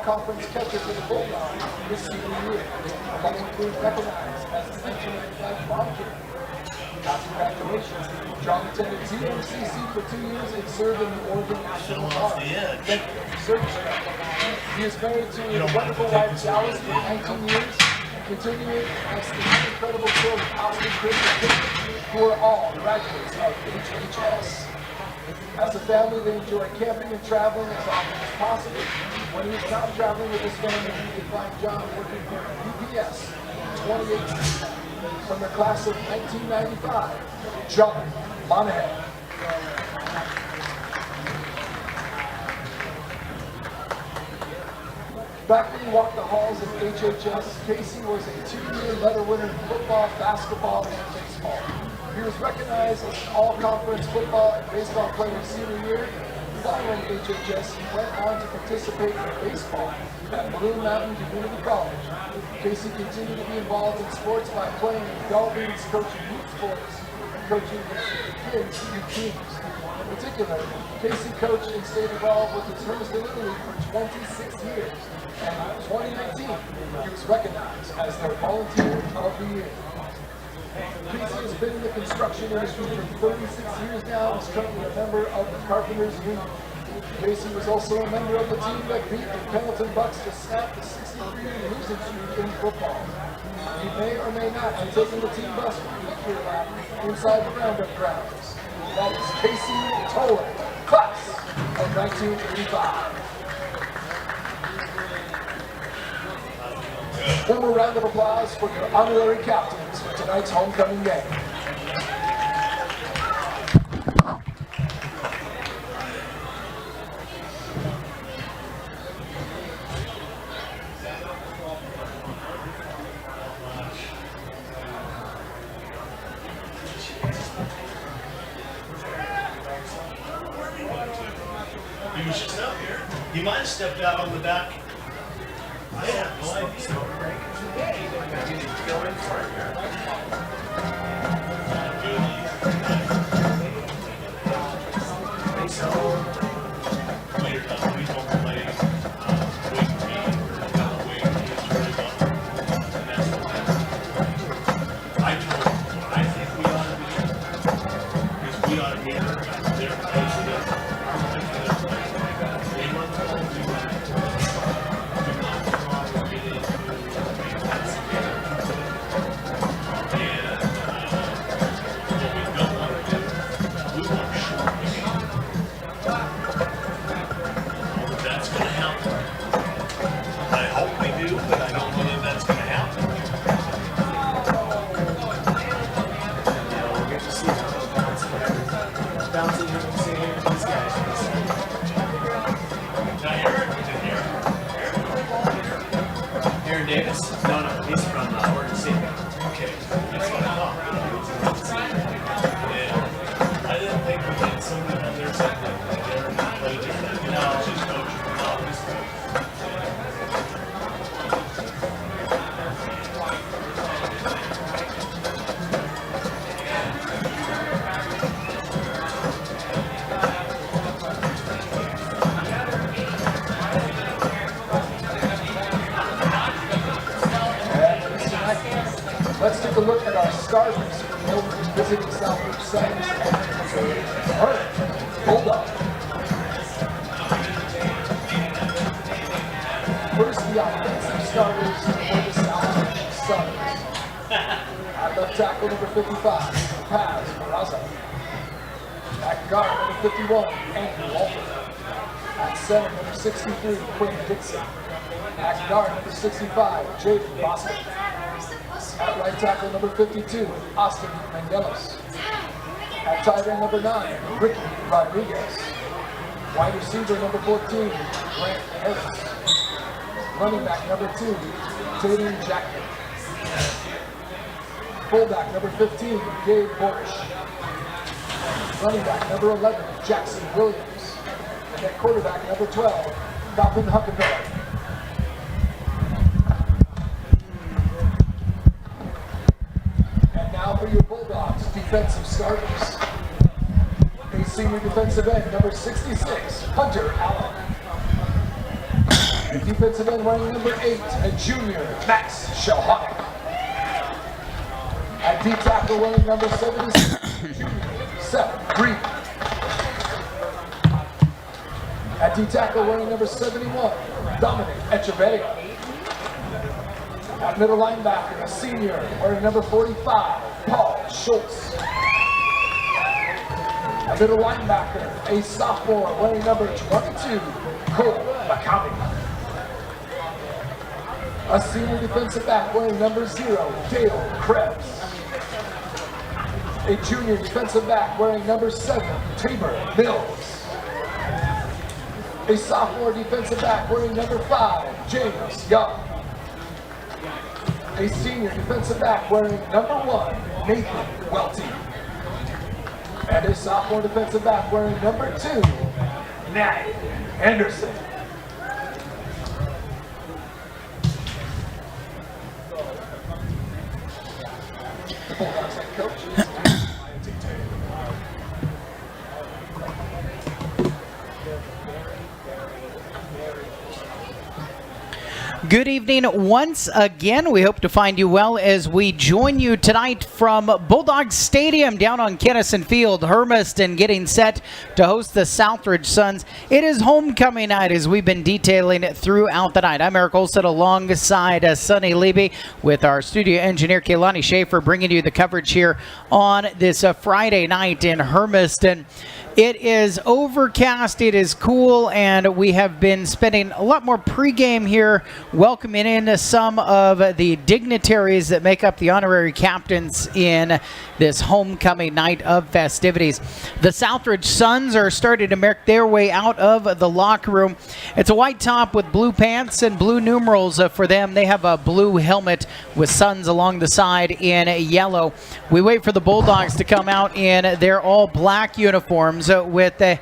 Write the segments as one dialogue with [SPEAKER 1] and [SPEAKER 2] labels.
[SPEAKER 1] all-conference catcher for the Bulldogs this senior year, along with being recognized as the 1995 Bomb Kid. Congratulations. John attended TMCC for 2 years and served in the Oregon National Guard. Thank you for your service. He is married to his wonderful wife Dallas for 19 years and continuing as the incredible children, Austin, Chris, and Kim, who are all graduates of HHS. As a family, they enjoy camping and traveling as often as possible. When he is not traveling with his family, he can find John working for UPS in 2018. From the class of 1995, John Monahan. Back when he walked the halls of HHS, Casey was a 2-year medal winner in football, basketball, and baseball. He was recognized as an all-conference football and baseball player senior year. Following HHS, he went on to participate in baseball at Blue Mountain Community College. Casey continued to be involved in sports by playing in adult leagues, coaching youth sports, and coaching kids' youth teams. In particular, Casey coached and stayed involved with his Hermiston League for 26 years, and in 2019, he was recognized as their Volunteer of the Year. Casey has been in the construction industry for 36 years now and is currently a member of the Carpenters Union. Casey was also a member of the team that beat the Pendleton Bucks to snap the 63 losing streak in football. He may or may not have taken the team bus for the victory lap inside the Roundup grounds. That is Casey Toller, class of 1985. One more round of applause for your honorary captains for tonight's homecoming game.
[SPEAKER 2] He was just out here. He might have stepped out on the back. I have no idea.
[SPEAKER 1] Let's take a look at our starters from visiting Southridge 7pm. Alright, Bulldog. First, the offensive starters for the Southridge Suns. At left tackle, number 55, Paz Barraza. At guard, number 51, Andrew Walter. At center, number 63, Quinn Dixon. At guard, number 65, Jaden Boston. At right tackle, number 52, Austin Mandelis. At tight end, number 9, Ricky Rodriguez. Wide receiver, number 14, Grant Harris. Running back, number 2, Tatum Jackson. Fullback, number 15, Gabe Borsch. Running back, number 11, Jackson Williams. And at quarterback, number 12, Dalton Huckenberg. For your Bulldogs defensive starters. A senior defensive end, number 66, Hunter Allen. Defensive end wearing number 8, a junior, Max Shahani. At D tackle wearing number 76, junior, Seth Green. At D tackle wearing number 71, Dominic Echeverria. At middle linebacker, a senior wearing number 45, Paul Schultz. At middle linebacker, a sophomore wearing number 22, Cole McCabe. A senior defensive back wearing number 0, Dale Krebs. A junior defensive back wearing number 7, Tabor Mills. A sophomore defensive back wearing number 5, James Young. A senior defensive back wearing number 1, Nathan Welty. And a sophomore defensive back wearing number 2, Nat Anderson. The Bulldogs head coach is
[SPEAKER 3] Good evening once again. We hope to find you well as we join you tonight from Bulldog Stadium down on Kennison Field. Hermiston getting set to host the Southridge Suns. It is homecoming night as we've been detailing it throughout the night. I'm Eric Olson alongside Sonny Levy with our studio engineer Kaylani Schaefer bringing you the coverage here on this Friday night in Hermiston. It is overcast, it is cool, and we have been spending a lot more pregame here welcoming in some of the dignitaries that make up the honorary captains in this homecoming night of festivities. The Southridge Suns are starting to make their way out of the locker room. It's a white top with blue pants and blue numerals for them. They have a blue helmet with Suns along the side in yellow. We wait for the Bulldogs to come out in their all black uniforms with a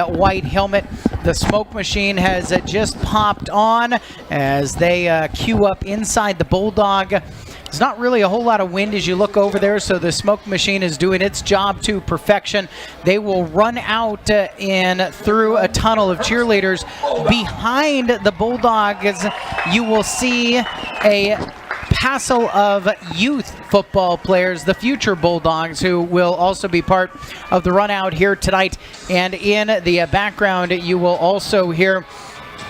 [SPEAKER 3] white helmet. The smoke machine has just popped on as they queue up inside the Bulldog. There's not really a whole lot of wind as you look over there, so the smoke machine is doing its job to perfection. They will run out in through a tunnel of cheerleaders. Behind the Bulldogs, you will see a passel of youth football players, the future Bulldogs, who will also be part of the run out here tonight. And in the background, you will also hear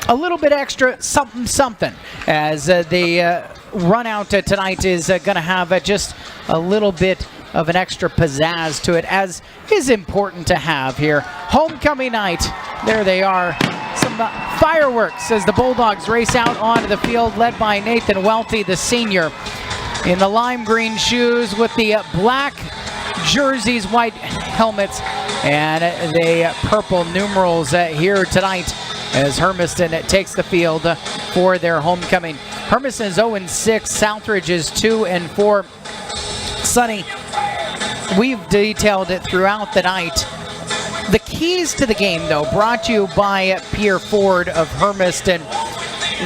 [SPEAKER 3] a little bit extra something as the run out tonight is going to have just a little bit of an extra pizzazz to it, as is important to have here. Homecoming night, there they are. Some fireworks as the Bulldogs race out onto the field, led by Nathan Welty, the senior, in the lime green shoes with the black jerseys, white helmets, and the purple numerals here tonight as Hermiston takes the field for their homecoming. Hermiston is 0-6, Southridge is 2-4. Sonny, we've detailed it throughout the night. The keys to the game, though, brought to you by Pierre Ford of Hermiston.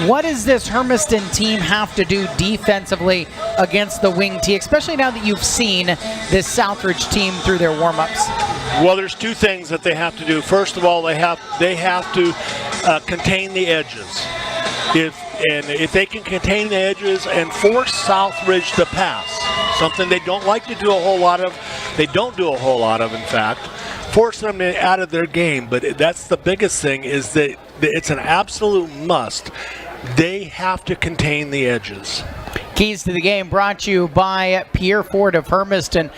[SPEAKER 3] What does this Hermiston team have to do defensively against the wing tee, especially now that you've seen this Southridge team through their warm-ups?
[SPEAKER 4] Well, there's two things that they have to do. First of all, they have to contain the edges. If they can contain the edges and force Southridge to pass, something they don't like to do a whole lot of, they don't do a whole lot of, in fact, force them out of their game. But that's the biggest thing, is that it's an absolute must. They have to contain the edges.
[SPEAKER 3] Keys to the game brought to you by Pierre Ford of Hermiston.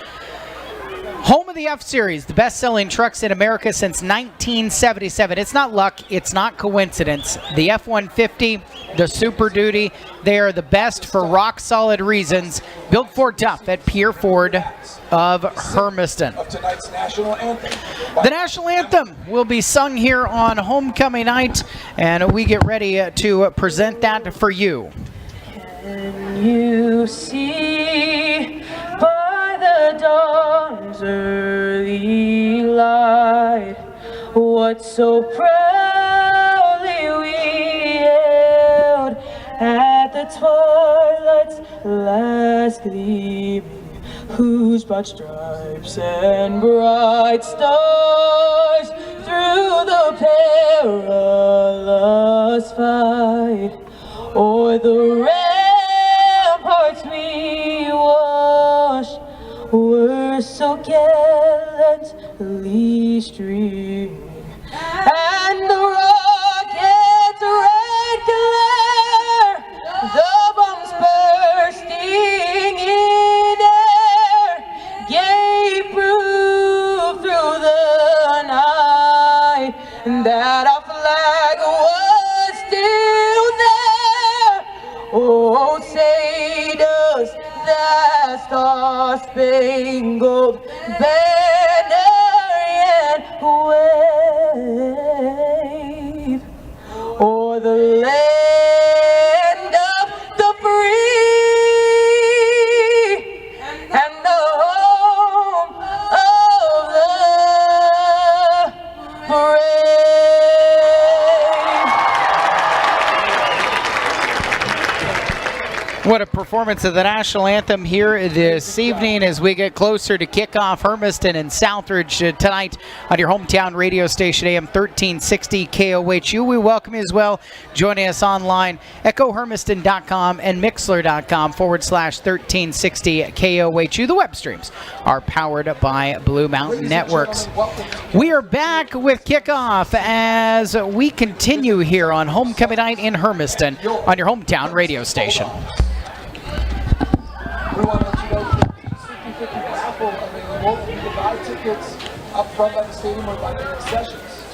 [SPEAKER 3] Home of the F-Series, the best-selling trucks in America since 1977. It's not luck, it's not coincidence. The F-150, the Super Duty, they are the best for rock-solid reasons. Built Ford tough at Pierre Ford of Hermiston.
[SPEAKER 1] Tonight's national anthem.
[SPEAKER 3] The national anthem will be sung here on homecoming night, and we get ready to present that for you.
[SPEAKER 5] Can you see by the dawn's early light what so proudly we hailed at the twilight's last gleaming, whose broad stripes and bright stars through through the perilous fight, o'er the ramparts we watched, were so gallantly streamed, and the rocket's red glare, the bombs bursting in air, gave proof through the night that our flag was still there. Oh, say does that star-spangled banner yet wave o'er the land of the free and the home of the brave.
[SPEAKER 3] What a performance of the national anthem here this evening as we get closer to kickoff. Hermiston and Southridge tonight on your hometown radio station, AM 1360 KOHU. We welcome you as well. Joining us online, echohermiston.com and mixler.com/1360 KOHU. The web streams are powered by Blue Mountain Networks. We are back with kickoff as we continue here on homecoming night in Hermiston on your hometown radio station.
[SPEAKER 1] We want to let you know that the 50/50 raffle available. You can buy tickets up front by the stadium or by the concessions.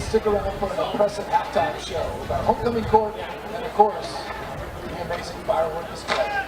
[SPEAKER 1] Stick around for an impressive halftime show with our homecoming court and, of course, the amazing firework display.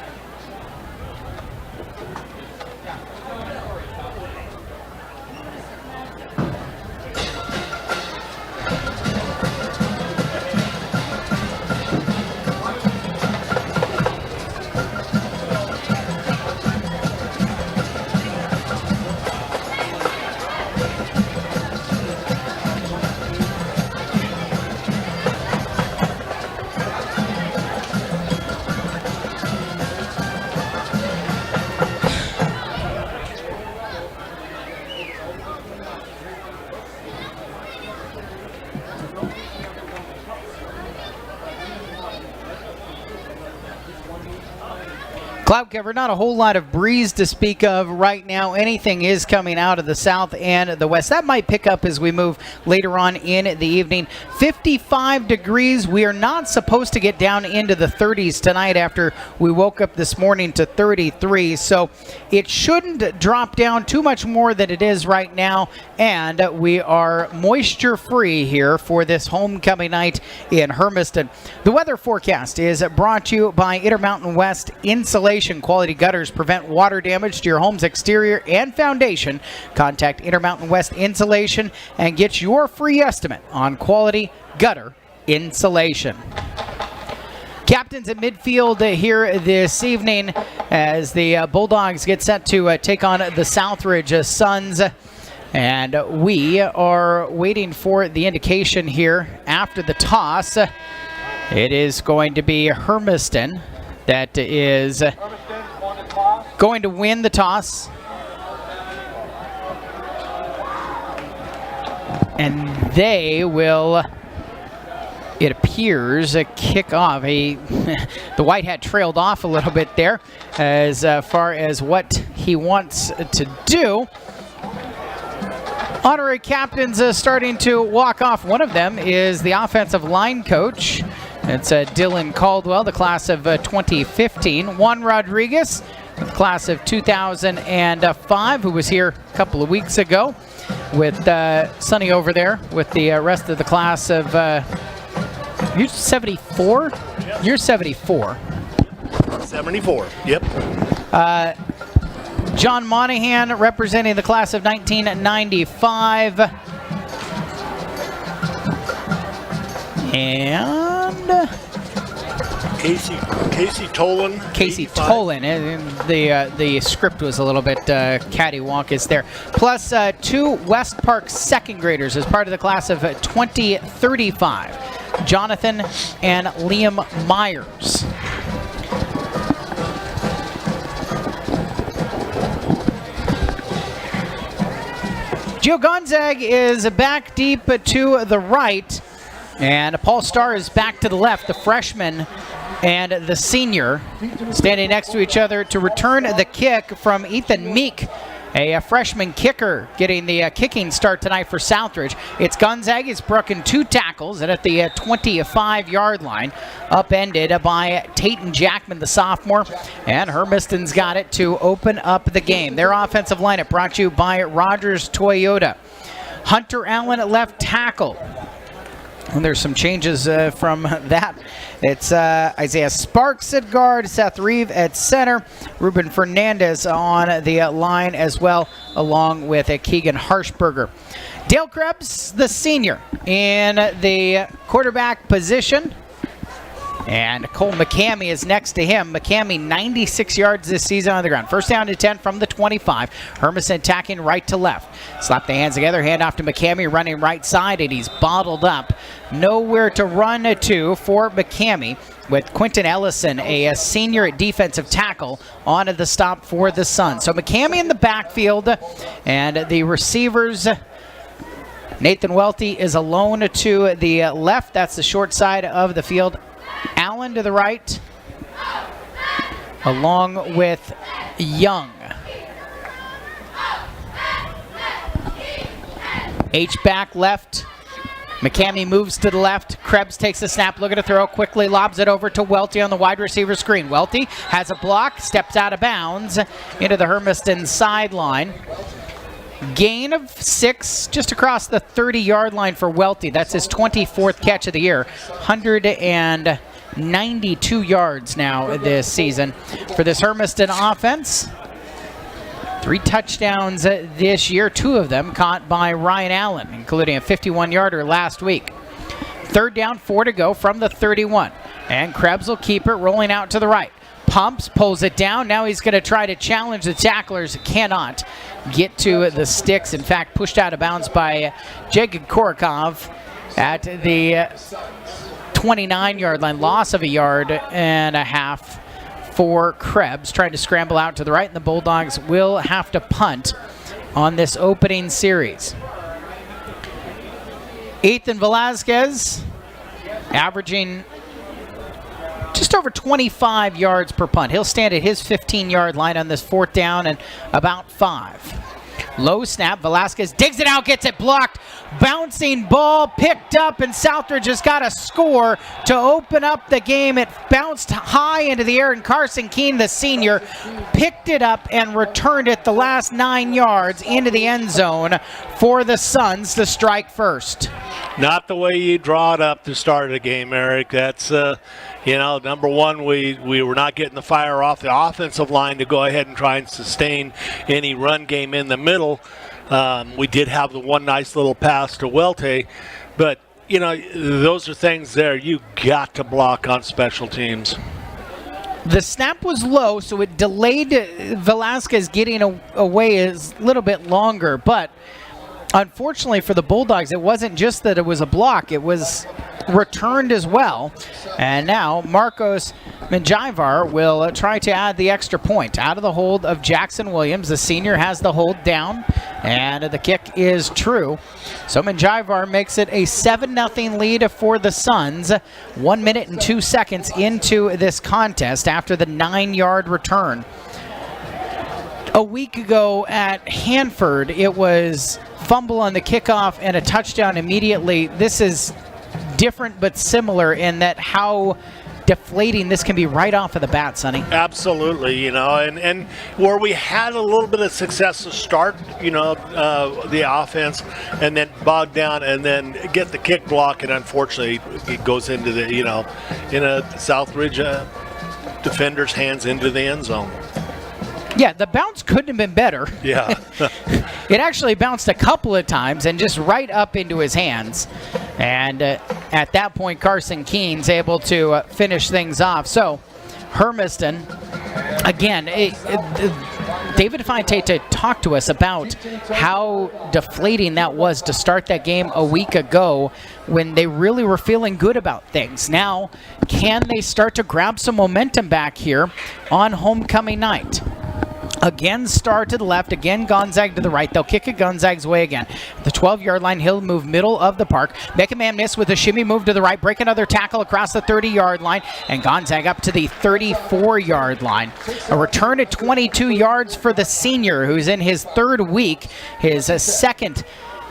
[SPEAKER 3] Cloud cover, not a whole lot of breeze to speak of right now. Anything is coming out of the south and the west. That might pick up as we move later on in the evening. 55 degrees. We are not supposed to get down into the 30s tonight after we woke up this morning to 33. So it shouldn't drop down too much more than it is right now. And we are moisture free here for this homecoming night in Hermiston. The weather forecast is brought to you by Intermountain West Insulation. Quality gutters prevent water damage to your home's exterior and foundation. Contact Intermountain West Insulation and get your free estimate on quality gutter insulation. Captains at midfield here this evening as the Bulldogs get set to take on the Southridge Suns. And we are waiting for the indication here after the toss. It is going to be Hermiston that is going to win the toss. And they will, it appears, kick off. The white hat trailed off a little bit there as far as what he wants to do. Honorary captains starting to walk off. One of them is the offensive line coach. It's Dylan Caldwell, the class of 2015. Juan Rodriguez, the class of 2005, who was here a couple of weeks ago with Sonny over there with the rest of the class of, you're 74?
[SPEAKER 4] Yes.
[SPEAKER 3] You're 74.
[SPEAKER 4] 74, yep.
[SPEAKER 3] John Monahan representing the class of 1995. And
[SPEAKER 4] Casey Tolan.
[SPEAKER 3] Casey
[SPEAKER 4] 85.
[SPEAKER 3] Tolan. The script was a little bit cattywampus there. Plus 2 West Park second graders as part of the class of 2035. Jonathan and Liam Myers. Gio Gonzag is back deep to the right, and Paul Starr is back to the left, the freshman and the senior standing next to each other to return the kick from Ethan Meek, a freshman kicker, getting the kicking start tonight for Southridge. It's Gonzaga. He's broken 2 tackles and at the 25-yard line, upended by Tayton Jackman, the sophomore, and Hermiston's got it to open up the game. Their offensive lineup brought to you by Rogers Toyota. Hunter Allen at left tackle. And there's some changes from that. It's Isaiah Sparks at guard, Seth Reeve at center, Ruben Fernandez on the line as well, along with Keegan Harshberger. Dale Krebs, the senior, in the quarterback position. And Cole McCamey is next to him. McCamey 96 yards this season on the ground. First down to 10 from the 25. Hermiston attacking right to left. Slap the hands together, hand off to McCamey running right side, and he's bottled up. Nowhere to run to for McCamey, with Quentin Ellison, a senior at defensive tackle, on the stop for the Suns. So McCamey in the backfield, and the receivers, Nathan Welty is alone to the left. That's the short side of the field. Allen to the right, along with Young. H back left. McCamey moves to the left. Krebs takes the snap, looking to throw, quickly lobs it over to Welty on the wide receiver screen. Welty has a block, steps out of bounds into the Hermiston sideline. Gain of 6 just across the 30-yard line for Welty. That's his 24th catch of the year. 192 yards now this season for this Hermiston offense. 3 touchdowns this year, 2 of them caught by Ryan Allen, including a 51-yarder last week. 3rd down, 4 to go from the 31. And Krebs will keep it, rolling out to the right. Pumps, pulls it down. Now he's going to try to challenge the tacklers. Cannot get to the sticks. In fact, pushed out of bounds by Jacob Korokov at the 29-yard line. Loss of a yard and a half for Krebs, trying to scramble out to the right, and the Bulldogs will have to punt on this opening series. Ethan Velasquez averaging just over 25 yards per punt. He'll stand at his 15-yard line on this 4th down and about 5. Low snap, Velasquez digs it out, gets it blocked. Bouncing ball picked up, and Southridge has got a score to open up the game. It bounced high into the air, and Carson Keene, the senior, picked it up and returned it the last 9 yards into the end zone for the Suns to strike first.
[SPEAKER 4] Not the way you draw it up to start a game, Eric. That's, number one, we were not getting the fire off the offensive line to go ahead and try and sustain any run game in the middle. We did have the one nice little pass to Welte, but, those are things there you got to block on special teams.
[SPEAKER 3] The snap was low, so it delayed Velasquez getting away a little bit longer, but unfortunately for the Bulldogs, it wasn't just that it was a block, it was returned as well. And now Marcos Menjivar will try to add the extra point. Out of the hold of Jackson Williams, the senior has the hold down, and the kick is true. So Menjivar makes it a 7-0 lead for the Suns, 1 minute and 2 seconds into this contest after the 9-yard return. A week ago at Hanford, it was fumble on the kickoff and a touchdown immediately. This is different but similar in that how deflating this can be right off of the bat, Sonny.
[SPEAKER 4] Absolutely, and where we had a little bit of success to start, the offense, and then bog down and then get the kick block, and unfortunately it goes into the, in a Southridge defender's hands into the end zone.
[SPEAKER 3] Yeah, the bounce couldn't have been better.
[SPEAKER 4] Yeah.
[SPEAKER 3] It actually bounced a couple of times and just right up into his hands. And at that point, Carson Keene's able to finish things off. So, Hermiston, again, David Fontaine talked to us about how deflating that was to start that game a week ago when they really were feeling good about things. Now, can they start to grab some momentum back here on homecoming night? Again, Star to the left. Again, Gonzaga to the right. They'll kick it Gonzaga's way again. The 12-yard line, he'll move middle of the park. Make a man miss with a shimmy move to the right. Break another tackle across the 30-yard line. And Gonzaga up to the 34-yard line. A return at 22 yards for the senior, who's in his third week. His second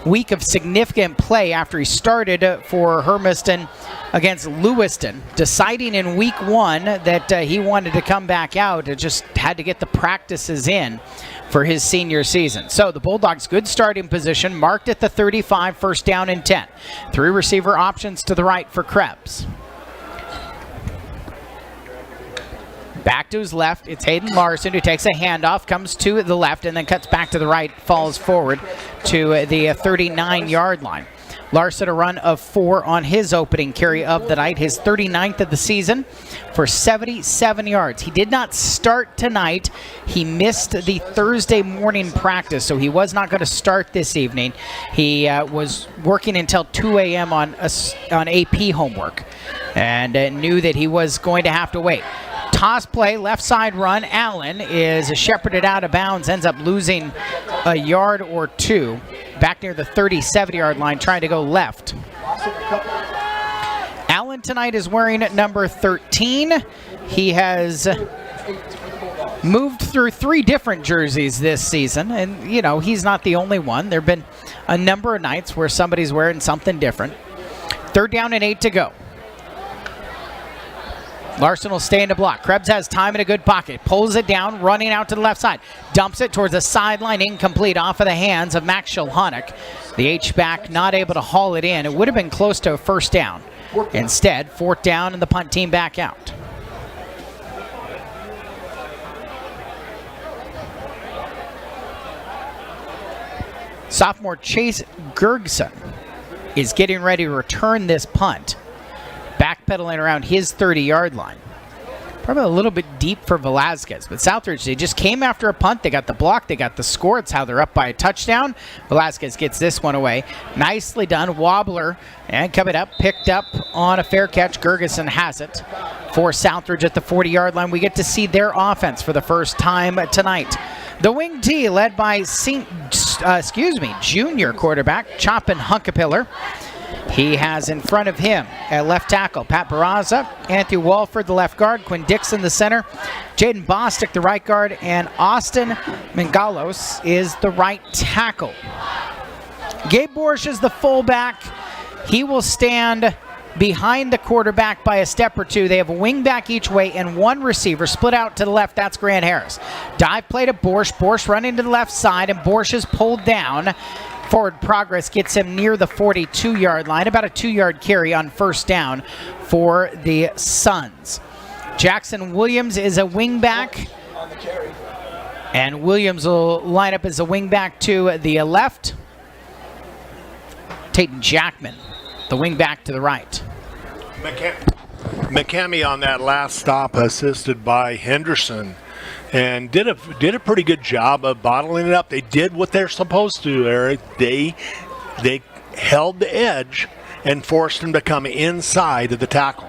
[SPEAKER 3] week of significant play after he started for Hermiston against Lewiston, deciding in week 1 that he wanted to come back out. It just had to get the practices in for his senior season. So the Bulldogs, good starting position, marked at the 35, first down and 10. 3 receiver options to the right for Krebs. Back to his left, it's Hayden Larson who takes a handoff, comes to the left, and then cuts back to the right, falls forward to the 39-yard line. Larson a run of 4 on his opening carry of the night, his 39th of the season for 77 yards. He did not start tonight. He missed the Thursday morning practice, so he was not going to start this evening. He was working until 2 a.m. on AP homework and knew that he was going to have to wait. Toss play, left side run. Allen is shepherded out of bounds, ends up losing a yard or 2. Back near the 37-yard line, trying to go left. Allen tonight is wearing number 13. He has moved through 3 different jerseys this season, and you know, he's not the only one. There have been a number of nights where somebody's wearing something different. 3rd down and 8 to go. Larson will stay in the block. Krebs has time in a good pocket. Pulls it down, running out to the left side. Dumps it towards the sideline, incomplete, off of the hands of Max Shulhanek. The H-back not able to haul it in. It would have been close to a first down. Instead, 4th down and the punt team back out. Sophomore Chase Gergson is getting ready to return this punt. Backpedaling around his 30-yard line. Probably a little bit deep for Velasquez, but Southridge, they just came after a punt. They got the block, they got the score. It's how they're up by a touchdown. Velasquez gets this one away. Nicely done. Wobbler, and coming up, picked up on a fair catch. Gergison has it for Southridge at the 40-yard line. We get to see their offense for the first time tonight. The wing T led by junior quarterback Chopin Hunkapiller. He has in front of him at left tackle Pat Barraza, Anthony Walford the left guard, Quinn Dixon the center, Jaden Bostic the right guard, and Austin Mingalos is the right tackle. Gabe Borsch is the fullback. He will stand behind the quarterback by a step or 2. They have a wing back each way and 1 receiver split out to the left. That's Grant Harris. Dive play to Borsch. Borsch running to the left side, and Borsch is pulled down. Forward progress gets him near the 42-yard line, about a 2-yard carry on first down for the Suns. Jackson Williams is a wingback, and Williams will line up as a wingback to the left. Tayton Jackman, the wingback to the right.
[SPEAKER 4] McCamey on that last stop, assisted by Henderson, and did a pretty good job of bottling it up. They did what they're supposed to, Eric. They held the edge and forced him to come inside of the tackle.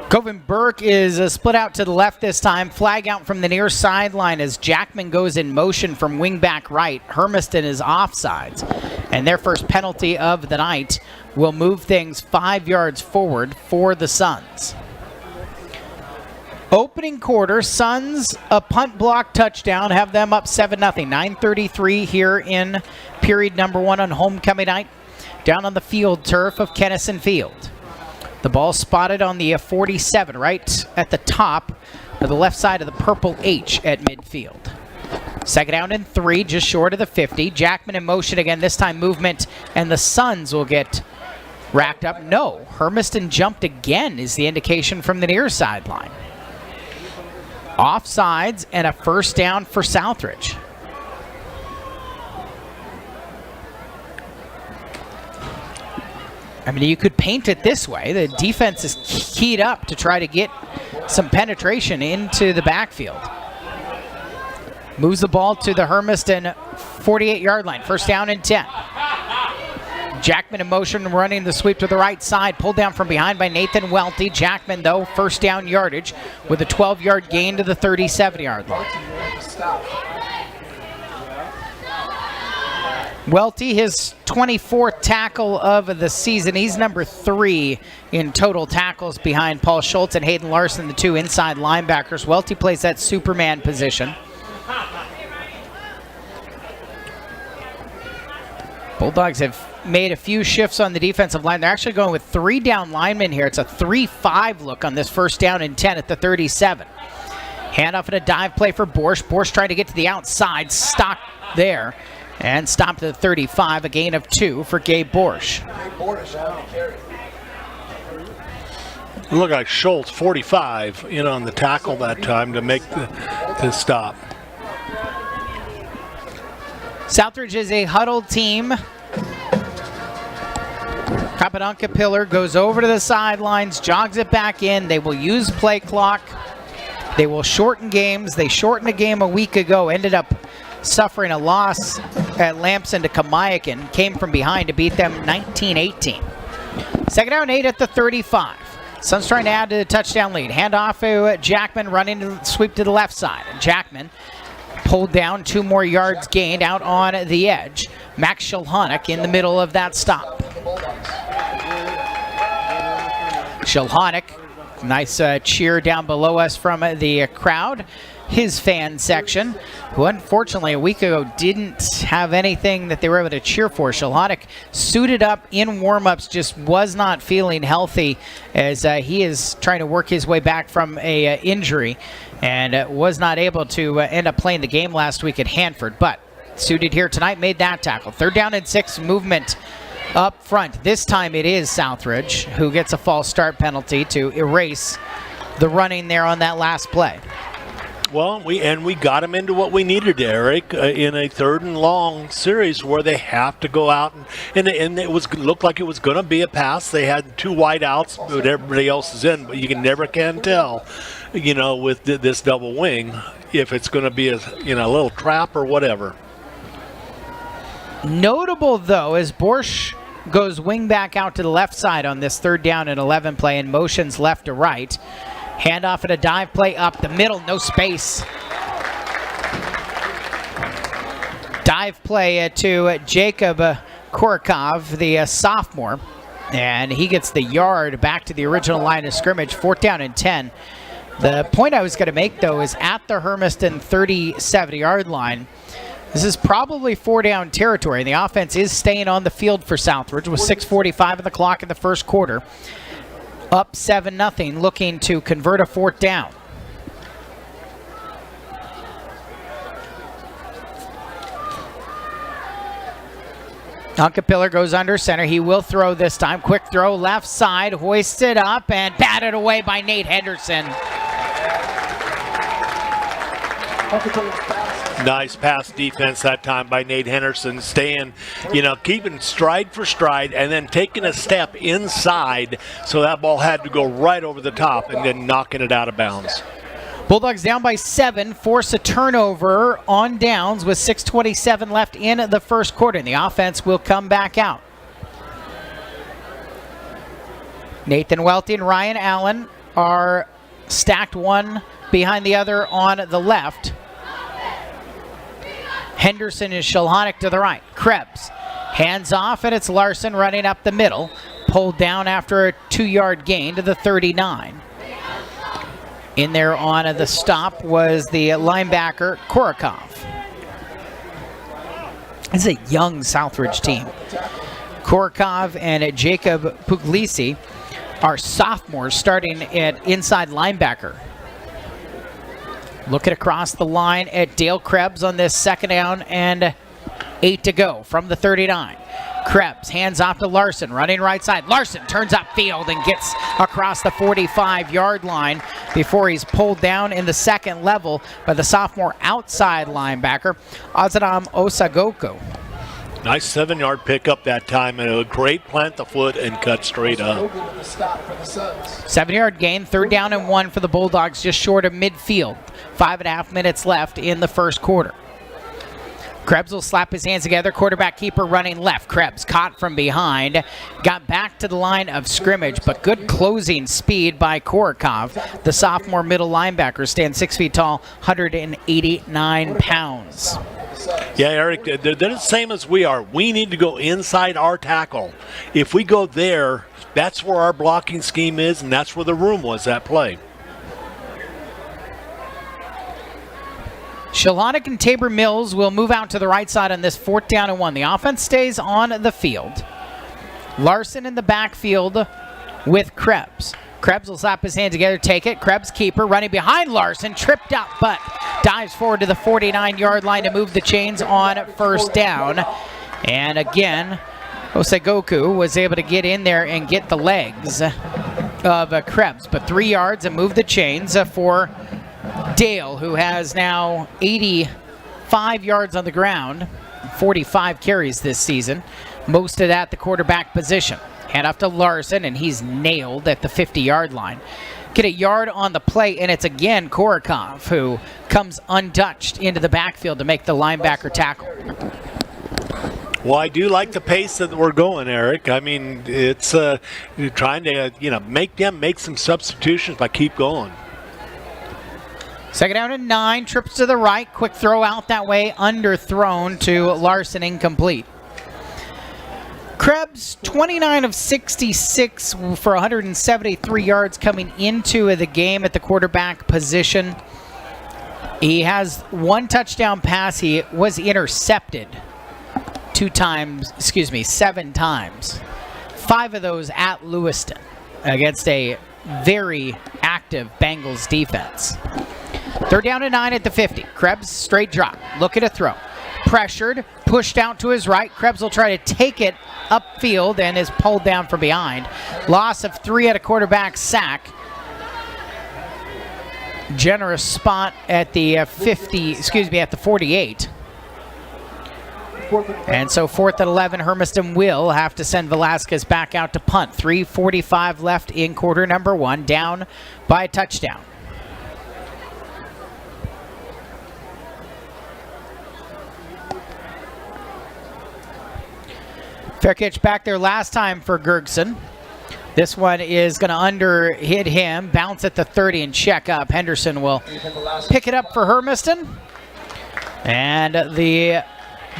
[SPEAKER 3] Coven Burke is split out to the left this time. Flag out from the near sideline as Jackman goes in motion from wingback right. Hermiston is offsides, and their first penalty of the night will move things 5 yards forward for the Suns. Opening quarter, Suns a punt block touchdown, have them up 7-0. 9:33 here in period number 1 on homecoming night, down on the field turf of Kennison Field. The ball spotted on the 47, right at the top of the left side of the purple H at midfield. 2nd down and 3, just short of the 50. Jackman in motion again, this time movement, and the Suns will get racked up. No, Hermiston jumped again is the indication from the near sideline. Offsides and a first down for Southridge. I mean, you could paint it this way. The defense is keyed up to try to get some penetration into the backfield. Moves the ball to the Hermiston 48-yard line. First down and 10. Jackman in motion, running the sweep to the right side, pulled down from behind by Nathan Welty. Jackman, though, first down yardage with a 12-yard gain to the 37-yard line. Welty, his 24th tackle of the season. He's number 3 in total tackles behind Paul Schultz and Hayden Larson, the 2 inside linebackers. Welty plays that Superman position. Bulldogs have made a few shifts on the defensive line. They're actually going with 3 down linemen here. It's a 3-5 look on this first down and 10 at the 37. Handoff and a dive play for Borsch. Borsch trying to get to the outside, stopped there. And stopped at the 35, a gain of 2 for Gabe Borsch.
[SPEAKER 4] Look like Schultz, 45, in on the tackle that time to make the stop.
[SPEAKER 3] Southridge is a huddled team. Kapadanka Pillar goes over to the sidelines, jogs it back in. They will use play clock. They will shorten games. They shortened a game a week ago, ended up suffering a loss at Lamson to Kamayakan, came from behind to beat them 19-18. Second down 8 at the 35. Suns trying to add to the touchdown lead. Handoff to Jackman, running to sweep to the left side. Jackman pulled down, 2 more yards gained out on the edge. Max Shilhanek in the middle of that stop. Shilhanek, nice cheer down below us from the crowd. His fan section, who unfortunately a week ago didn't have anything that they were able to cheer for. Shilhanek suited up in warm-ups, just was not feeling healthy as he is trying to work his way back from a injury and was not able to end up playing the game last week at Hanford, but suited here tonight, made that tackle. Third down and 6, movement up front. This time it is Southridge who gets a false start penalty to erase the running there on that last play.
[SPEAKER 4] Well, we got them into what we needed, Eric, in a 3rd and long series where they have to go out and it looked like it was going to be a pass. They had 2 wide outs, but everybody else is in. But you never can tell, with this double wing if it's going to be a little trap or whatever.
[SPEAKER 3] Notable though, as Borsch goes wing back out to the left side on this 3rd down and 11 play and motions left to right. Handoff and a dive play up the middle, no space. Dive play to Jacob Korikov, the sophomore, and he gets the yard back to the original line of scrimmage, 4th down and 10. The point I was going to make, though, is at the Hermiston 37-yard line. This is probably 4-down territory. The offense is staying on the field for Southridge with 6:45 on the clock in the first quarter. Up 7-0, looking to convert a 4th down. Pillar goes under center. He will throw this time. Quick throw, left side, hoisted up and batted away by Nate Henderson.
[SPEAKER 4] Nice pass defense that time by Nate Henderson, staying, keeping stride for stride and then taking a step inside, so that ball had to go right over the top and then knocking it out of bounds.
[SPEAKER 3] Bulldogs down by 7, force a turnover on downs with 6:27 left in the first quarter, and the offense will come back out. Nathan Welty and Ryan Allen are stacked one behind the other on the left. Henderson is Shilhanek to the right. Krebs hands off, and it's Larson running up the middle. Pulled down after a 2-yard gain to the 39. In there on the stop was the linebacker, Korikov. This is a young Southridge team. Korikov and Jacob Puglisi are sophomores starting at inside linebacker. Looking across the line at Dale Krebs on this 2nd down and 8 to go from the 39. Krebs hands off to Larson, running right side. Larson turns upfield and gets across the 45-yard line before he's pulled down in the 2nd level by the sophomore outside linebacker, Azadam Osagoko.
[SPEAKER 4] Nice 7-yard pickup that time, and a great plant the foot and cut straight up.
[SPEAKER 3] 7-yard gain, 3rd down and 1 for the Bulldogs, just short of midfield. 5.5 minutes left in the first quarter. Krebs will slap his hands together. Quarterback keeper running left. Krebs caught from behind. Got back to the line of scrimmage, but good closing speed by Korikov. The sophomore middle linebacker stands 6 feet tall, 189 pounds.
[SPEAKER 4] Yeah, Eric, they're the same as we are. We need to go inside our tackle. If we go there, that's where our blocking scheme is, and that's where the room was that play.
[SPEAKER 3] Shalonic and Tabor Mills will move out to the right side on this 4th down and 1. The offense stays on the field. Larson in the backfield with Krebs. Krebs will slap his hand together, take it. Krebs keeper running behind Larson, tripped up, but dives forward to the 49-yard line to move the chains on 1st down. And again, Osegoku was able to get in there and get the legs of Krebs, but 3 yards and move the chains for Dale, who has now 85 yards on the ground, 45 carries this season, most of that the quarterback position. Hand off to Larson, and he's nailed at the 50-yard line. Get a yard on the play, and it's again Korikov who comes untouched into the backfield to make the linebacker tackle.
[SPEAKER 4] Well, I do like the pace that we're going, Eric. I mean, it's you're trying to make some substitutions, but keep going.
[SPEAKER 3] 2nd down and 9, trips to the right, quick throw out that way, underthrown to Larson, incomplete. Krebs, 29 of 66 for 173 yards coming into the game at the quarterback position. He has 1 touchdown pass. He was intercepted 7 times. 5 of those at Lewiston against a very active Bengals defense. 3rd down and 9 at the 50. Krebs straight drop, looking to throw. Pressured, pushed out to his right. Krebs will try to take it upfield and is pulled down from behind. Loss of 3 at a quarterback sack. Generous spot at the at the 48. And so 4th and 11, Hermiston will have to send Velasquez back out to punt. 3:45 left in quarter number 1, down by a touchdown. Fair catch back there last time for Gergson. This one is going to under-hit him, bounce at the 30 and check up. Henderson will pick it up for Hermiston. And the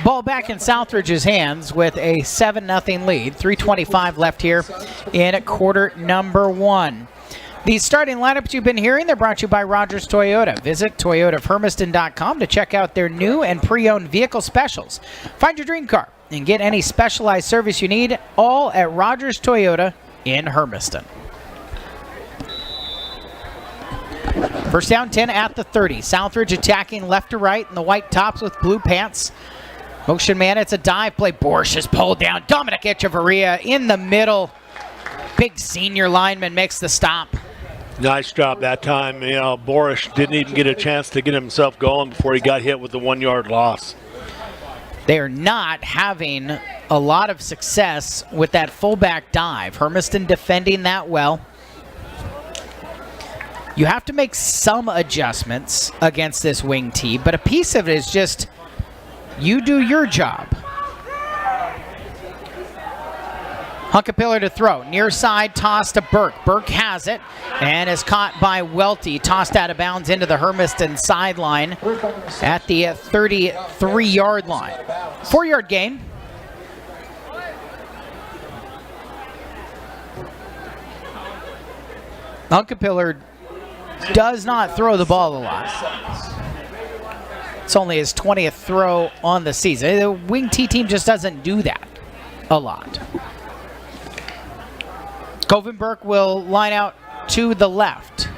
[SPEAKER 3] ball back in Southridge's hands with a 7-0 lead. 3:25 left here in quarter number 1. The starting lineups you've been hearing, they're brought to you by Rogers Toyota. Visit toyotaofhermiston.com to check out their new and pre-owned vehicle specials. Find your dream car and get any specialized service you need, all at Rogers Toyota in Hermiston. 1st down, 10 at the 30. Southridge attacking left to right in the white tops with blue pants. Motion man, it's a dive play. Borsch is pulled down. Dominic Echevarria in the middle. Big senior lineman makes the stop.
[SPEAKER 4] Nice job that time. You know, Borish didn't even get a chance to get himself going before he got hit with the 1-yard loss.
[SPEAKER 3] They are not having a lot of success with that fullback dive. Hermiston defending that well. You have to make some adjustments against this wing tee, but a piece of it is just you do your job. Hunkapiller to throw. Near side toss to Burke. Burke has it and is caught by Welty. Tossed out of bounds into the Hermiston sideline at the 33-yard line. 4-yard gain. Hunkapiller does not throw the ball a lot. It's only his 20th throw on the season. The wing T team just doesn't do that a lot. Covenberg will line out to the left.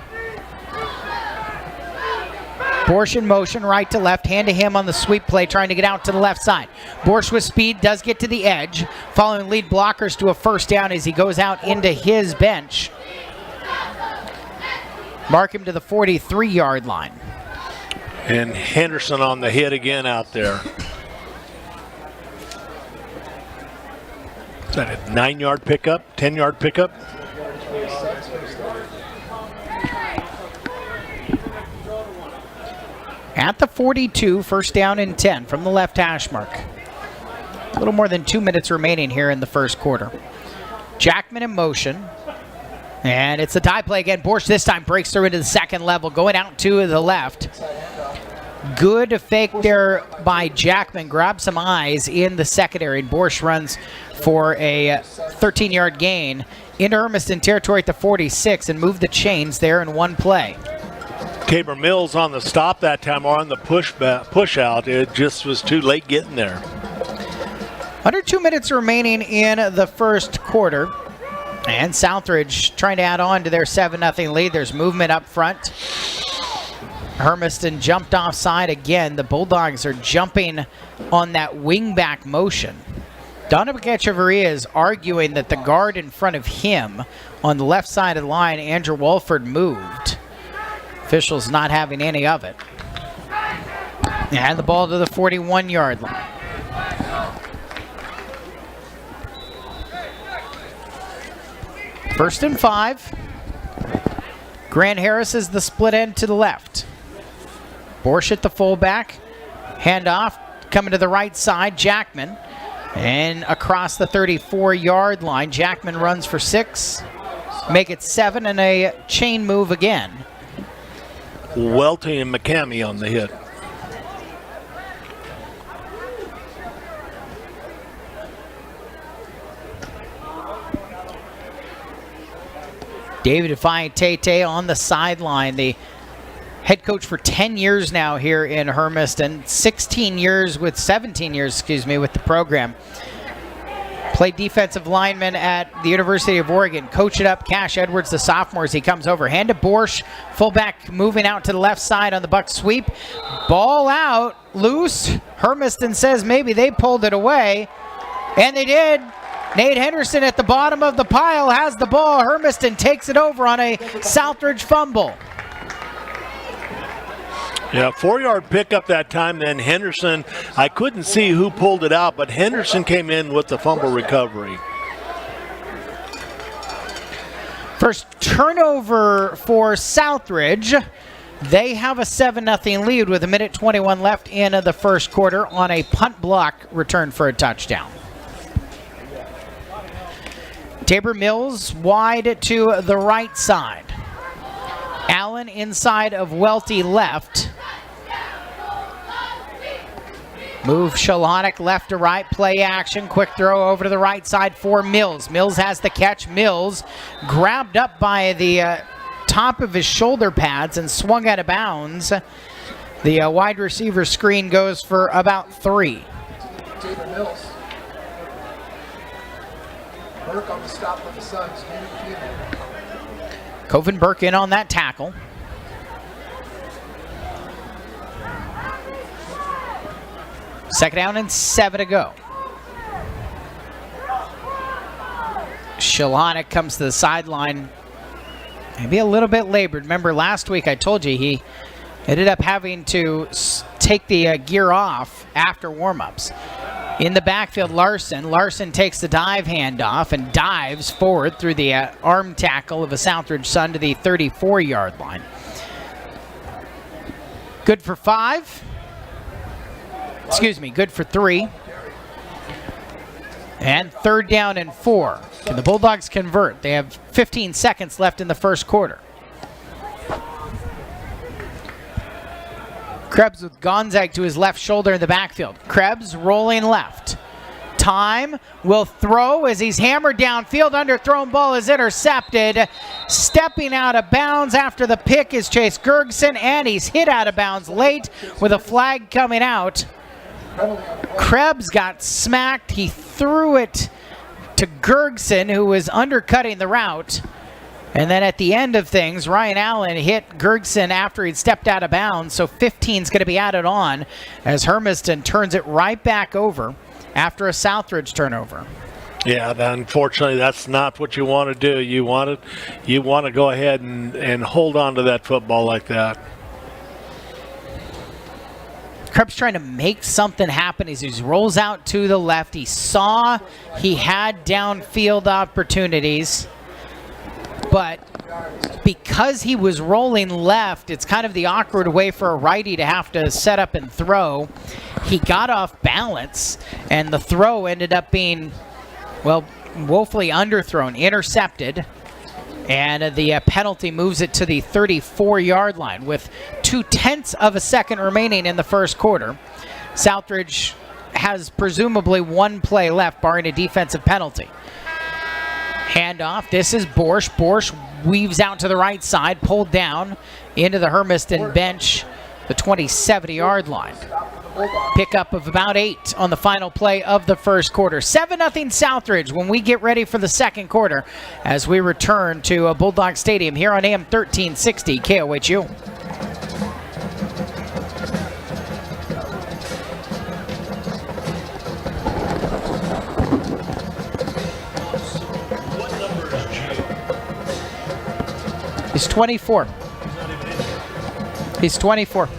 [SPEAKER 3] Borsch in motion, right to left, hand to him on the sweep play, trying to get out to the left side. Borsch with speed, does get to the edge, following lead blockers to a 1st down as he goes out into his bench. Mark him to the 43-yard line.
[SPEAKER 4] And Henderson on the hit again out there. Is that a 9-yard pickup, 10-yard pickup?
[SPEAKER 3] At the 42, first down and 10 from the left hash mark. A little more than 2 minutes remaining here in the first quarter. Jackman in motion. And it's a tie play again. Borsch this time breaks through into the second level, going out to the left. Good fake there by Jackman. Grabs some eyes in the secondary. And Borsch runs for a 13-yard gain into Hermiston territory at the 46 and moved the chains there in one play.
[SPEAKER 4] Tabor Mills on the stop that time, or on the push out. It just was too late getting there.
[SPEAKER 3] Under 2 minutes remaining in the first quarter. And Southridge trying to add on to their 7-0 lead. There's movement up front. Hermiston jumped offside again. The Bulldogs are jumping on that wingback motion. Donovan Echeverria is arguing that the guard in front of him on the left side of the line, Andrew Walford, moved. Officials not having any of it. And the ball to the 41-yard line. First and 5. Grant Harris is the split end to the left. Borsch at the fullback. Handoff coming to the right side. Jackman. And across the 34-yard line. Jackman runs for 6. Make it 7 and a chain move again.
[SPEAKER 4] Welty and McCamey on the hit.
[SPEAKER 3] David Tate on the sideline, the head coach for 10 years now here in Hermiston, 17 years with the program. Played defensive lineman at the University of Oregon. Coach it up, Cash Edwards, the sophomore, as he comes over. Hand to Borsch, fullback moving out to the left side on the Buck sweep. Ball out, loose. Hermiston says maybe they pulled it away, and they did. Nate Henderson at the bottom of the pile has the ball. Hermiston takes it over on a Southridge fumble.
[SPEAKER 4] Yeah, 4-yard pickup that time. Then Henderson, I couldn't see who pulled it out, but Henderson came in with the fumble recovery.
[SPEAKER 3] First turnover for Southridge. They have a 7-0 lead with 1:21 left in the first quarter on a punt block return for a touchdown. Tabor Mills wide to the right side. Allen inside of Welty left. Move Shalonik left to right, play action, quick throw over to the right side for Mills. Mills has the catch. Mills grabbed up by the top of his shoulder pads and swung out of bounds. The wide receiver screen goes for about 3.
[SPEAKER 1] Tabor Mills. Burke on the stop with the Suns.
[SPEAKER 3] Coven Burke in on that tackle. Second down and 7 to go. Shalonik comes to the sideline. Maybe a little bit labored. Remember last week I told you he ended up having to take the gear off after warmups. In the backfield, Larson takes the dive handoff and dives forward through the arm tackle of a Southridge Sun to the 34-yard line. Good for 5. Good for 3. And third down and 4. Can the Bulldogs convert? They have 15 seconds left in the first quarter. Krebs with Gonzaga to his left shoulder in the backfield. Krebs rolling left. Time will throw as he's hammered downfield. Underthrown ball is intercepted. Stepping out of bounds after the pick is Chase Gergson, and he's hit out of bounds late with a flag coming out. Krebs got smacked. He threw it to Gergson, who was undercutting the route. And then at the end of things, Ryan Allen hit Gergson after he'd stepped out of bounds, so 15 is going to be added on as Hermiston turns it right back over after a Southridge turnover.
[SPEAKER 4] Yeah, unfortunately, that's not what you want to do. You want to go ahead and hold on to that football like that.
[SPEAKER 3] Krebs trying to make something happen as he rolls out to the left. He saw he had downfield opportunities, but because he was rolling left, it's kind of the awkward way for a righty to have to set up and throw. He got off balance, and the throw ended up being, well, woefully underthrown, intercepted. And the penalty moves it to the 34-yard line with 0.2 of a second remaining in the first quarter. Southridge has presumably one play left, barring a defensive penalty. Handoff. This is Borsch. Borsch weaves out to the right side, pulled down into the Hermiston bench, the 70-yard line. Pickup of about 8 on the final play of the first quarter. 7-0 Southridge when we get ready for the second quarter as we return to Bulldog Stadium here on AM 1360 KOHU. He's 24. He's 24.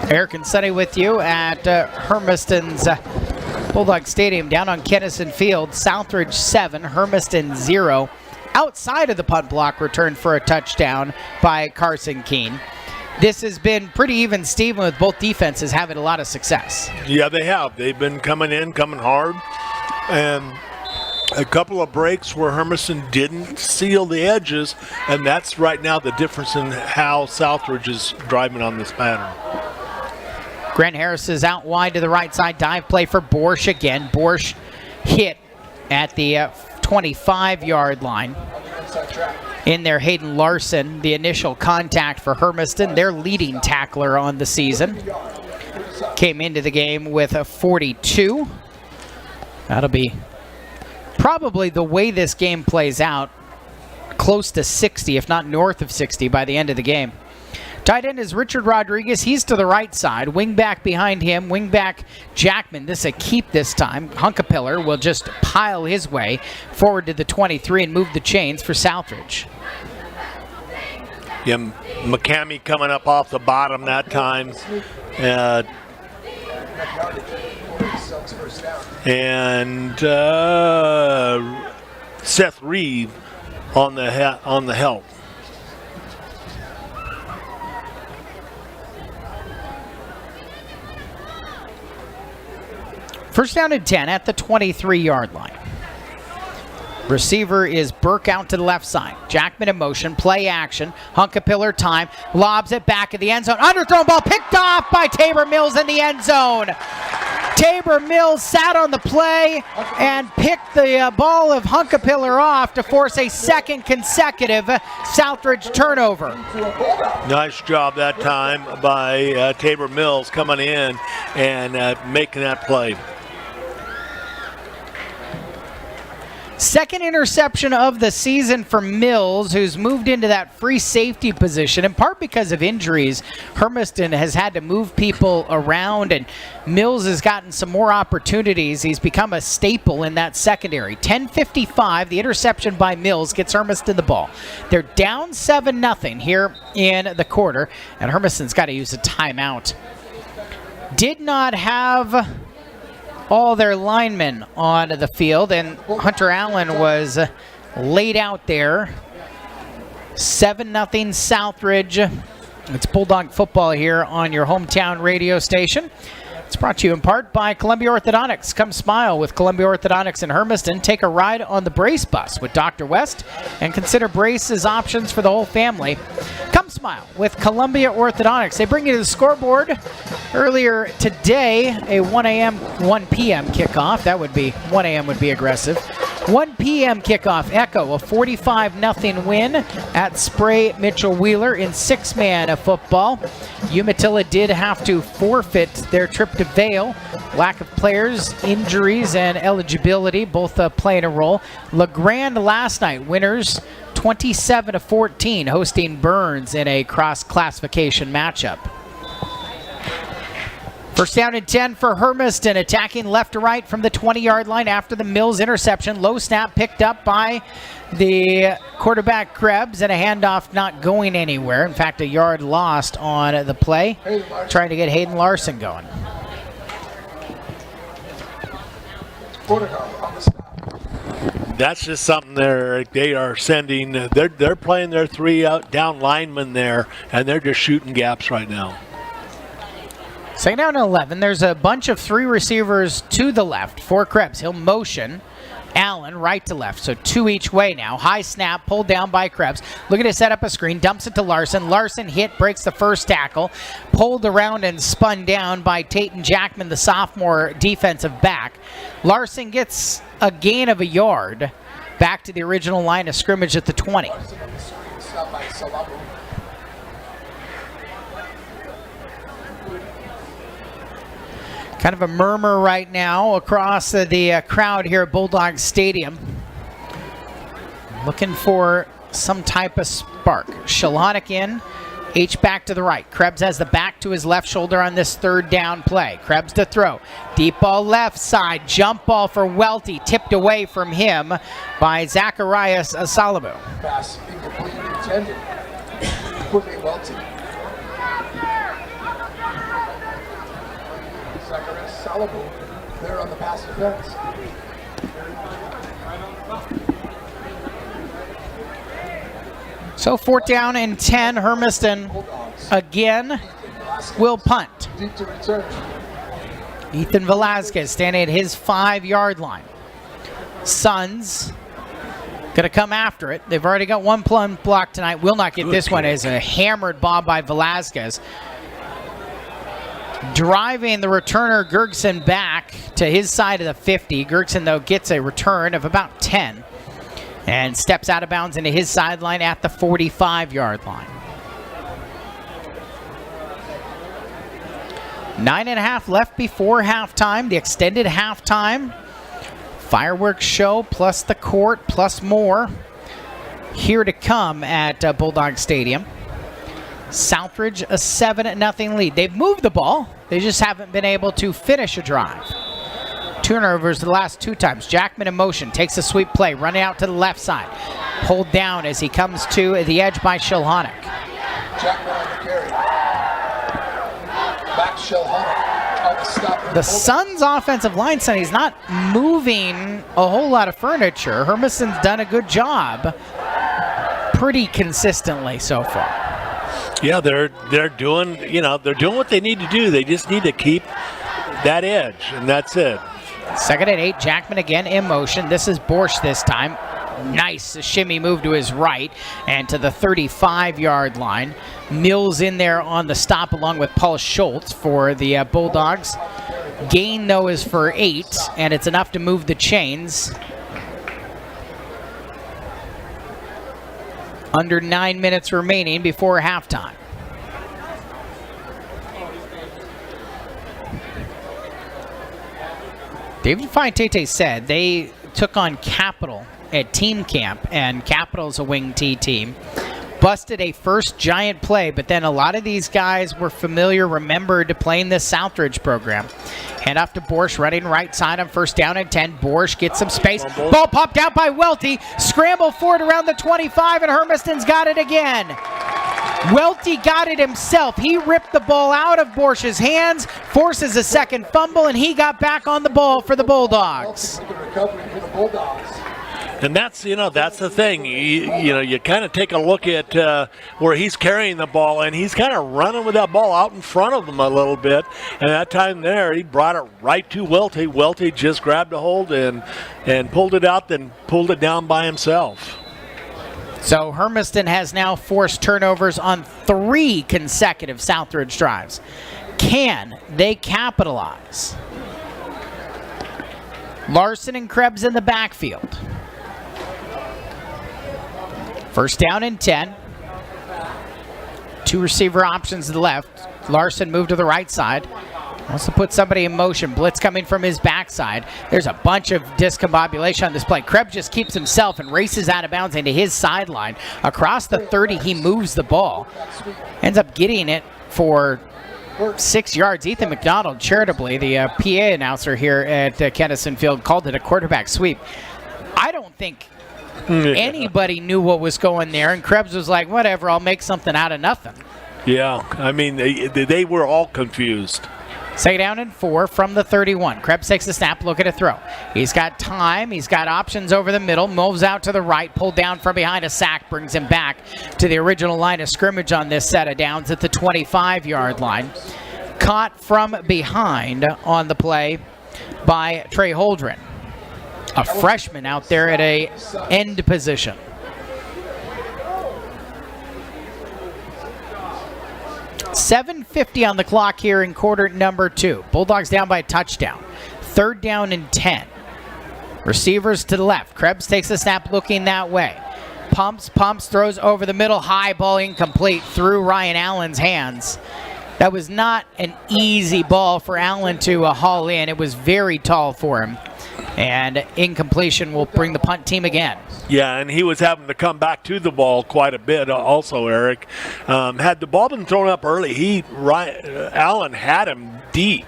[SPEAKER 3] Eric and Sonny with you at Hermiston's Bulldog Stadium down on Kennison Field. Southridge 7, Hermiston 0. Outside of the punt block return for a touchdown by Carson Keene. This has been pretty even, Steven, with both defenses having a lot of success.
[SPEAKER 4] Yeah, they have. They've been coming hard. And a couple of breaks where Hermiston didn't seal the edges, and that's right now the difference in how Southridge is driving on this pattern.
[SPEAKER 3] Grant Harris is out wide to the right side. Dive play for Borsch again. Borsch hit at the 25-yard line. In there, Hayden Larson, the initial contact for Hermiston, their leading tackler on the season. Came into the game with a 42. That'll be probably the way this game plays out, close to 60, if not north of 60 by the end of the game. Tight end is Richard Rodriguez. He's to the right side. Wingback behind him. Wingback Jackman. This is a keep this time. Hunkapiller will just pile his way forward to the 23 and move the chains for Southridge.
[SPEAKER 4] Yeah, McCamey coming up off the bottom that time. And Seth Reeve on the help.
[SPEAKER 3] First down and 10 at the 23-yard line. Receiver is Burke out to the left side. Jackman in motion, play action. Hunkapiller time, lobs it back in the end zone. Underthrown ball picked off by Tabor Mills in the end zone. Tabor Mills sat on the play and picked the ball of Hunkapiller off to force a second consecutive Southridge turnover.
[SPEAKER 4] Nice job that time by Tabor Mills coming in and making that play.
[SPEAKER 3] Second interception of the season for Mills, who's moved into that free safety position, in part because of injuries. Hermiston has had to move people around, and Mills has gotten some more opportunities. He's become a staple in that secondary. 10:55, the interception by Mills gets Hermiston the ball. They're down 7-0 here in the quarter, and Hermiston's got to use a timeout. Did not have all their linemen on the field, and Hunter Allen was laid out there. 7-0 Southridge. It's Bulldog football here on your hometown radio station. It's brought to you in part by Columbia Orthodontics. Come smile with Columbia Orthodontics in Hermiston. Take a ride on the Brace Bus with Dr. West and consider braces options for the whole family. Come smile with Columbia Orthodontics. They bring you to the scoreboard earlier today, a 1 p.m. kickoff. That would be, 1 a.m. would be aggressive. 1 p.m. kickoff. Echo, a 45-0 win at Spray Mitchell Wheeler in 6-man football. Umatilla did have to forfeit their trip to Vail. Lack of players, injuries, and eligibility both playing a role. LeGrand last night, winners 27-14, hosting Burns in a cross-classification matchup. First down and 10 for Hermiston, attacking left to right from the 20-yard line after the Mills interception. Low snap picked up by the quarterback Krebs, and a handoff not going anywhere. In fact, a yard lost on the play, trying to get Hayden Larson going.
[SPEAKER 4] That's just something they are sending. They're playing their 3 out down linemen there, and they're just shooting gaps right now.
[SPEAKER 3] Second down and 11. There's a bunch of 3 receivers to the left for Krebs. He'll motion Allen right to left, so 2 each way now. High snap, pulled down by Krebs. Looking to set up a screen, dumps it to Larson. Larson hit, breaks the first tackle. Pulled around and spun down by Tayton Jackman, the sophomore defensive back. Larson gets a gain of a yard back to the original line of scrimmage at the 20. Kind of a murmur right now across the crowd here at Bulldog Stadium. Looking for some type of spark. Shalonic in, H back to the right. Krebs has the back to his left shoulder on this 3rd down play. Krebs to throw. Deep ball left side. Jump ball for Welty. Tipped away from him by Zacharias Asalabu.
[SPEAKER 1] Pass incomplete intended. Quickly Welty. Zacharias Asalabu there on the pass defense.
[SPEAKER 3] So 4th down and 10. Hermiston again will punt.
[SPEAKER 1] Deep to return.
[SPEAKER 3] Ethan Velasquez standing at his 5-yard line. Suns gonna come after it. They've already got one plum block tonight. Will not get this one as a hammered ball by Velasquez. Driving the returner Gergson back to his side of the 50. Gergson, though, gets a return of about 10 and steps out of bounds into his sideline at the 45-yard line. 9.5 left before halftime. The extended halftime fireworks show plus the court plus more here to come at Bulldog Stadium. Southridge a 7-0 lead. They've moved the ball. They just haven't been able to finish a drive. Turnovers the last 2 times. Jackman in motion, takes a sweep play, running out to the left side. Pulled down as he comes to the edge by Shilhonic.
[SPEAKER 1] Jackman on the carry. Back Shilhonic on the stop.
[SPEAKER 3] The Suns' offensive line, Sonny, is not moving a whole lot of furniture. Hermiston's done a good job pretty consistently so far.
[SPEAKER 4] Yeah, they're doing what they need to do. They just need to keep that edge, and that's it.
[SPEAKER 3] 2nd and 8, Jackman again in motion. This is Borsch this time. Nice shimmy move to his right and to the 35-yard line. Mills in there on the stop along with Paul Schultz for the Bulldogs. Gain, though, is for 8, and it's enough to move the chains. Under 9 minutes remaining before halftime. David Fiatete said they took on Capital at team camp, and Capital's a wing T team. Busted a first giant play, but then a lot of these guys were familiar, remembered playing this Southridge program. Hand off to Borsch, running right side on 1st down and 10. Borsch gets some space. Ball popped out by Welty. Scramble for it around the 25, and Hermiston's got it again. Welty got it himself. He ripped the ball out of Borsch's hands, forces a second fumble, and he got back on the ball for the Bulldogs.
[SPEAKER 1] The recovery for the Bulldogs.
[SPEAKER 4] And that's the thing. You kind of take a look at where he's carrying the ball, and he's kind of running with that ball out in front of him a little bit. And that time there, he brought it right to Welty. Welty just grabbed a hold and pulled it out, then pulled it down by himself.
[SPEAKER 3] So Hermiston has now forced turnovers on 3 consecutive Southridge drives. Can they capitalize? Larson and Krebs in the backfield. First down and 10. Two receiver options to the left. Larson moved to the right side. Wants to put somebody in motion. Blitz coming from his backside. There's a bunch of discombobulation on this play. Krebs just keeps himself and races out of bounds into his sideline. Across the 30, he moves the ball. Ends up getting it for 6 yards. Ethan McDonald, charitably, the PA announcer here at Kennison Field, called it a quarterback sweep. I don't think anybody knew what was going there, and Krebs was like, whatever, I'll make something out of nothing.
[SPEAKER 4] Yeah, I mean, they were all confused.
[SPEAKER 3] Second down and 4 from the 31. Krebs takes the snap, looking to throw. He's got time. He's got options over the middle. Moves out to the right. Pulled down from behind. A sack brings him back to the original line of scrimmage on this set of downs at the 25-yard line. Caught from behind on the play by Trey Holdren, a freshman out there at a end position. .750 on the clock here in quarter number 2. Bulldogs down by a touchdown. Third down and 10. Receivers to the left. Krebs takes the snap looking that way. Pumps, throws over the middle. High ball incomplete through Ryan Allen's hands. That was not an easy ball for Allen to haul in. It was very tall for him. And incompletion will bring the punt team again.
[SPEAKER 4] Yeah, and he was having to come back to the ball quite a bit also, Eric. Had the ball been thrown up early, Allen had him deep.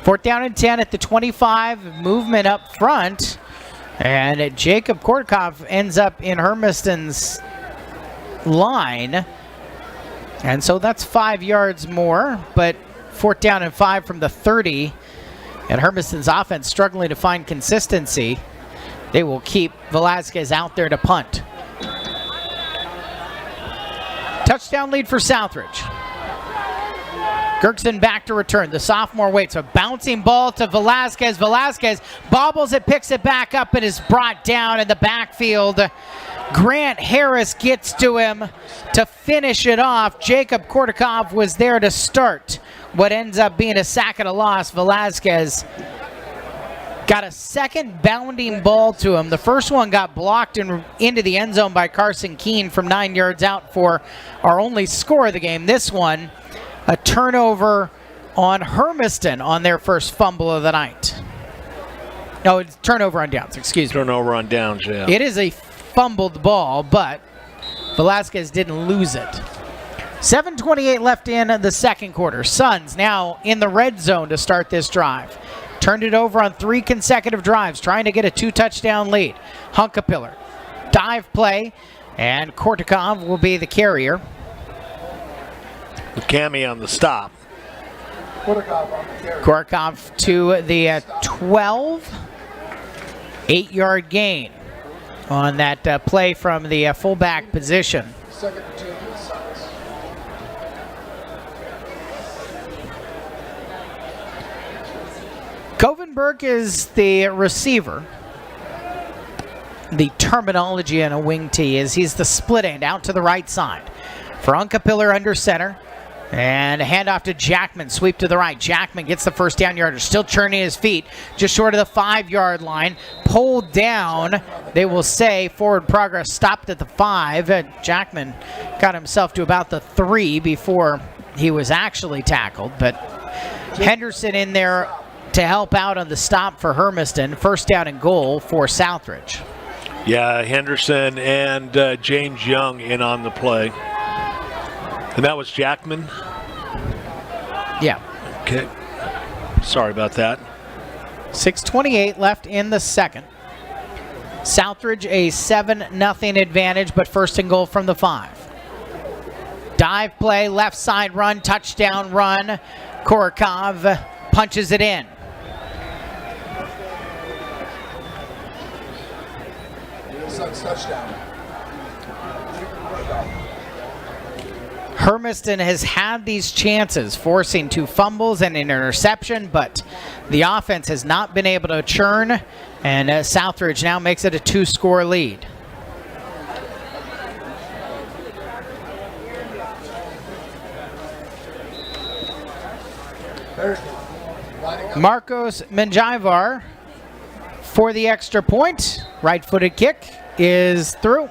[SPEAKER 3] Fourth down and 10 at the 25. Movement up front. And Jacob Kortkov ends up in Hermiston's line. And so that's 5 yards more, but fourth down and 5 from the 30. And Hermiston's offense struggling to find consistency. They will keep Velasquez out there to punt. Touchdown lead for Southridge. Gerkson back to return. The sophomore waits. A bouncing ball to Velasquez. Velasquez bobbles it, picks it back up, and is brought down in the backfield. Grant Harris gets to him to finish it off. Jacob Kortikov was there to start what ends up being a sack and a loss. Velasquez got a second bounding ball to him. The first one got blocked and into the end zone by Carson Keene from 9 yards out for our only score of the game. This one, a turnover on Hermiston on their first fumble of the night. No, it's turnover on downs, excuse me.
[SPEAKER 4] Turnover on downs, yeah.
[SPEAKER 3] It is a fumbled ball, but Velasquez didn't lose it. 7:28 left in the second quarter. Suns now in the red zone to start this drive. Turned it over on 3 consecutive drives, trying to get a 2-touchdown lead. Hunkapiller, dive play, and Kortikov will be the carrier.
[SPEAKER 4] Cami on the stop.
[SPEAKER 3] Kortikov to the 12. 8-yard gain on that play from the fullback position.
[SPEAKER 1] Second and 2 for the Suns.
[SPEAKER 3] Kovenberg is the receiver. The terminology in a wing tee is he's the split end out to the right side. For Hunkapiller under center. And a handoff to Jackman, sweep to the right. Jackman gets the first down yarder, still churning his feet, just short of the 5-yard line. Pulled down, they will say forward progress stopped at the 5. Jackman got himself to about the 3 before he was actually tackled. But Henderson in there to help out on the stop for Hermiston. First down and goal for Southridge.
[SPEAKER 4] Yeah, Henderson and James Young in on the play. And that was Jackman?
[SPEAKER 3] Yeah.
[SPEAKER 4] Okay. Sorry about that.
[SPEAKER 3] 6:28 left in the second. Southridge a 7-0 advantage, but first and goal from the 5. Dive play, left side run, touchdown run. Korikov punches it in.
[SPEAKER 1] Suns touchdown.
[SPEAKER 3] Hermiston has had these chances, forcing 2 fumbles and an interception, but the offense has not been able to churn, and Southridge now makes it a 2-score lead. Marcos Menjivar for the extra point. Right-footed kick is through.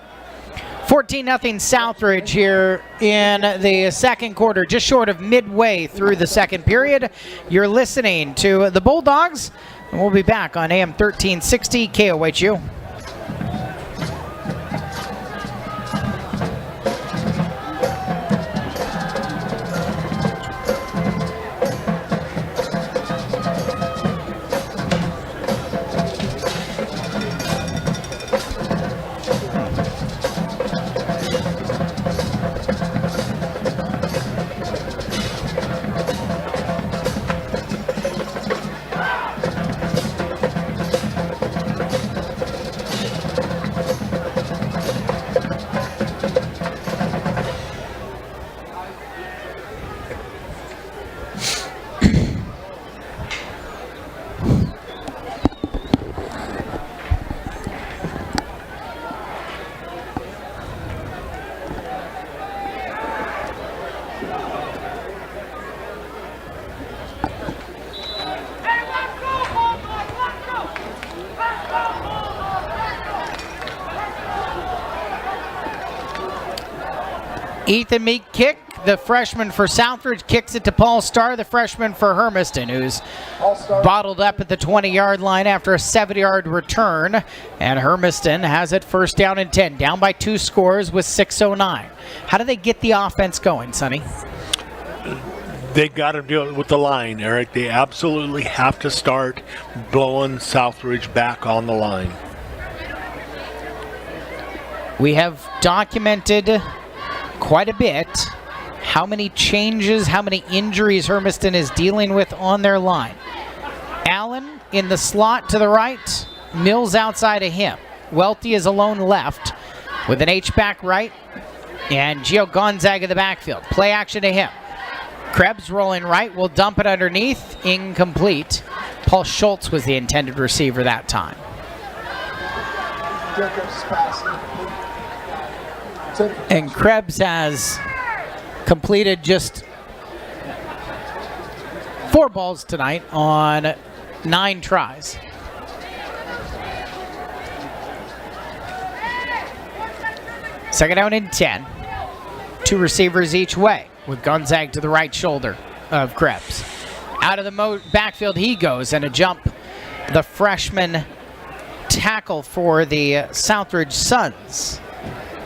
[SPEAKER 3] 14-0 Southridge here in the second quarter, just short of midway through the second period. You're listening to the Bulldogs, and we'll be back on AM 1360 KOHU. Ethan Meek kick, the freshman for Southridge, kicks it to Paul Starr, the freshman for Hermiston, who's bottled up at the 20-yard line after a 70-yard return. And Hermiston has it first down and 10, down by 2 scores with 6:09. How do they get the offense going, Sonny?
[SPEAKER 4] They got to do it with the line, Eric. They absolutely have to start blowing Southridge back on the line.
[SPEAKER 3] We have documented quite a bit how many changes, how many injuries Hermiston is dealing with on their line. Allen in the slot to the right, Mills outside of him. Welty is alone left with an H-back right, and Gio Gonzaga the backfield. Play action to him. Krebs rolling right, will dump it underneath, incomplete. Paul Schultz was the intended receiver that time. And Krebs has completed just 4 balls tonight on 9 tries. Second down and 10. 2 receivers each way, with Gonzaga to the right shoulder of Krebs. Out of the backfield he goes, and a jump. The freshman tackle for the Southridge Suns,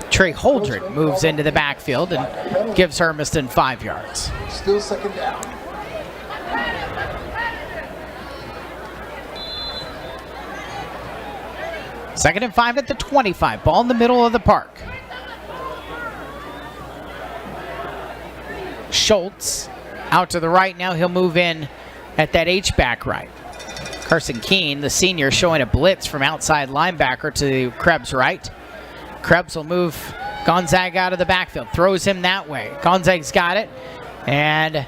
[SPEAKER 3] Trey Holdren, moves into the backfield and gives Hermiston 5 yards.
[SPEAKER 1] Still second down.
[SPEAKER 3] Second and 5 at the 25. Ball in the middle of the park. Schultz out to the right. Now he'll move in at that H-back right. Carson Keene, the senior, showing a blitz from outside linebacker to Krebs right. Krebs will move Gonzaga out of the backfield, throws him that way. Gonzaga's got it and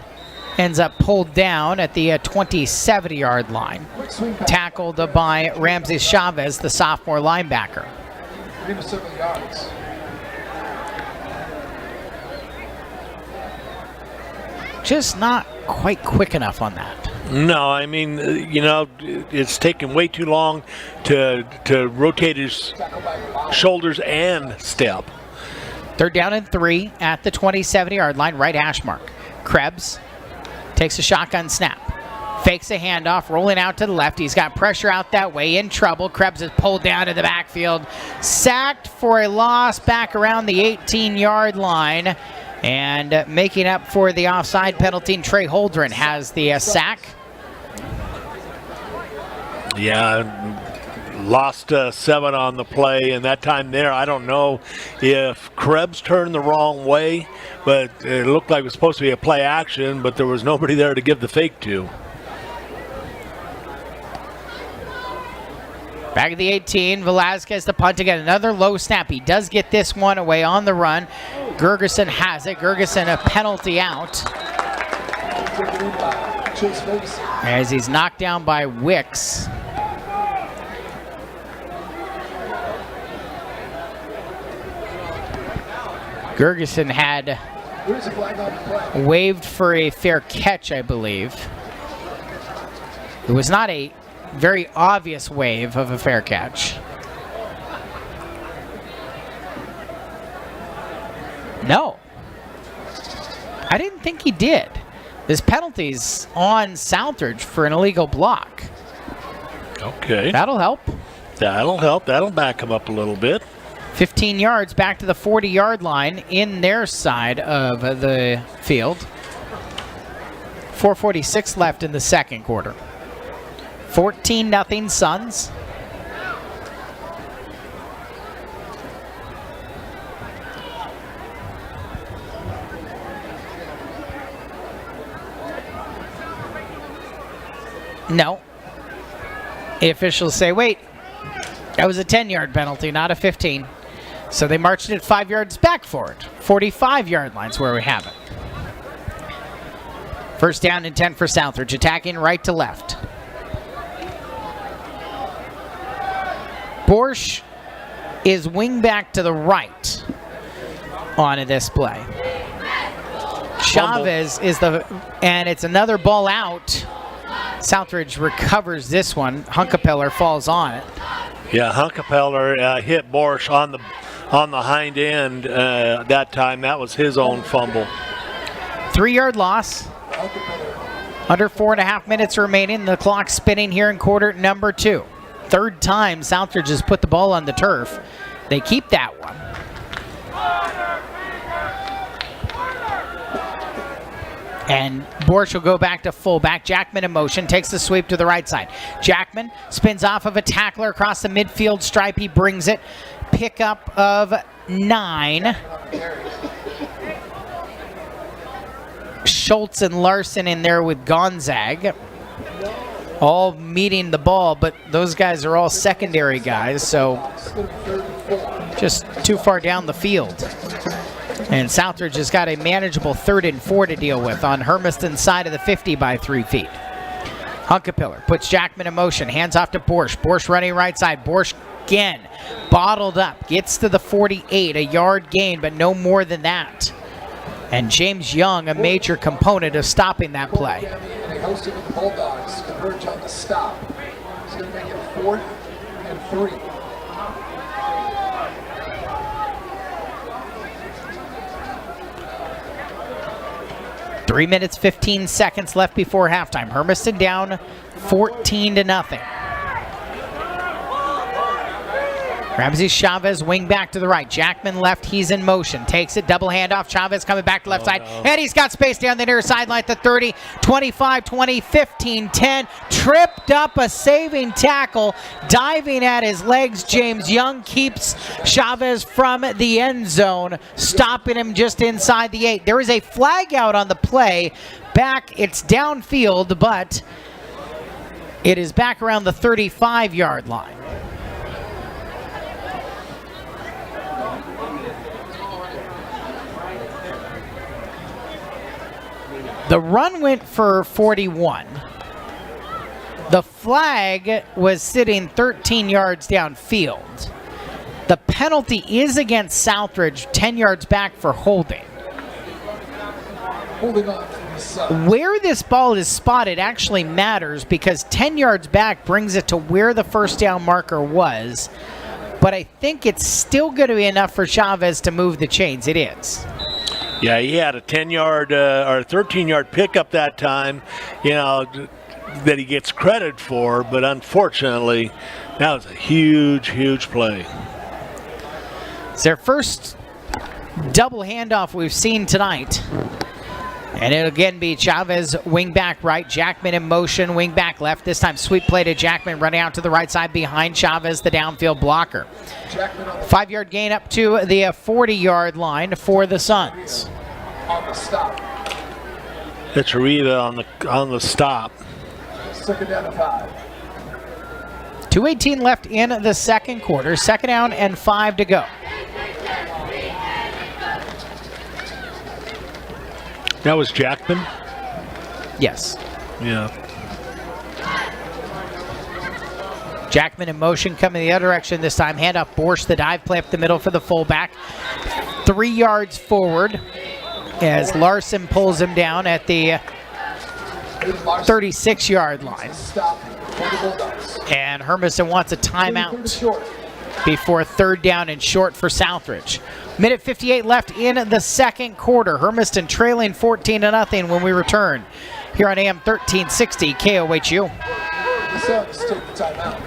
[SPEAKER 3] ends up pulled down at the 27-yard line. Tackled by Ramsey Chavez, the sophomore linebacker.
[SPEAKER 1] 7 yards.
[SPEAKER 3] Just not quite quick enough on that.
[SPEAKER 4] No, I mean, it's taken way too long to rotate his shoulders and step.
[SPEAKER 3] Third down and 3 at the 27-yard line, right hash mark. Krebs takes a shotgun snap. Fakes a handoff, rolling out to the left. He's got pressure out that way, in trouble. Krebs is pulled down to the backfield. Sacked for a loss back around the 18-yard line. And making up for the offside penalty, Trey Holdren has the sack.
[SPEAKER 4] Yeah, lost 7 on the play, and that time there, I don't know if Krebs turned the wrong way, but it looked like it was supposed to be a play action, but there was nobody there to give the fake to.
[SPEAKER 3] Back at the 18, Velasquez the punt again. Another low snap. He does get this one away on the run. Gergerson has it. Gergerson a penalty out, as he's knocked down by Wicks. Gergerson had waved for a fair catch, I believe. It was not a very obvious wave of a fair catch. No. I didn't think he did. This penalty's on Southridge for an illegal block.
[SPEAKER 4] Okay.
[SPEAKER 3] That'll help.
[SPEAKER 4] That'll help. That'll back him up a little bit.
[SPEAKER 3] 15 yards back to the 40-yard line in their side of the field. 4:46 left in the second quarter. 14-0 Suns. No. The officials say, wait, that was a 10-yard penalty, not a 15. So they marched it 5 yards back for it. 45-yard line's where we have it. First down and 10 for Southridge, attacking right to left. Borsch is wing back to the right on this play. Chavez is and it's another ball out. Southridge recovers this one. Hunkepeller falls on it.
[SPEAKER 4] Yeah, Hunkepeller hit Borsch on the hind end that time. That was his own fumble.
[SPEAKER 3] 3-yard loss. Under 4.5 minutes remaining. The clock spinning here in quarter number 2. Third time Southridge has put the ball on the turf. They keep that one. And Borsch will go back to fullback. Jackman in motion, takes the sweep to the right side. Jackman spins off of a tackler across the midfield stripe. He brings it. Pickup of 9. Schultz and Larson in there with Gonzag. All meeting the ball, but those guys are all secondary guys, so just too far down the field. And Southridge has got a manageable 3rd and 4 to deal with on Hermiston's side of the 50 by 3 feet. Hunkepeller puts Jackman in motion, hands off to Borsch. Borsch running right side. Borsch again, bottled up, gets to the 48, a yard gain, but no more than that. And James Young, a major component of stopping that play.
[SPEAKER 1] And he hosted with the Bulldogs, converge on the stop. He's going to make it 4th and 3.
[SPEAKER 3] Three minutes, 15 seconds left before halftime. Hermiston down 14-0. Ramsey Chavez wing back to the right. Jackman left, he's in motion. Takes it, double handoff. Chavez coming back to left side. And he's got space down the near sideline to 30, 25, 20, 15, 10. Tripped up a saving tackle. Diving at his legs. James Young keeps Chavez from the end zone, stopping him just inside the 8. There is a flag out on the play. Back, it's downfield, but it is back around the 35-yard line. The run went for 41. The flag was sitting 13 yards downfield. The penalty is against Southridge, 10 yards back for holding.
[SPEAKER 1] Holding on from the side.
[SPEAKER 3] Where this ball is spotted actually matters because 10 yards back brings it to where the first down marker was. But I think it's still going to be enough for Chavez to move the chains. It is.
[SPEAKER 4] Yeah, he had a 10-yard or 13-yard pickup that time, that he gets credit for, but unfortunately, that was a huge, huge play.
[SPEAKER 3] It's their first double handoff we've seen tonight. And it'll again be Chavez wing back right, Jackman in motion, wing back left. This time sweep play to Jackman, running out to the right side behind Chavez, the downfield blocker. 5-yard gain up to the 40-yard line for the Suns.
[SPEAKER 1] On the stop.
[SPEAKER 4] It's Rita on the stop.
[SPEAKER 1] 2nd down and 5.
[SPEAKER 3] 2:18 left in the second quarter. 2nd down and 5 to go.
[SPEAKER 4] That was Jackman?
[SPEAKER 3] Yes.
[SPEAKER 4] Yeah.
[SPEAKER 3] Jackman in motion, coming the other direction this time. Hand off Borsch, the dive play up the middle for the fullback. 3 yards forward as Larson pulls him down at the 36-yard line.
[SPEAKER 1] Stop for the Bulldogs.
[SPEAKER 3] And Hermiston wants a
[SPEAKER 1] Third
[SPEAKER 3] timeout
[SPEAKER 1] short.
[SPEAKER 3] before third down and short for Southridge. Minute 58 left in the second quarter. Hermiston trailing 14-0 when we return here on AM 1360 KOHU.
[SPEAKER 1] The Suns take the timeout.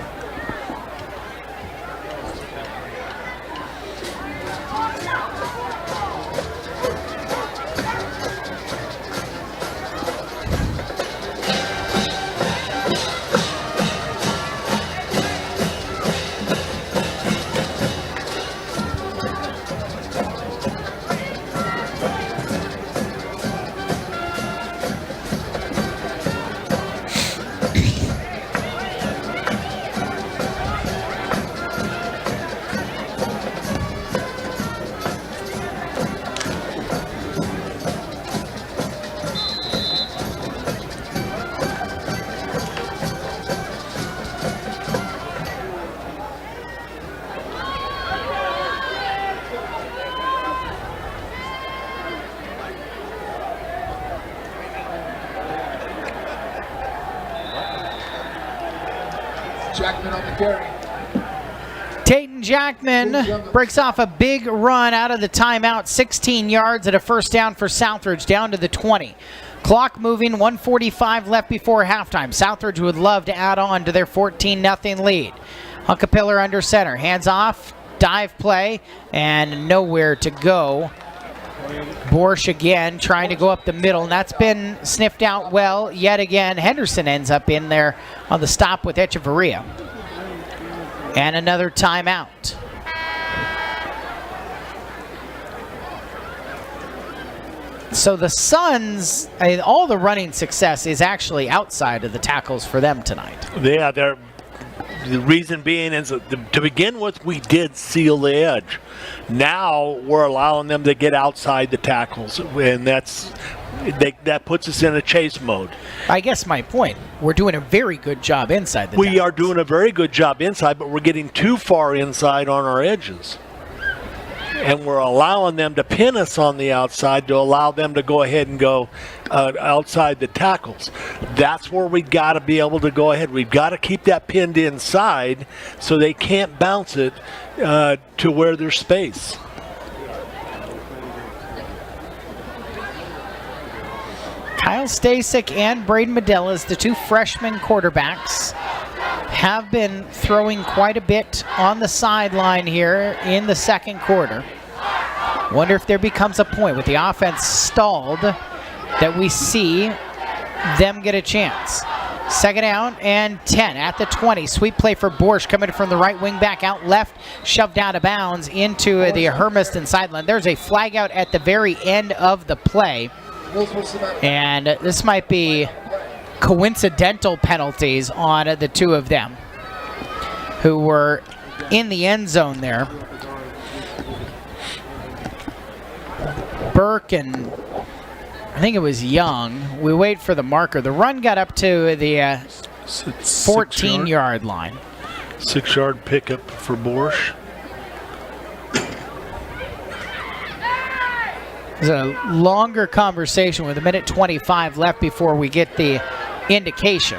[SPEAKER 1] Jackman on the carry.
[SPEAKER 3] Tayton Jackman breaks off a big run out of the timeout, 16 yards at a first down for Southridge, down to the 20. Clock moving, 1:45 left before halftime. Southridge would love to add on to their 14-0 lead. Hunkapiller under center, hands off, dive play, and nowhere to go. Borsch again trying to go up the middle, and that's been sniffed out well yet again. Henderson ends up in there on the stop with Echeverria. And another timeout. So the Suns, all the running success is actually outside of the tackles for them tonight.
[SPEAKER 4] Yeah, the reason being is that to begin with, we did seal the edge. Now we're allowing them to get outside the tackles, and that puts us in a chase mode.
[SPEAKER 3] I guess my point, we're doing a very good job inside the
[SPEAKER 4] We
[SPEAKER 3] tackles.
[SPEAKER 4] are doing a very good job inside, but we're getting too far inside on our edges. And we're allowing them to pin us on the outside to allow them to go ahead and go outside the tackles. That's where we got to be able to go ahead. We've got to keep that pinned inside so they can't bounce it to where there's space.
[SPEAKER 3] Kyle Stasek and Braden Medelas, the two freshman quarterbacks, have been throwing quite a bit on the sideline here in the second quarter. Wonder if there becomes a point with the offense stalled that we see them get a chance. Second down and 10 at the 20. Sweep play for Borsch coming from the right wing back out left, shoved out of bounds into the Hermiston sideline. There's a flag out at the very end of the play. And this might be coincidental penalties on the two of them who were in the end zone there. Burke and I think it was Young. We wait for the marker. The run got up to the 14-yard line.
[SPEAKER 4] 6-yard pickup for Borsch.
[SPEAKER 3] There's a longer conversation with 1:25 left before we get the indication.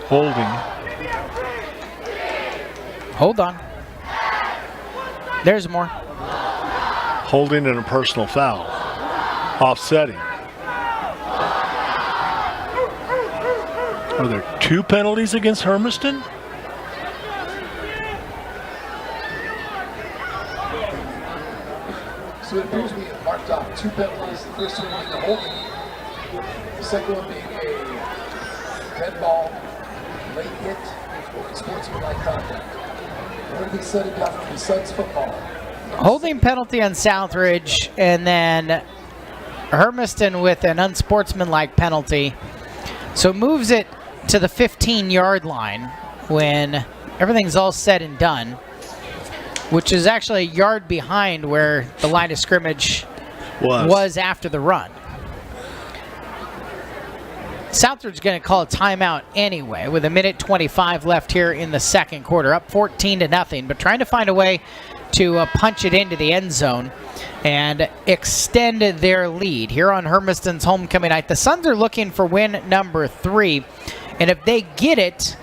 [SPEAKER 4] Holding.
[SPEAKER 3] Hold on. There's more.
[SPEAKER 4] Holding and a personal foul. Offsetting. Are there two penalties against Hermiston?
[SPEAKER 1] So it appears we have marked off two penalties. The first one being a holding. The second one being a red ball, late hit, or sportsmanlike contact. Where do they set it down from the Suns football?
[SPEAKER 3] Holding penalty on Southridge, and then Hermiston with an unsportsmanlike penalty. So it moves it to the 15-yard line when everything's all said and done, which is actually a yard behind where the line of scrimmage was after the run. Southridge's going to call a timeout anyway with 1:25 left here in the second quarter, up 14-0, but trying to find a way to punch it into the end zone and extend their lead here on Hermiston's homecoming night. The Suns are looking for win number 3, and if they get it,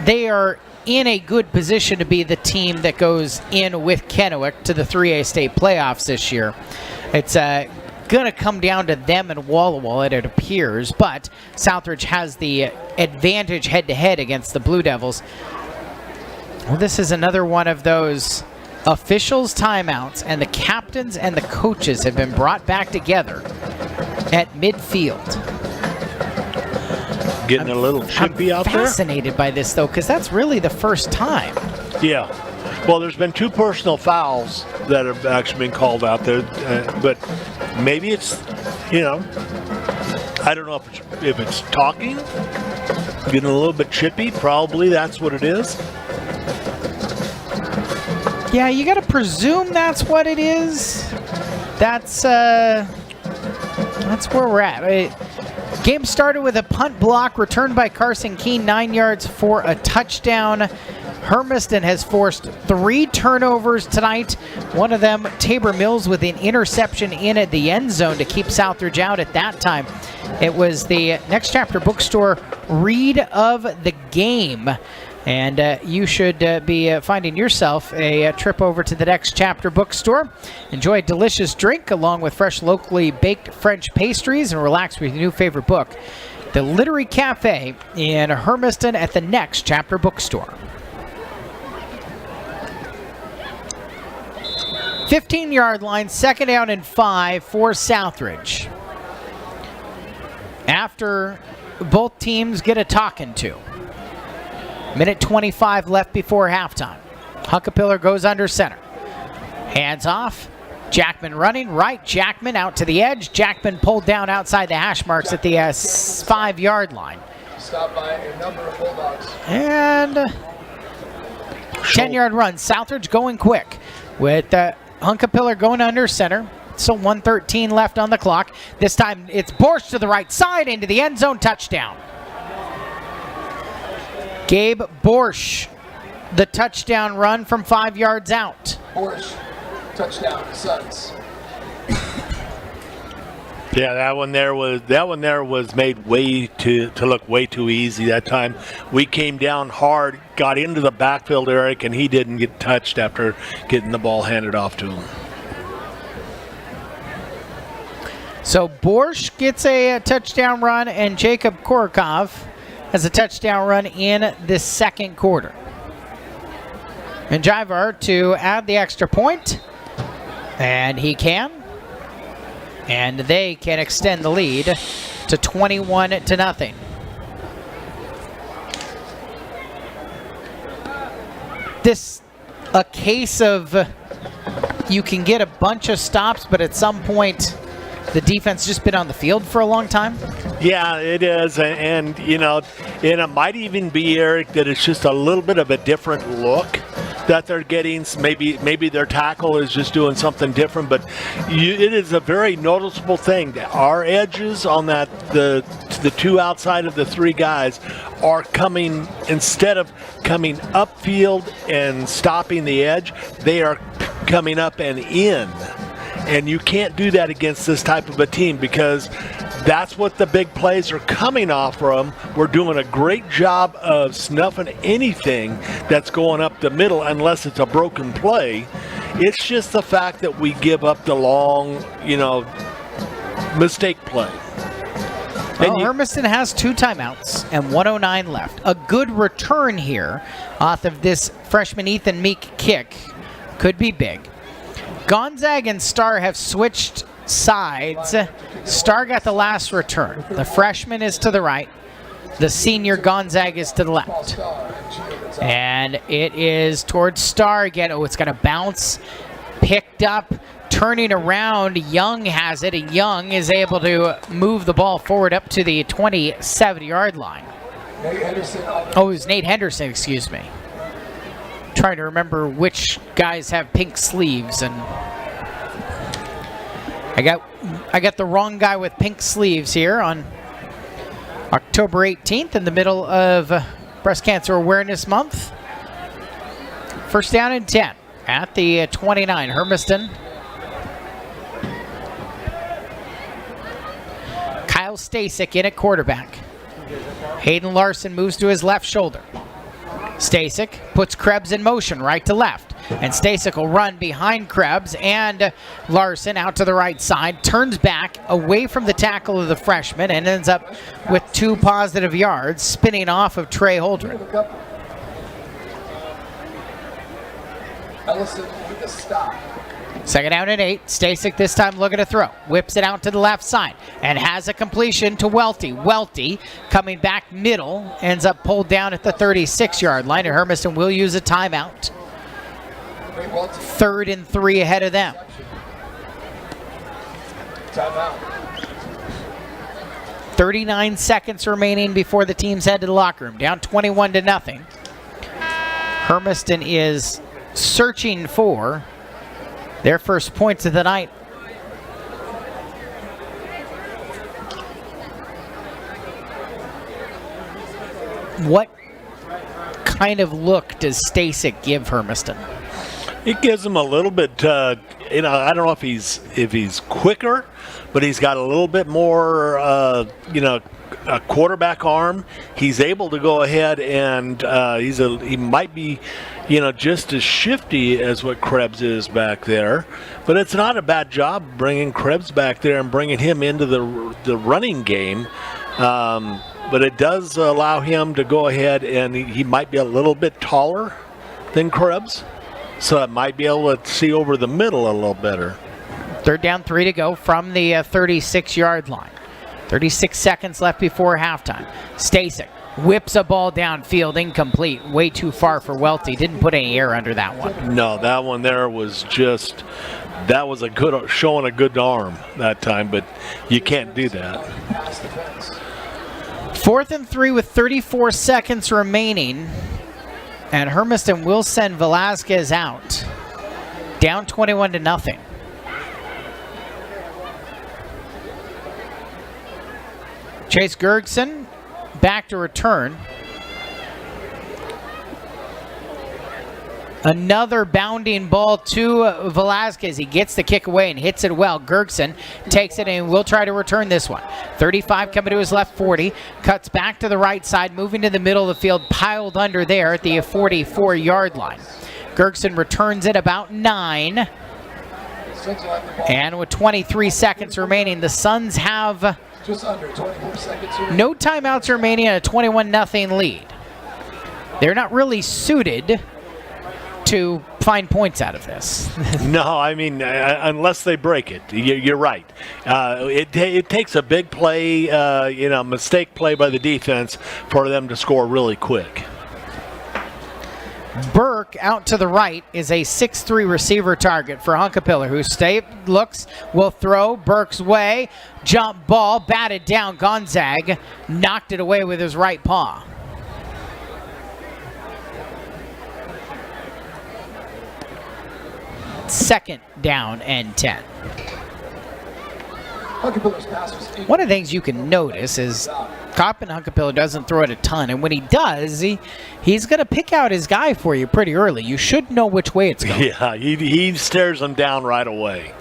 [SPEAKER 3] they are in a good position to be the team that goes in with Kennewick to the 3A state playoffs this year. It's going to come down to them and Walla Walla, it appears, but Southridge has the advantage head-to-head against the Blue Devils. Well, this is another one of those officials' timeouts, and the captains and the coaches have been brought back together at midfield.
[SPEAKER 4] Getting a little chippy out there.
[SPEAKER 3] I'm fascinated by this, though, because that's really the first time.
[SPEAKER 4] Yeah. Well, there's been 2 personal fouls that have actually been called out there, but maybe it's, I don't know if it's talking, getting a little bit chippy. Probably that's what it is.
[SPEAKER 3] Yeah, you got to presume that's what it is. That's where we're at. Game started with a punt block returned by Carson Keene, 9 yards for a touchdown. Hermiston has forced 3 turnovers tonight. One of them, Tabor Mills, with an interception in at the end zone to keep Southridge out at that time. It was the Next Chapter Bookstore read of the game. And you should be finding yourself a trip over to the Next Chapter Bookstore. Enjoy a delicious drink along with fresh locally baked French pastries and relax with your new favorite book. The Literary Cafe in Hermiston at the Next Chapter Bookstore. 15-yard line, 2nd down and 5 for Southridge. After both teams get a talking to. Minute 25 left before halftime. Huckapiller goes under center. Hands off. Jackman running right. Jackman out to the edge. Jackman pulled down outside the hash marks at the 5-yard line.
[SPEAKER 1] Stopped by a number of Bulldogs.
[SPEAKER 3] And 10-yard run. Southridge going quick with Huckapiller going under center. Still 1:13 left on the clock. This time it's Borsch to the right side into the end zone. Touchdown. Gabe Borsch, the touchdown run from 5 yards out.
[SPEAKER 1] Borsch, touchdown, Suns.
[SPEAKER 4] Yeah, that one there was made way to look way too easy that time. We came down hard, got into the backfield, Eric, and he didn't get touched after getting the ball handed off to him.
[SPEAKER 3] So Borsch gets a touchdown run, and Jacob Korokov has a touchdown run in the second quarter. And Jivar to add the extra point, and he can. And they can extend the lead to 21-0. This a case of you can get a bunch of stops, but at some point the defense just been on the field for a long time?
[SPEAKER 4] Yeah, it is, and it might even be, Eric, that it's just a little bit of a different look that they're getting. Maybe their tackle is just doing something different, but it is a very noticeable thing. Our edges on the 2 outside of the 3 guys are coming, instead of coming upfield and stopping the edge, they are coming up and in. And you can't do that against this type of a team because that's what the big plays are coming off from. We're doing a great job of snuffing anything that's going up the middle unless it's a broken play. It's just the fact that we give up the long, mistake play.
[SPEAKER 3] Well, Hermiston has 2 timeouts and 1:09 left. A good return here off of this freshman Ethan Meek kick could be big. Gonzaga and Starr have switched sides. Starr got the last return. The freshman is to the right. The senior Gonzaga is to the left. And it is towards Starr again. Oh, it's got to bounce. Picked up. Turning around. Young has it. And Young is able to move the ball forward up to the 27-yard line. Oh, it was Nate Henderson, excuse me. Trying to remember which guys have pink sleeves, and I got the wrong guy with pink sleeves here on October 18th in the middle of Breast Cancer Awareness Month. 1st down and 10 at the 29. Hermiston. Kyle Stasek in at quarterback. Hayden Larson moves to his left shoulder. Stasek puts Krebs in motion right to left. And Stasek will run behind Krebs and Larson out to the right side. Turns back away from the tackle of the freshman and ends up with 2 positive yards, spinning off of Trey Holdren.
[SPEAKER 1] Ellison with the stop.
[SPEAKER 3] Second down and 8. Stasek this time looking to throw. Whips it out to the left side and has a completion to Welty. Welty coming back middle, ends up pulled down at the 36-yard line, and Hermiston will use a timeout. 3rd and 3 ahead of them.
[SPEAKER 1] Timeout.
[SPEAKER 3] 39 seconds remaining before the teams head to the locker room. Down 21-0. Hermiston is searching for their first points of the night. What kind of look does Stasek give Hermiston?
[SPEAKER 4] It gives him a little bit, I don't know if he's quicker, but he's got a little bit more, a quarterback arm. He's able to go ahead and he might be, just as shifty as what Krebs is back there. But it's not a bad job bringing Krebs back there and bringing him into the running game. But it does allow him to go ahead, and he might be a little bit taller than Krebs. So it might be able to see over the middle a little better.
[SPEAKER 3] 3rd down, 3 to go from the 36-yard line. 36 seconds left before halftime. Stasek whips a ball downfield, incomplete. Way too far for Welty. Didn't put any air under that one.
[SPEAKER 4] No, that one there was that was showing a good arm that time, but you can't do that.
[SPEAKER 3] 4th and 3 with 34 seconds remaining. And Hermiston will send Velasquez out. Down 21-0. Chase Gergson back to return. Another bounding ball to Velasquez. He gets the kick away and hits it well. Gergson takes it and will try to return this one. 35 coming to his left 40. Cuts back to the right side, moving to the middle of the field, piled under there at the 44-yard line. Gergson returns it about 9. And with 23 seconds remaining, the Suns have
[SPEAKER 1] Just under 24 seconds remaining.
[SPEAKER 3] no timeouts remaining and a 21-0 lead. They're not really suited to find points out of this.
[SPEAKER 4] No, I mean, unless they break it. You're right. It takes a big play, mistake play by the defense for them to score really quick.
[SPEAKER 3] Burke out to the right is a 6'3 receiver target for Hunkapiller, who looks, will throw Burke's way. Jump ball, batted down. Gonzaga knocked it away with his right paw. Second down and 10.
[SPEAKER 1] Hunkapiller's pass was
[SPEAKER 3] One of the things you can notice is Coppin Hunkapiller doesn't throw it a ton, and when he does, he's going to pick out his guy for you pretty early. You should know which way it's going.
[SPEAKER 4] Yeah, he stares them down right away.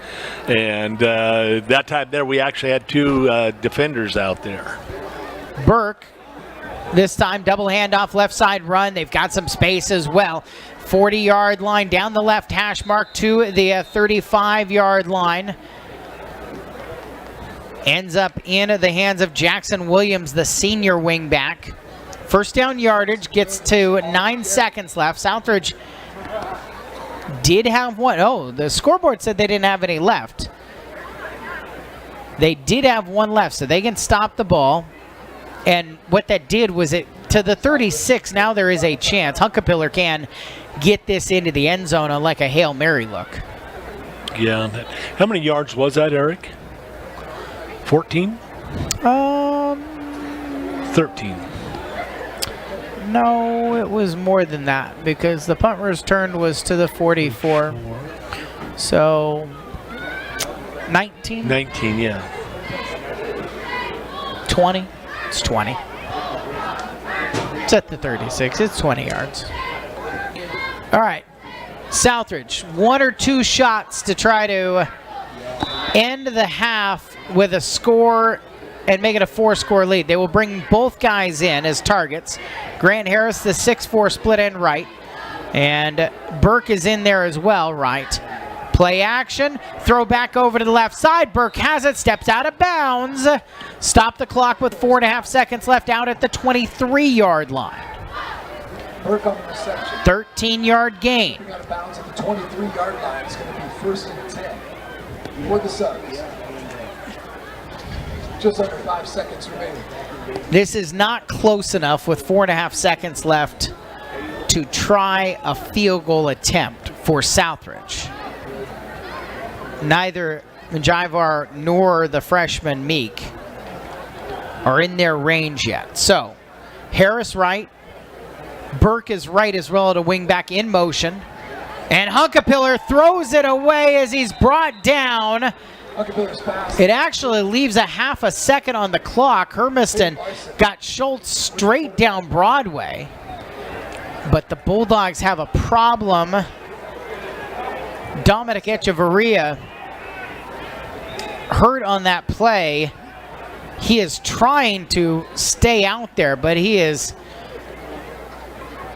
[SPEAKER 4] And that time there, we actually had 2 defenders out there.
[SPEAKER 3] Burke, this time double handoff, left side run. They've got some space as well. 40-yard line down the left hash mark to the 35-yard line. Ends up in the hands of Jackson Williams, the senior wingback. First down yardage gets to 9 seconds left. Southridge did have one. Oh, the scoreboard said they didn't have any left. They did have one left, so they can stop the ball. And what that did was it to the 36. Now there is a chance Hunkapiller can get this into the end zone on like a Hail Mary look.
[SPEAKER 4] Yeah. How many yards was that, Eric? 14? 13.
[SPEAKER 3] No, it was more than that because the punt return was to the 44. So 19?
[SPEAKER 4] 19, yeah.
[SPEAKER 3] 20? It's 20. It's at the 36. It's 20 yards. All right. Southridge, 1 or 2 shots to try to end the half with a score and make it a 4-score lead. They will bring both guys in as targets. Grant Harris, the 6'4" split end right, and Burke is in there as well, right. Play action, throw back over to the left side. Burke has it, steps out of bounds. Stop the clock with 4.5 seconds left out at the 23-yard line.
[SPEAKER 1] Burke on the reception.
[SPEAKER 3] 13-yard gain.
[SPEAKER 1] Out of bounds at the 23-yard line. It's going to be 1st and 10 for the Subs. Just under 5 seconds remaining.
[SPEAKER 3] This is not close enough with 4.5 seconds left to try a field goal attempt for Southridge. Neither Javar nor the freshman Meek are in their range yet. So Harris right, Burke is right as well to wing back in motion. And Hunkapiller throws it away as he's brought down. It actually leaves a half a second on the clock. Hermiston got Schultz straight down Broadway. But the Bulldogs have a problem. Dominic Echeverria hurt on that play. He is trying to stay out there, but he is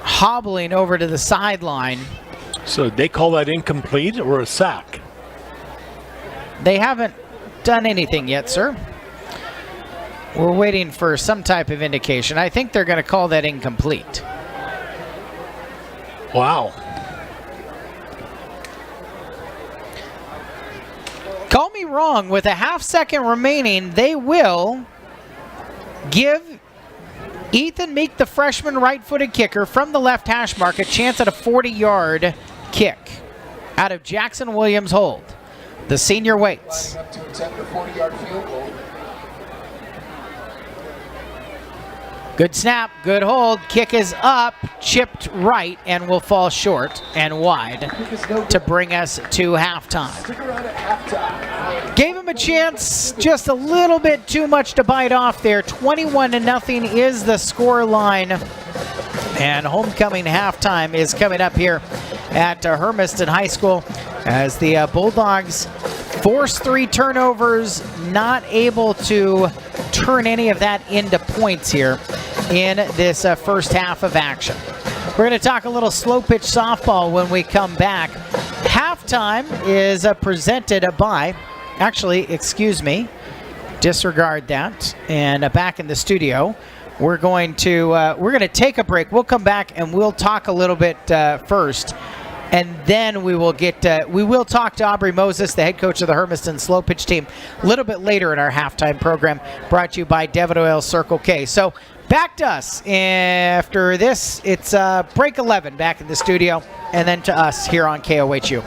[SPEAKER 3] hobbling over to the sideline.
[SPEAKER 4] So they call that incomplete or a sack?
[SPEAKER 3] They haven't done anything yet, sir. We're waiting for some type of indication. I think they're going to call that incomplete.
[SPEAKER 4] Wow.
[SPEAKER 3] Call me wrong, with a half second remaining, they will give Ethan Meek, the freshman right-footed kicker from the left hash mark, a chance at a 40-yard kick out of Jackson Williams' hold. The senior waits.
[SPEAKER 1] Up to attempt a 40-yard field goal.
[SPEAKER 3] Good snap, good hold, kick is up, chipped right, and will fall short and wide to bring us to halftime.
[SPEAKER 1] Stick around at halftime.
[SPEAKER 3] Gave him a chance, just a little bit too much to bite off there. 21-0 is the score line. And homecoming halftime is coming up here at Hermiston High School as the Bulldogs force 3 turnovers, not able to turn any of that into points here in this first half of action. We're going to talk a little slow pitch softball when we come back. Halftime is presented by, actually, excuse me, disregard that, and back in the studio. We're going to take a break. We'll come back and we'll talk a little bit first, and then we will talk to Aubrey Moses, the head coach of the Hermiston slow pitch team, a little bit later in our halftime program, brought to you by Devitt Oil Circle K. So back to us after this. It's break 11 back in the studio, and then to us here on KOHU.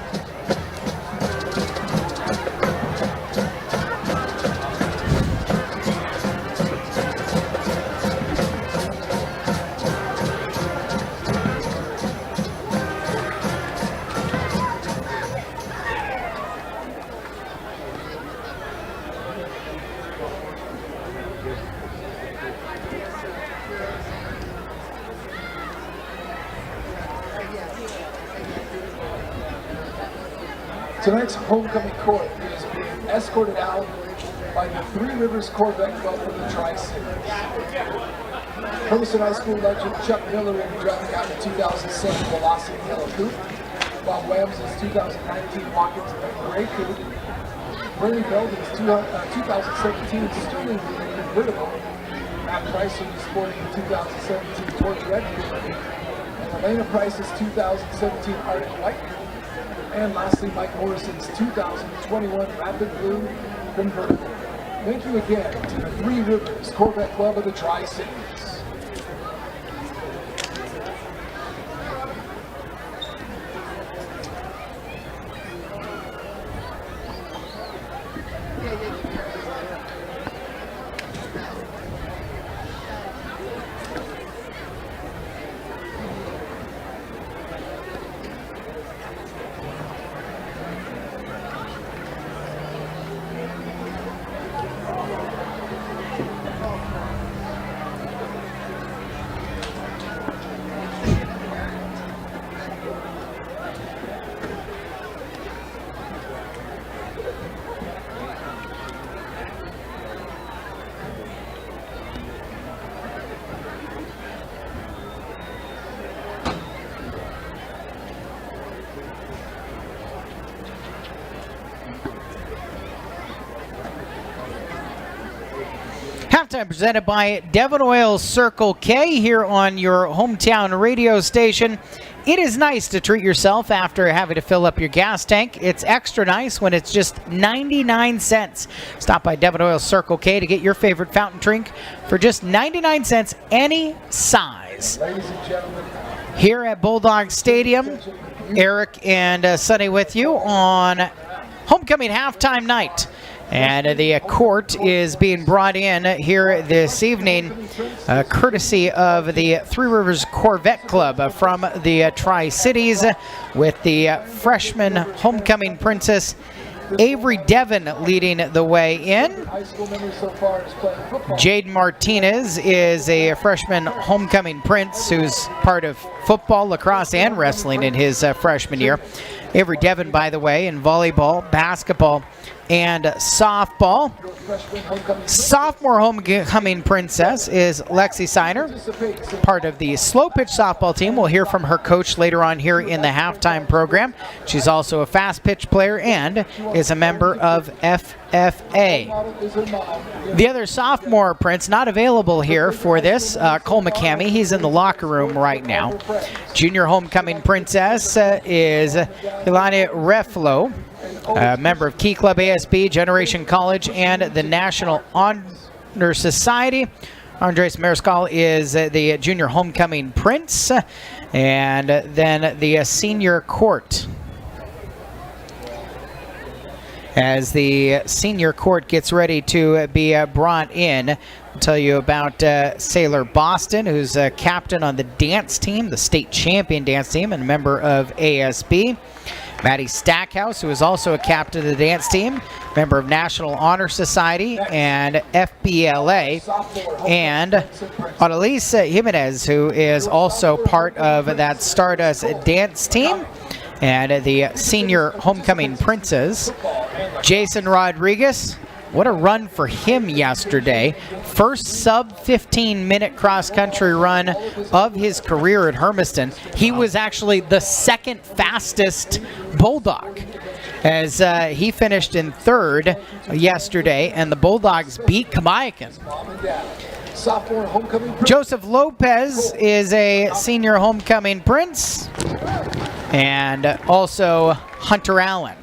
[SPEAKER 1] Tonight's homecoming court is being escorted out by the Three Rivers Corvette Club from the Tri-Cities. Hermiston High School legend Chuck Miller will be driving out the 2007 Velocity Yellow Coupe. Bob Wams' 2019 Watkins Gray Coupe. Bernie Belden's 2017 Sterling Convertible. Matt Price will be sporting the 2017 Torch Red Coupe. And Elena Price's 2017 Arctic White Coupe. And lastly, Mike Morrison's 2021 Rapid Blue Convertible. Thank you again to the Three Rivers Corvette Club of the Tri-Cities.
[SPEAKER 3] Halftime presented by Devon Oil Circle K here on your hometown radio station. It is nice to treat yourself after having to fill up your gas tank. It's extra nice when it's just 99 cents. Stop by Devon Oil Circle K to get your favorite fountain drink for just 99 cents any size.
[SPEAKER 1] Ladies and gentlemen,
[SPEAKER 3] Here at Bulldog Stadium, Eric and Sonny with you on homecoming halftime night. And the court is being brought in here this evening, courtesy of the Three Rivers Corvette Club from the Tri-Cities, with the freshman homecoming princess Avery Devon leading the way in.
[SPEAKER 1] high school members so far is playing football.
[SPEAKER 3] Jaden Martinez is a freshman homecoming prince who's part of football, lacrosse, and wrestling in his freshman year. Avery Devon, by the way, in volleyball, basketball, and softball.
[SPEAKER 1] Freshman homecoming
[SPEAKER 3] Sophomore homecoming princess is Lexi Seiner, part of the slow pitch softball team. We'll hear from her coach later on here in the halftime program. She's also a fast pitch player and is a member of FFA.
[SPEAKER 1] model is her mom.
[SPEAKER 3] The other sophomore prince not available here for this, Cole McCamey. He's in the locker room right now. Junior homecoming princess is Ilani Reflo, a member of Key Club ASB, Generation College, and the National Honor Society. Andres Mariscal is the junior homecoming prince. And then the senior court. As the senior court gets ready to be brought in, I'll tell you about Sailor Boston, who's a captain on the dance team, the state champion dance team, and a member of ASB. Maddie Stackhouse, who is also a captain of the dance team, member of National Honor Society and FBLA. And Odalisa Jimenez, who is also part of that Stardust dance team. And the senior homecoming princes, Jason Rodriguez. What a run for him yesterday. First sub 15-minute cross-country run of his career at Hermiston. He was actually the second fastest Bulldog, as he finished in third yesterday, and the Bulldogs beat Kamayakan.
[SPEAKER 1] Mom and dad. Sophomore homecoming
[SPEAKER 3] Joseph Lopez is a senior homecoming prince, and also Hunter Allen.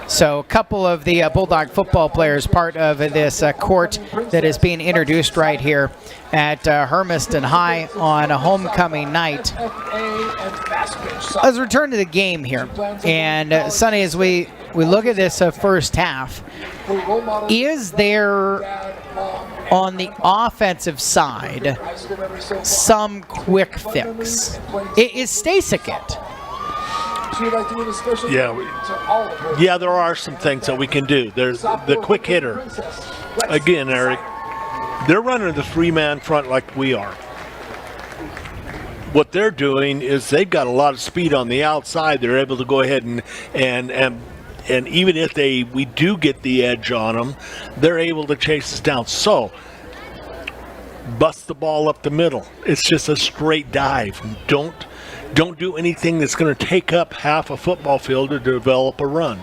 [SPEAKER 3] So a couple of the Bulldog football players part of this court that is being introduced right here at Hermiston High on a homecoming night.
[SPEAKER 1] FA and fast pitch.
[SPEAKER 3] Let's return to the game here. And Sonny, as we look at this first half,
[SPEAKER 1] Role model
[SPEAKER 3] is there
[SPEAKER 1] dad, mom,
[SPEAKER 3] on the offensive side
[SPEAKER 1] high school members so far.
[SPEAKER 3] some quick fix? Is Stasek it?
[SPEAKER 1] She would like to give a special
[SPEAKER 4] Yeah,
[SPEAKER 1] thank you to all of her.
[SPEAKER 4] Yeah, there are some things that we can do. There's the quick hitter. Again, Eric, they're running the three-man front like we are. What they're doing is they've got a lot of speed on the outside. They're able to go ahead and even if we do get the edge on them, they're able to chase us down. So bust the ball up the middle. It's just a straight dive. Don't do anything that's going to take up half a football field to develop a run.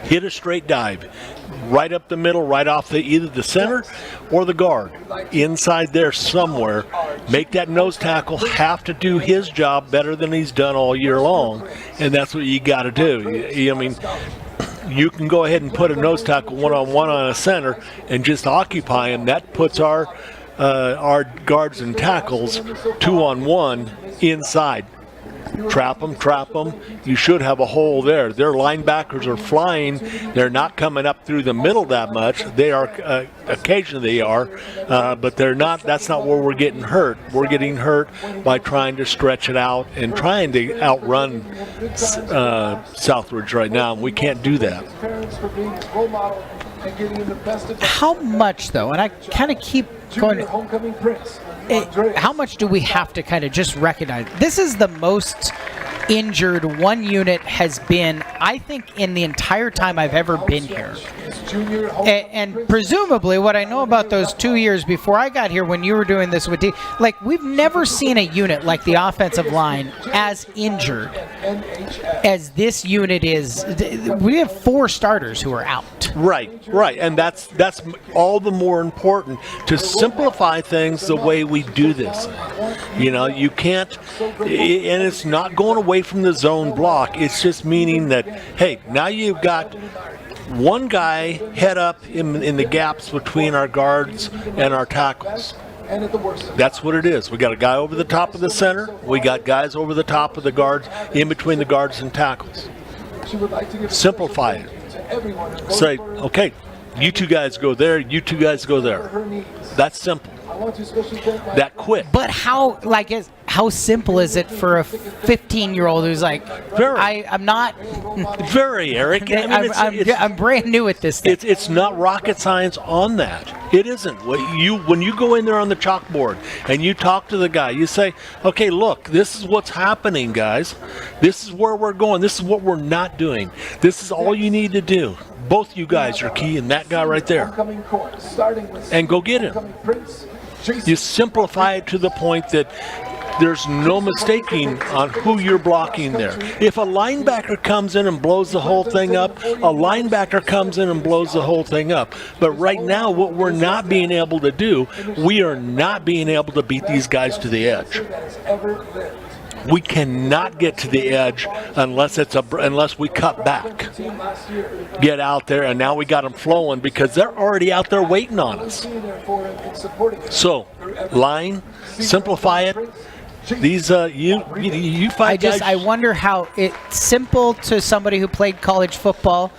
[SPEAKER 4] Hit a straight dive right up the middle, right off either the center or the guard. Inside there somewhere. Make that nose tackle have to do his job better than he's done all year long, and that's what you got to do. I mean, you can go ahead and put a nose tackle one-on-one on a center and just occupy him. That puts our guards and tackles 2-on-1 inside. Trap them. You should have a hole there. Their linebackers are flying. They're not coming up through the middle that much. They are, occasionally they are, but they're not. That's not where we're getting hurt. We're getting hurt by trying to stretch it out and trying to outrun Southridge right now. And we can't do that.
[SPEAKER 1] Parents for being a role model and getting in the best of
[SPEAKER 3] How much, though, and I kind of keep
[SPEAKER 1] junior
[SPEAKER 3] going,
[SPEAKER 1] homecoming prince. Andreas.
[SPEAKER 3] how much do we have to kind of just recognize? This is the most injured one unit has been, I think, in the entire time I've ever been here.
[SPEAKER 1] Junior
[SPEAKER 3] And presumably, what I know about those 2 years before I got here, when you were doing this with D, like, we've never seen a unit like the offensive line as injured as this unit is. We have 4 starters who are out.
[SPEAKER 4] Right, and that's all the more important to simplify things the way we do this. You know, you can't, and it's not going away from the zone block. It's just meaning that, hey, now you've got one guy head up in the gaps between our guards and our tackles. That's what it is. We got a guy over the top of the center. We got guys over the top of the guards, in between the guards and tackles. Simplify it. Say, okay, you 2 guys go there, you 2 guys go there. That's simple. That quick.
[SPEAKER 3] But how simple is it for a 15-year-old who's like, I'm not
[SPEAKER 4] very, Eric. I mean,
[SPEAKER 3] I'm brand new at this thing.
[SPEAKER 4] It's not rocket science on that. It isn't. When you go in there on the chalkboard and you talk to the guy, you say, okay, look, this is what's happening, guys. This is where we're going. This is what we're not doing. This is all you need to do. Both you guys are key, and that guy right there. And go get him. You simplify it to the point that there's no mistaking on who you're blocking there. If a linebacker comes in and blows the whole thing up, a linebacker comes in and blows the whole thing up. But right now, what we're not being able to do, we are not being able to beat these guys to the edge. We cannot get to the edge unless we cut back, get out there, and now we got them flowing because they're already out there waiting on us. So, line, simplify it. These you five guys.
[SPEAKER 3] I wonder how it's simple to somebody who played college football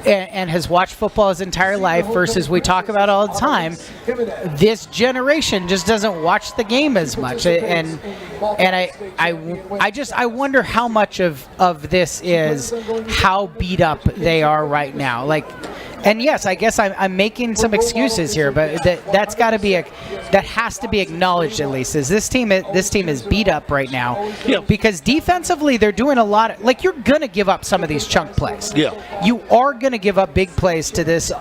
[SPEAKER 3] and has watched football his entire life versus we talk about all the time. This generation just doesn't watch the game as much, and I wonder how much of this is how beat up they are right now. Like, and yes, I guess I'm making some excuses here, but that's got to be that has to be acknowledged at least. Is this team is beat up right now?
[SPEAKER 4] Yeah.
[SPEAKER 3] Because defensively they're doing a lot. Like, you're gonna give up some of these chunk plays.
[SPEAKER 4] Yeah.
[SPEAKER 3] You are gonna give up big plays to this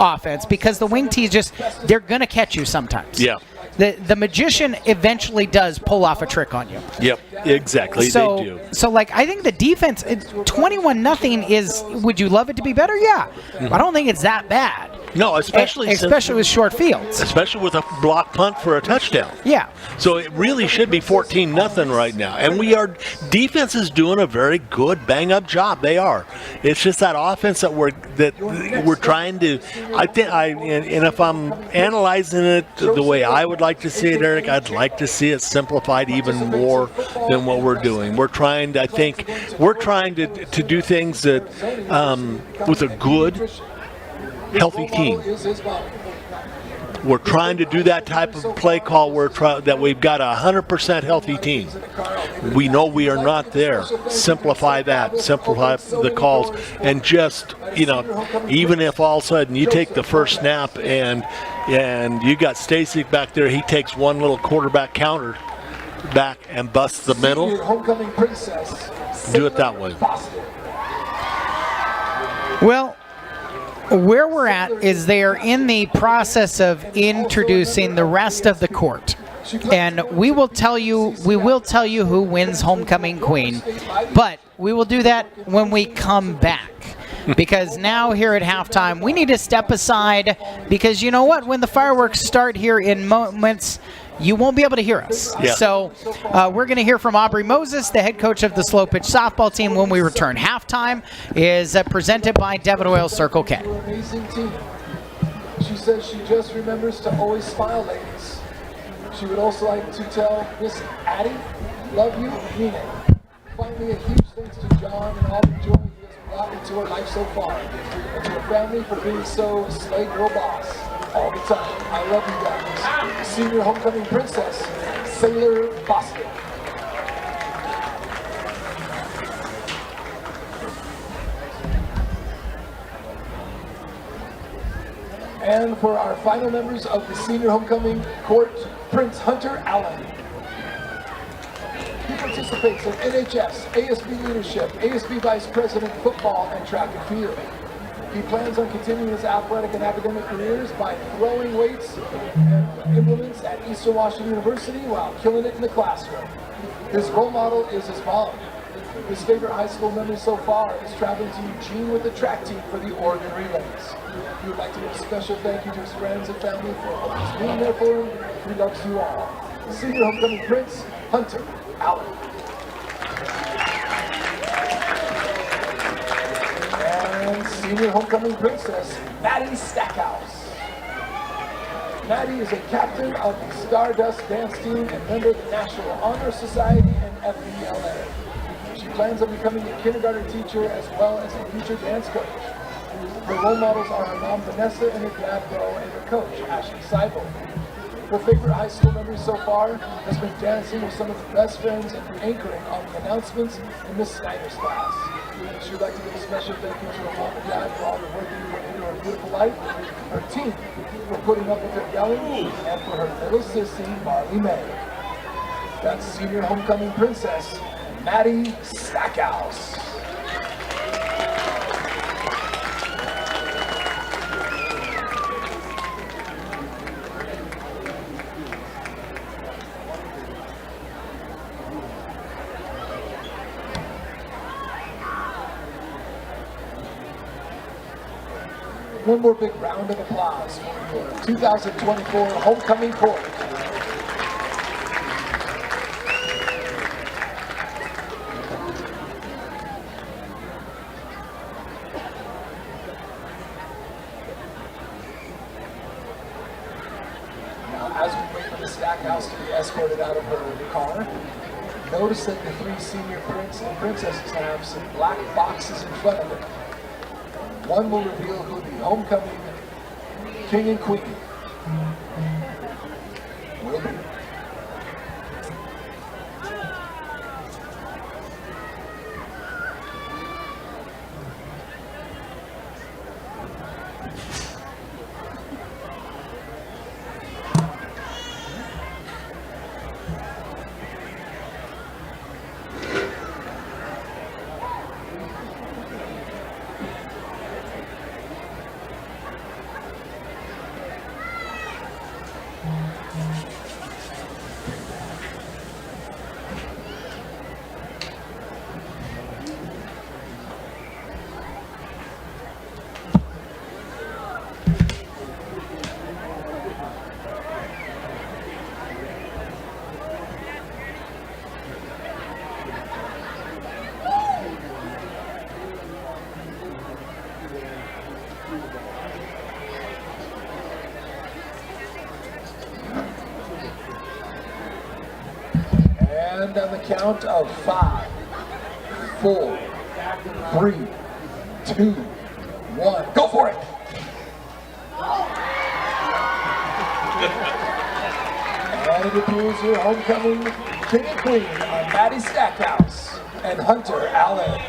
[SPEAKER 3] offense because the wing tees they're gonna catch you sometimes.
[SPEAKER 4] Yeah.
[SPEAKER 3] The magician eventually does pull off a trick on you.
[SPEAKER 4] Yep, exactly. They do.
[SPEAKER 3] So, like, I think the defense, 21-0 is. Would you love it to be better? Yeah.
[SPEAKER 4] Mm-hmm.
[SPEAKER 3] I don't think it's that bad.
[SPEAKER 4] No, especially
[SPEAKER 3] with short fields.
[SPEAKER 4] Especially with a block punt for a touchdown.
[SPEAKER 3] Yeah.
[SPEAKER 4] So it really should be 14-0 right now. And defense is doing a very good bang-up job. They are. It's just that offense that we're trying to. And if I'm analyzing it the way I would like to see it, Eric, I'd like to see it simplified even more than what we're doing. We're trying to do things that with a good, healthy team. We're trying to do that type of play call that we've got a 100% healthy team. We know we are not there. Simplify that. Simplify the calls. And just, even if all of a sudden you take the first snap and you got Stacy back there, he takes one little quarterback counter back and busts the middle. Do it that way.
[SPEAKER 3] Well, where we're at is they are in the process of introducing the rest of the court. And we will tell you who wins Homecoming Queen. But we will do that when we come back. Because now here at halftime, we need to step aside because you know what? When the fireworks start here in moments, you won't be able to hear us.
[SPEAKER 4] Yeah.
[SPEAKER 3] So we're going to hear from Aubrey Moses, the head coach of the Slow Pitch softball team, when we return. Halftime is presented by Devon Oil Circle K.
[SPEAKER 1] Amazing team. She says she just remembers to always smile, ladies. She would also like to tell Miss Addie, love you, mean it. Finally, a huge thanks to John and all the joy he has brought into her life so far, and to her family for being so slay girl boss all the time. I love you guys. Senior homecoming princess, Sailor Boston. And for our final members of the senior homecoming court, Prince Hunter Allen. He participated participates in NHS, ASB leadership, ASB vice president football, and track and field. He plans on continuing his athletic and academic careers by throwing weights and implements at Eastern Washington University while killing it in the classroom. His role model is his mom. His favorite high school memory so far is traveling to Eugene with the track team for the Oregon Relays. He would like to give a special thank you to his friends and family for always being there for him. He loves you all. The senior homecoming prince, Hunter Allen. And senior homecoming princess, Maddie Stackhouse. Maddie is a captain of the Stardust Dance Team and member of the National Honor Society and FBLA. She plans on becoming a kindergarten teacher as well as a future dance coach. Her role models are her mom Vanessa and her dad Bo and her coach Ashley Seibel. Her favorite high school memory so far has been dancing with some of her best friends and anchoring on the announcements in Miss Snyder's class. She would like to give a special thank you to her mom and dad for all the work you put into her beautiful life, her team for putting up with her yelling, and for her little sissy, Marley May. That's senior homecoming princess, Maddie Stackhouse. One more big round of applause for your 2024 homecoming court. Now, as we wait for the Stackhouse to be escorted out of her car, notice that the three senior prince and princesses have some black boxes in front of them. One will reveal who the homecoming king and queen will be. And on the count of 5, 4, 3, 2, 1, go for it! And it appears your homecoming king and queen are Maddie Stackhouse and Hunter Allen.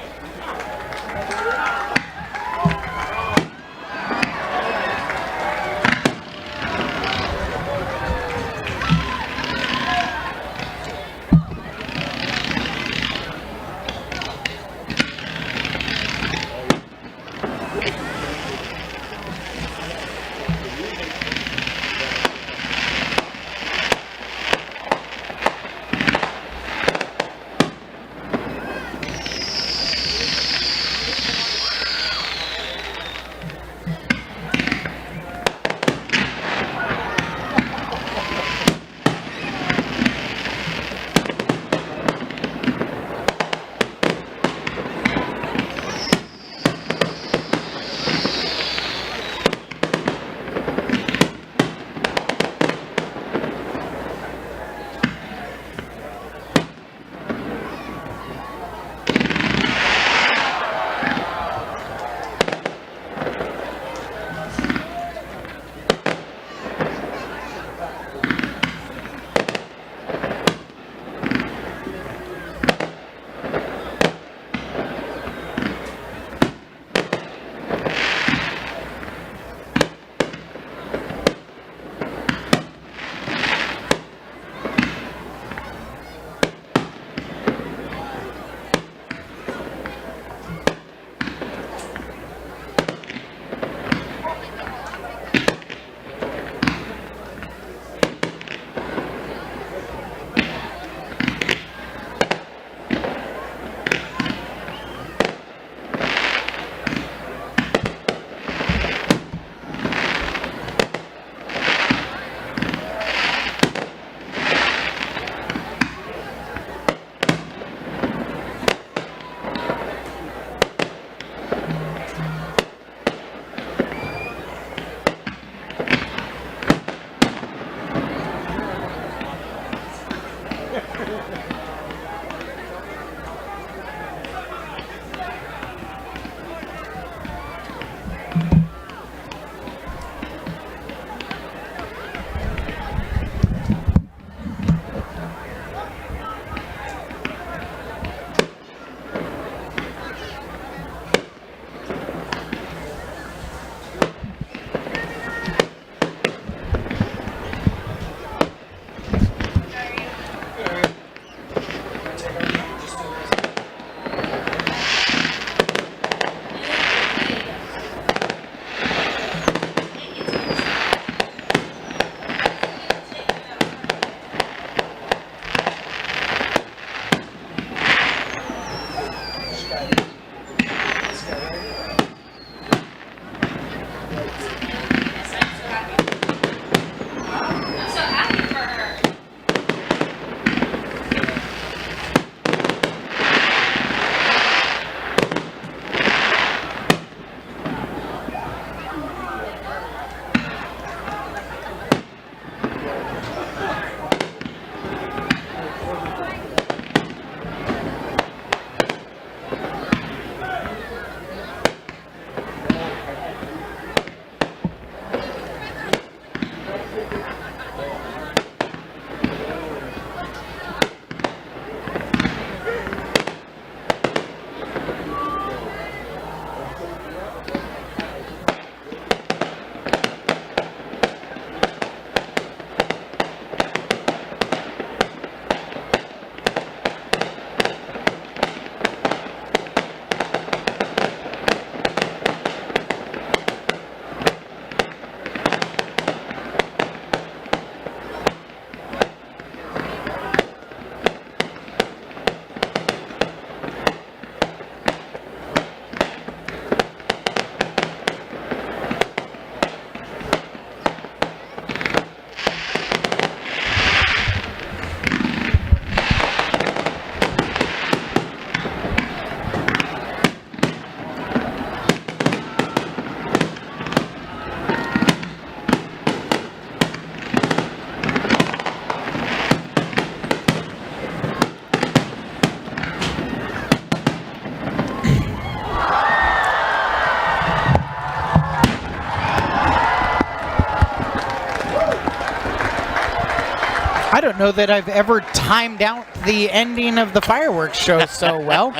[SPEAKER 3] I don't know that I've ever timed out the ending of the fireworks show so well.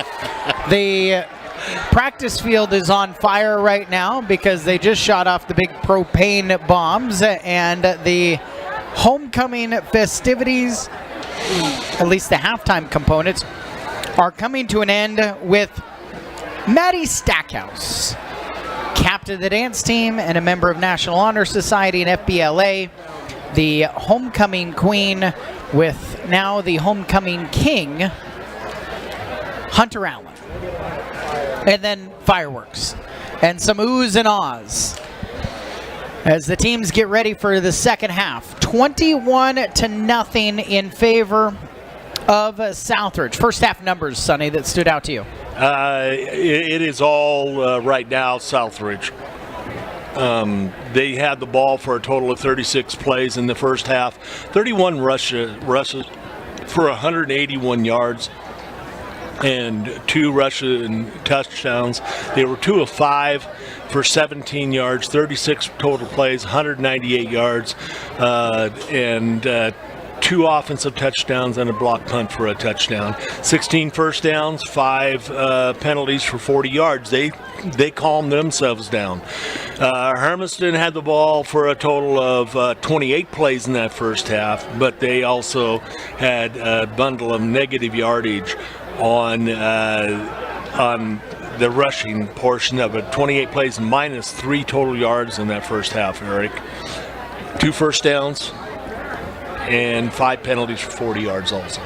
[SPEAKER 3] The practice field is on fire right now because they just shot off the big propane bombs, and the homecoming festivities, at least the halftime components, are coming to an end with Maddie Stackhouse, captain of the dance team and a member of National Honor Society and FBLA, the homecoming queen with now the homecoming king, Hunter Allen. And then fireworks and some oohs and ahs as the teams get ready for the second half. 21-0 in favor of Southridge. First half numbers, Sonny, that stood out to you.
[SPEAKER 4] It is all right now Southridge. They had the ball for a total of 36 plays in the first half, 31 rushes for 181 yards and 2 rushing touchdowns. They were 2 of 5 for 17 yards, 36 total plays, 198 yards, and 2 offensive touchdowns and a block punt for a touchdown. 16 first downs, 5 penalties for 40 yards. They calmed themselves down. Hermiston had the ball for a total of 28 plays in that first half, but they also had a bundle of negative yardage on the rushing portion of it. 28 plays minus 3 total yards in that first half, Eric. 2 first downs and 5 penalties for 40 yards also.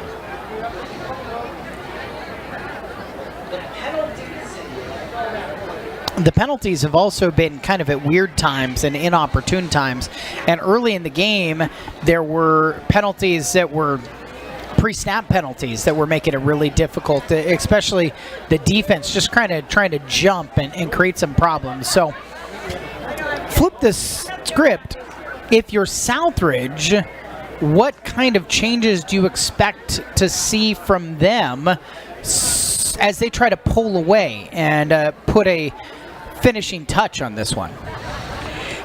[SPEAKER 3] The penalties have also been kind of at weird times and inopportune times. And early in the game, there were penalties that were pre-snap penalties that were making it really difficult, especially the defense just kind of trying to jump and create some problems. So flip the script. If you're Southridge, what kind of changes do you expect to see from them as they try to pull away and put a finishing touch on this one?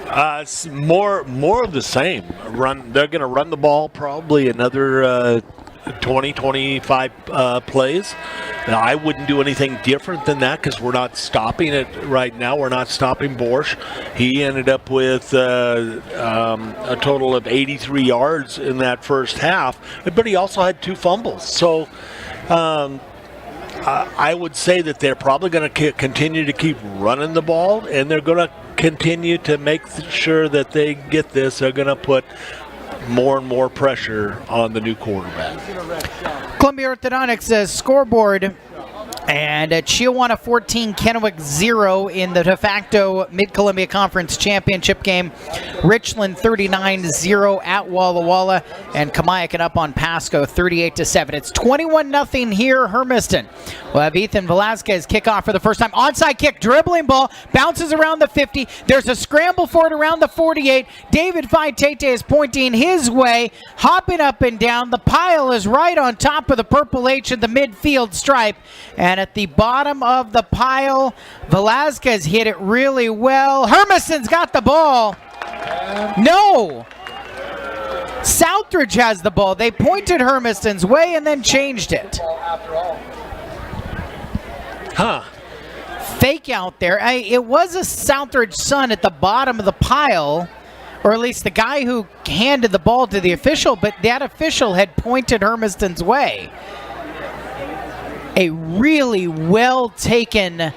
[SPEAKER 4] It's more of the same. They're going to run the ball probably another 20-25 plays. Now, I wouldn't do anything different than that because we're not stopping it right now. We're not stopping Borsch. He ended up with a total of 83 yards in that first half, but he also had 2 fumbles. So I would say that they're probably going to continue to keep running the ball, and they're going to continue to make sure that they get this. They're going to put more and more pressure on the new quarterback.
[SPEAKER 3] Columbia Orthodontics scoreboard And Chiawana 14, Kennewick 0 in the de facto Mid-Columbia Conference Championship game. Richland 39-0 at Walla Walla. And Kamayakan up on Pasco 38-7. It's 21-0 here, Hermiston. We'll have Ethan Velasquez kick off for the first time. Onside kick, dribbling ball, bounces around the 50. There's a scramble for it around the 48. David Faitete is pointing his way, hopping up and down. The pile is right on top of the Purple H at the midfield stripe. And at the bottom of the pile, Velasquez hit it really well. Hermiston's got the ball. No! Southridge has the ball. They pointed Hermiston's way and then changed it.
[SPEAKER 4] Huh.
[SPEAKER 3] Fake out there. It was a Southridge son at the bottom of the pile, or at least the guy who handed the ball to the official, but that official had pointed Hermiston's way. A really well taken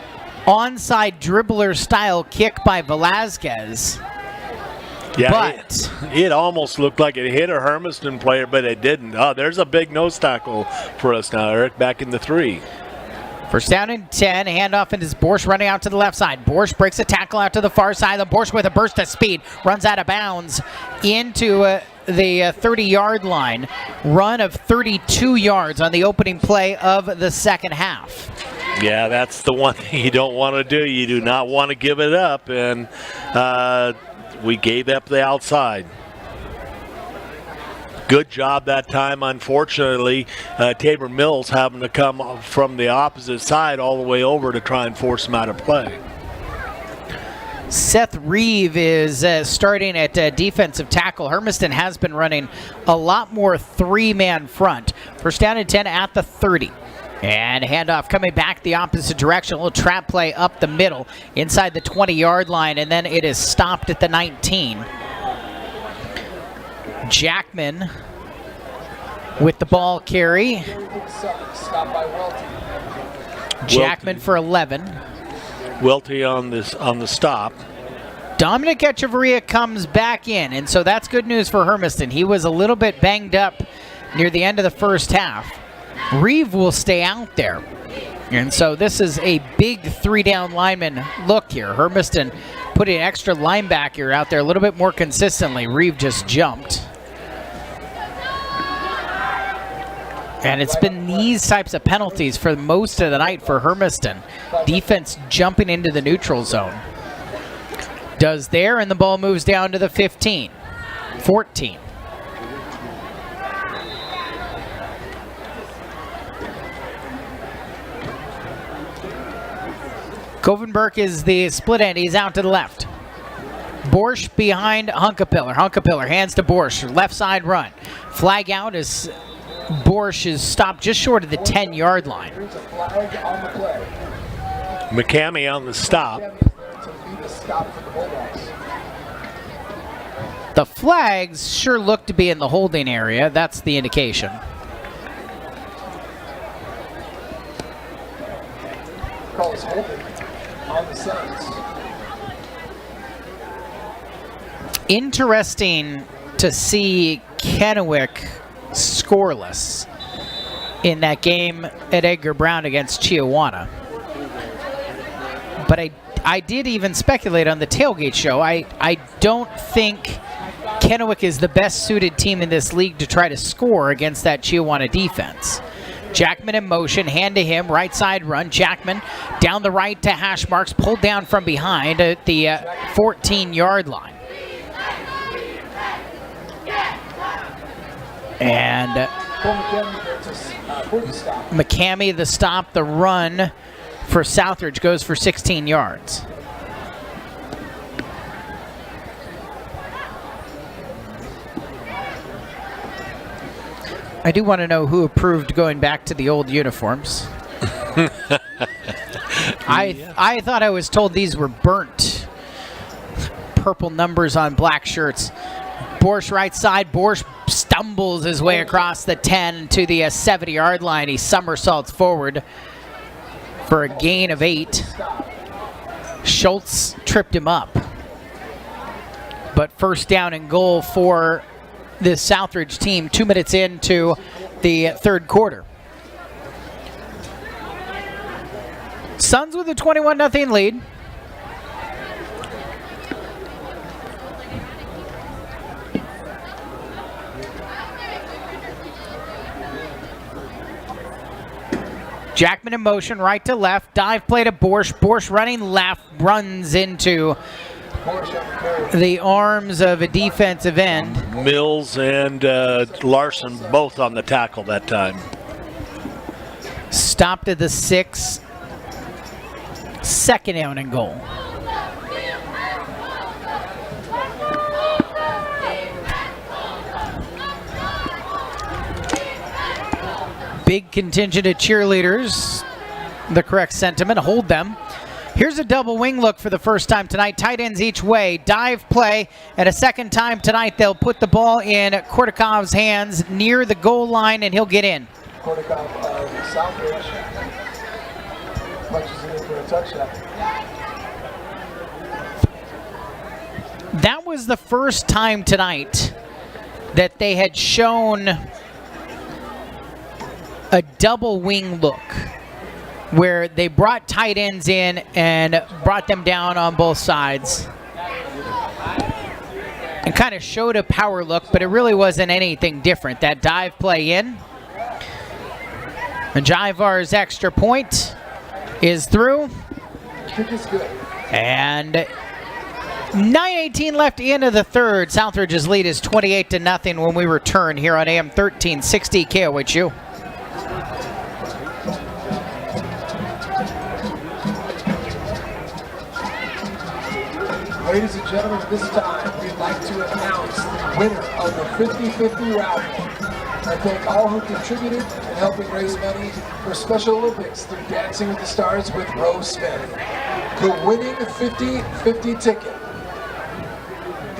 [SPEAKER 3] onside dribbler style kick by Velasquez.
[SPEAKER 4] Yeah,
[SPEAKER 3] But
[SPEAKER 4] it almost looked like it hit a Hermiston player, but it didn't. Oh, there's a big nose tackle for us now, Eric, back in the 3.
[SPEAKER 3] first down and 10, handoff into Borsch running out to the left side. Borsch breaks a tackle out to the far side. The Borsch with a burst of speed runs out of bounds into the 30-yard line. Run of 32 yards on the opening play of the second half.
[SPEAKER 4] Yeah, that's the one thing you don't want to do. You do not want to give it up, and we gave up the outside. Good job that time. Unfortunately, Tabor Mills having to come from the opposite side all the way over to try and force him out of play.
[SPEAKER 3] Seth Reeve is starting at defensive tackle. Hermiston has been running a lot more three-man front. First down and 10 at the 30. And handoff coming back the opposite direction. A little trap play up the middle inside the 20-yard line, and then it is stopped at the 19. Jackman with the ball carry. Jackman for 11.
[SPEAKER 4] Welty on the stop.
[SPEAKER 3] Dominic Echeverria comes back in, and so that's good news for Hermiston. He was a little bit banged up near the end of the first half. Reeve will stay out there. And so this is a big three-down lineman look here. Hermiston putting an extra linebacker out there a little bit more consistently. Reeve just jumped. And it's been these types of penalties for most of the night for Hermiston. Defense jumping into the neutral zone. Does there, and the ball moves down to the 15. 14. Kovenberg is the split end. He's out to the left. Borsch behind Hunkapiller. Hunkapiller hands to Borsch. Left side run. Flag out as Borsch is stopped just short of the 10-yard line.
[SPEAKER 4] McCamey on the stop.
[SPEAKER 3] The flags sure look to be in the holding area. That's the indication.
[SPEAKER 1] Calls holding on the Saints.
[SPEAKER 3] Interesting to see Kennewick scoreless in that game at Edgar Brown against Chiawana. But I did even speculate on the tailgate show. I don't think Kennewick is the best suited team in this league to try to score against that Chiawana defense. Jackman in motion, hand to him, right side run. Jackman down the right to hash marks, pulled down from behind at the 14-yard line. And McCamey the stop, the run for Southridge goes for 16 yards. I do want to know who approved going back to the old uniforms. I thought I was told these were burnt purple numbers on black shirts. Borsch right side. Borsch stumbles his way across the 10 to the 70-yard line. He somersaults forward for a gain of 8. Schultz tripped him up. But first down and goal for this Southridge team 2 minutes into the third quarter. Suns with a 21-0 lead. Jackman in motion, right to left. Dive play to Borsch. Borsch running left, runs into the arms of a defensive end.
[SPEAKER 4] Mills and Larson both on the tackle that time.
[SPEAKER 3] Stopped at the 6. Second down and goal. Big contingent of cheerleaders. The correct sentiment. Hold them. Here's a double wing look for the first time tonight. Tight ends each way. Dive play. And a second time tonight, they'll put the ball in Kordakov's hands near the goal line, and he'll get in.
[SPEAKER 1] Kordakov of Southridge punches it in for a touchdown.
[SPEAKER 3] That was the first time tonight that they had shown a double wing look where they brought tight ends in and brought them down on both sides and kind of showed a power look, but it really wasn't anything different. That dive play in. And Jaivar's extra point is through.
[SPEAKER 1] Kick is good.
[SPEAKER 3] And 9:18 left into the third. Southridge's lead is 28-0 when we return here on AM 1360 KOHU.
[SPEAKER 1] Ladies and gentlemen, at this time, we'd like to announce the winner of the 50-50 raffle. I thank all who contributed in helping raise money for Special Olympics through Dancing with the Stars with Rose Smith. The winning 50-50 ticket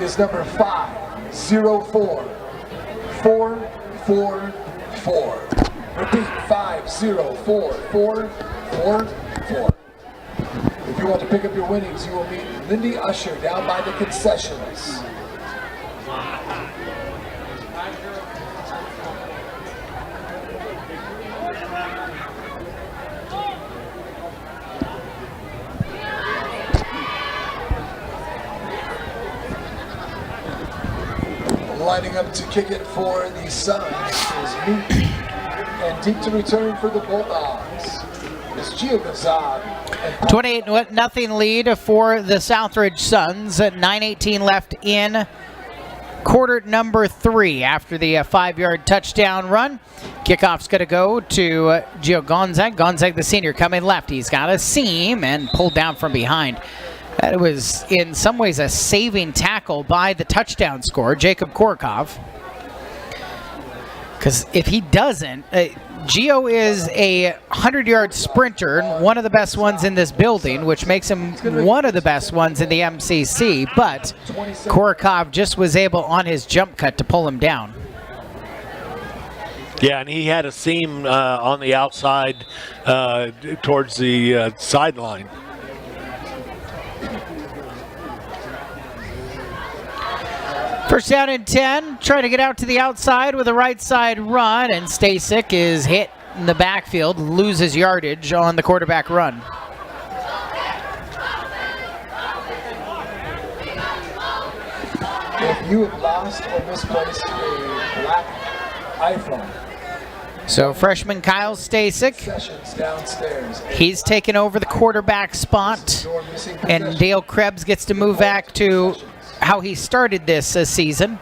[SPEAKER 1] is number 504444. Repeat, 504444. If you want to pick up your winnings, you will meet Lindy Usher down by the concessions. Lining up to kick it for the Suns is Meek, and deep to return for the Bulldogs is Gio Gazad.
[SPEAKER 3] 28-0 lead for the Southridge Suns. 9:18 left in quarter number 3 after the 5-yard touchdown run. Kickoff's going to go to Gio Gonzag. Gonzag, the senior, coming left. He's got a seam and pulled down from behind. That was in some ways a saving tackle by the touchdown scorer, Jacob Korkov. Because if he doesn't, Gio is a 100-yard sprinter, one of the best ones in this building, which makes him one of the best ones in the MCC. But Korkov just was able on his jump cut to pull him down.
[SPEAKER 4] Yeah, and he had a seam on the outside towards the sideline.
[SPEAKER 3] First down and 10, trying to get out to the outside with a right side run, and Stasek is hit in the backfield, loses yardage on the quarterback run.
[SPEAKER 1] If you have lost or misplaced a black iPhone,
[SPEAKER 3] So freshman Kyle Stasek,
[SPEAKER 1] sessions downstairs.
[SPEAKER 3] he's taken over the quarterback spot, and Dale Krebs gets to move back to how he started this season.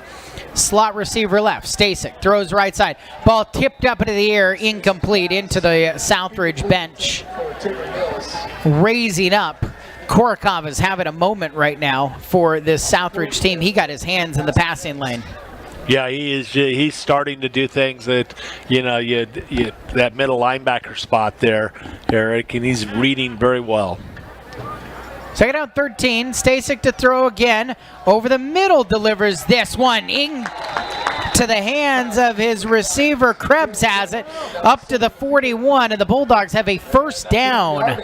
[SPEAKER 3] Slot receiver left. Stasek throws right side. Ball tipped up into the air, incomplete into the Southridge bench. Raising up. Korkov is having a moment right now for this Southridge team. He got his hands in the passing lane.
[SPEAKER 4] Yeah, he is. He's starting to do things that, you know, that middle linebacker spot there, Eric, and he's reading very well.
[SPEAKER 3] Second down 13, Stasek to throw again. Over the middle, delivers this one to the hands of his receiver. Krebs has it up to the 41, and the Bulldogs have a first down.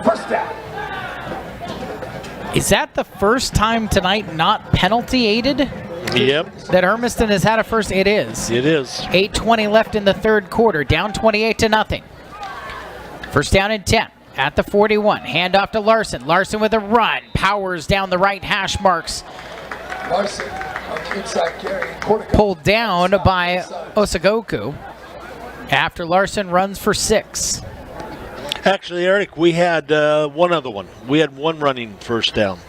[SPEAKER 1] First down.
[SPEAKER 3] Is that the first time tonight not penalty aided?
[SPEAKER 4] Yep.
[SPEAKER 3] That Hermiston has had a first? It is.
[SPEAKER 4] It is.
[SPEAKER 3] 8:20 left in the third quarter, down 28-0. First down and 10 at the 41. Hand off to Larson. Larson with a run. Powers down the right hash marks.
[SPEAKER 1] Larson on the inside carry.
[SPEAKER 3] Pulled down by Osagoku after Larson runs for 6.
[SPEAKER 4] Actually, Eric, we had one other one. We had one running first down.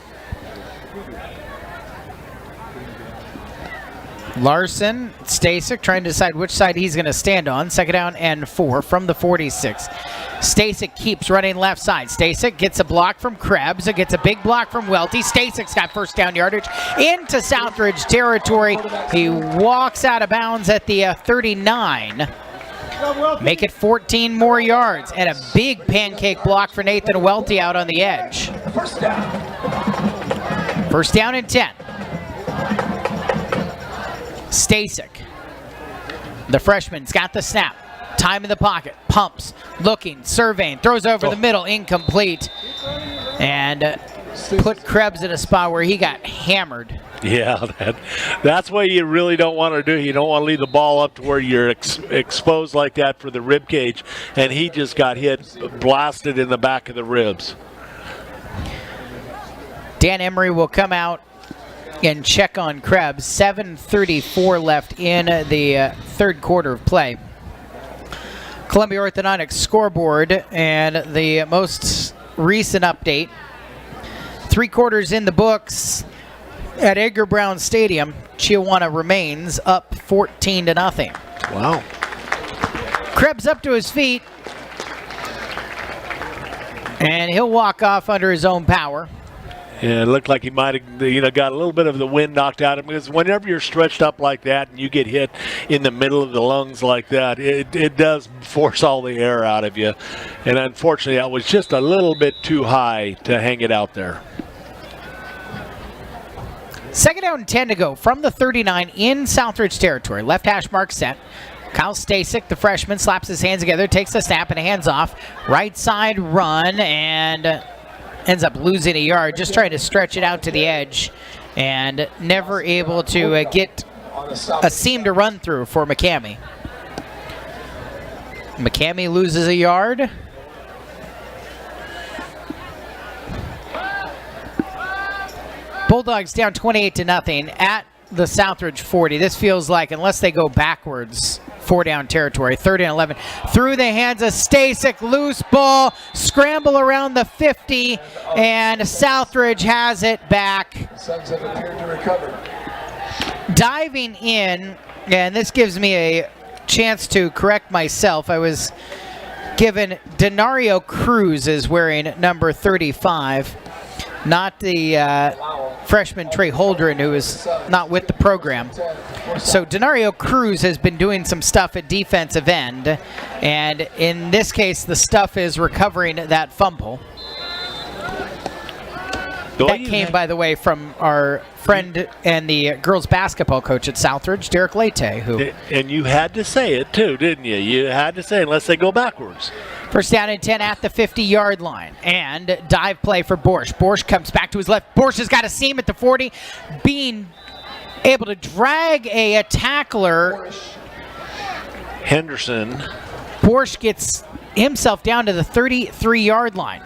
[SPEAKER 3] Larson, Stasek trying to decide which side he's going to stand on. Second down and 4 from the 46. Stasek keeps running left side. Stasek gets a block from Krebs. It gets a big block from Welty. Stasek's got first down yardage into Southridge territory. He walks out of bounds at the 39. Make it 14 more yards. And a big pancake block for Nathan Welty out on the edge.
[SPEAKER 1] First down.
[SPEAKER 3] First down and 10. Stasek, the freshman's got the snap. Time in the pocket, pumps, looking, surveying, throws over the middle, incomplete. And put Krebs in a spot where he got hammered.
[SPEAKER 4] Yeah, that's what you really don't want to do. You don't want to leave the ball up to where you're exposed like that for the rib cage. And he just got hit, blasted in the back of the ribs.
[SPEAKER 3] Dan Emery will come out and check on Krebs. 7:34 left in the third quarter of play. Columbia Orthodontics scoreboard and the most recent update. 3 quarters in the books at Edgar Brown Stadium. Chiawana remains up 14-0.
[SPEAKER 4] Wow.
[SPEAKER 3] Krebs up to his feet, and he'll walk off under his own power.
[SPEAKER 4] Yeah, it looked like he might have, got a little bit of the wind knocked out of him, because whenever you're stretched up like that and you get hit in the middle of the lungs like that, it does force all the air out of you. And unfortunately, that was just a little bit too high to hang it out there.
[SPEAKER 3] Second down and 10 to go from the 39 in Southridge territory. Left hash mark set. Kyle Stasek, the freshman, slaps his hands together, takes the snap and hands off. Right side run and ends up losing a yard, just trying to stretch it out to the edge and never able to get a seam to run through for McCamey. McCamey loses a yard. Bulldogs down 28-0 at the Southridge 40. This feels like, unless they go backwards, 4-down territory. 3rd and 11. Through the hands of Stasek. Loose ball. Scramble around the 50. And Southridge has it back.
[SPEAKER 1] Suns have appeared to recover.
[SPEAKER 3] Diving in, and this gives me a chance to correct myself. I was given Denario Cruz is wearing number 35. Not the freshman Trey Holdren, who is not with the program. So Denario Cruz has been doing some stuff at defensive end, and in this case, the stuff is recovering that fumble. That came, by the way, from our friend and the girls basketball coach at Southridge, Derek Leite.
[SPEAKER 4] And you had to say it too, didn't you? You had to say, unless they go backwards.
[SPEAKER 3] First down and 10 at the 50-yard line. And dive play for Borsch. Borsch comes back to his left. Borsch has got a seam at the 40. Being able to drag a tackler.
[SPEAKER 4] Henderson.
[SPEAKER 3] Borsch gets himself down to the 33-yard line.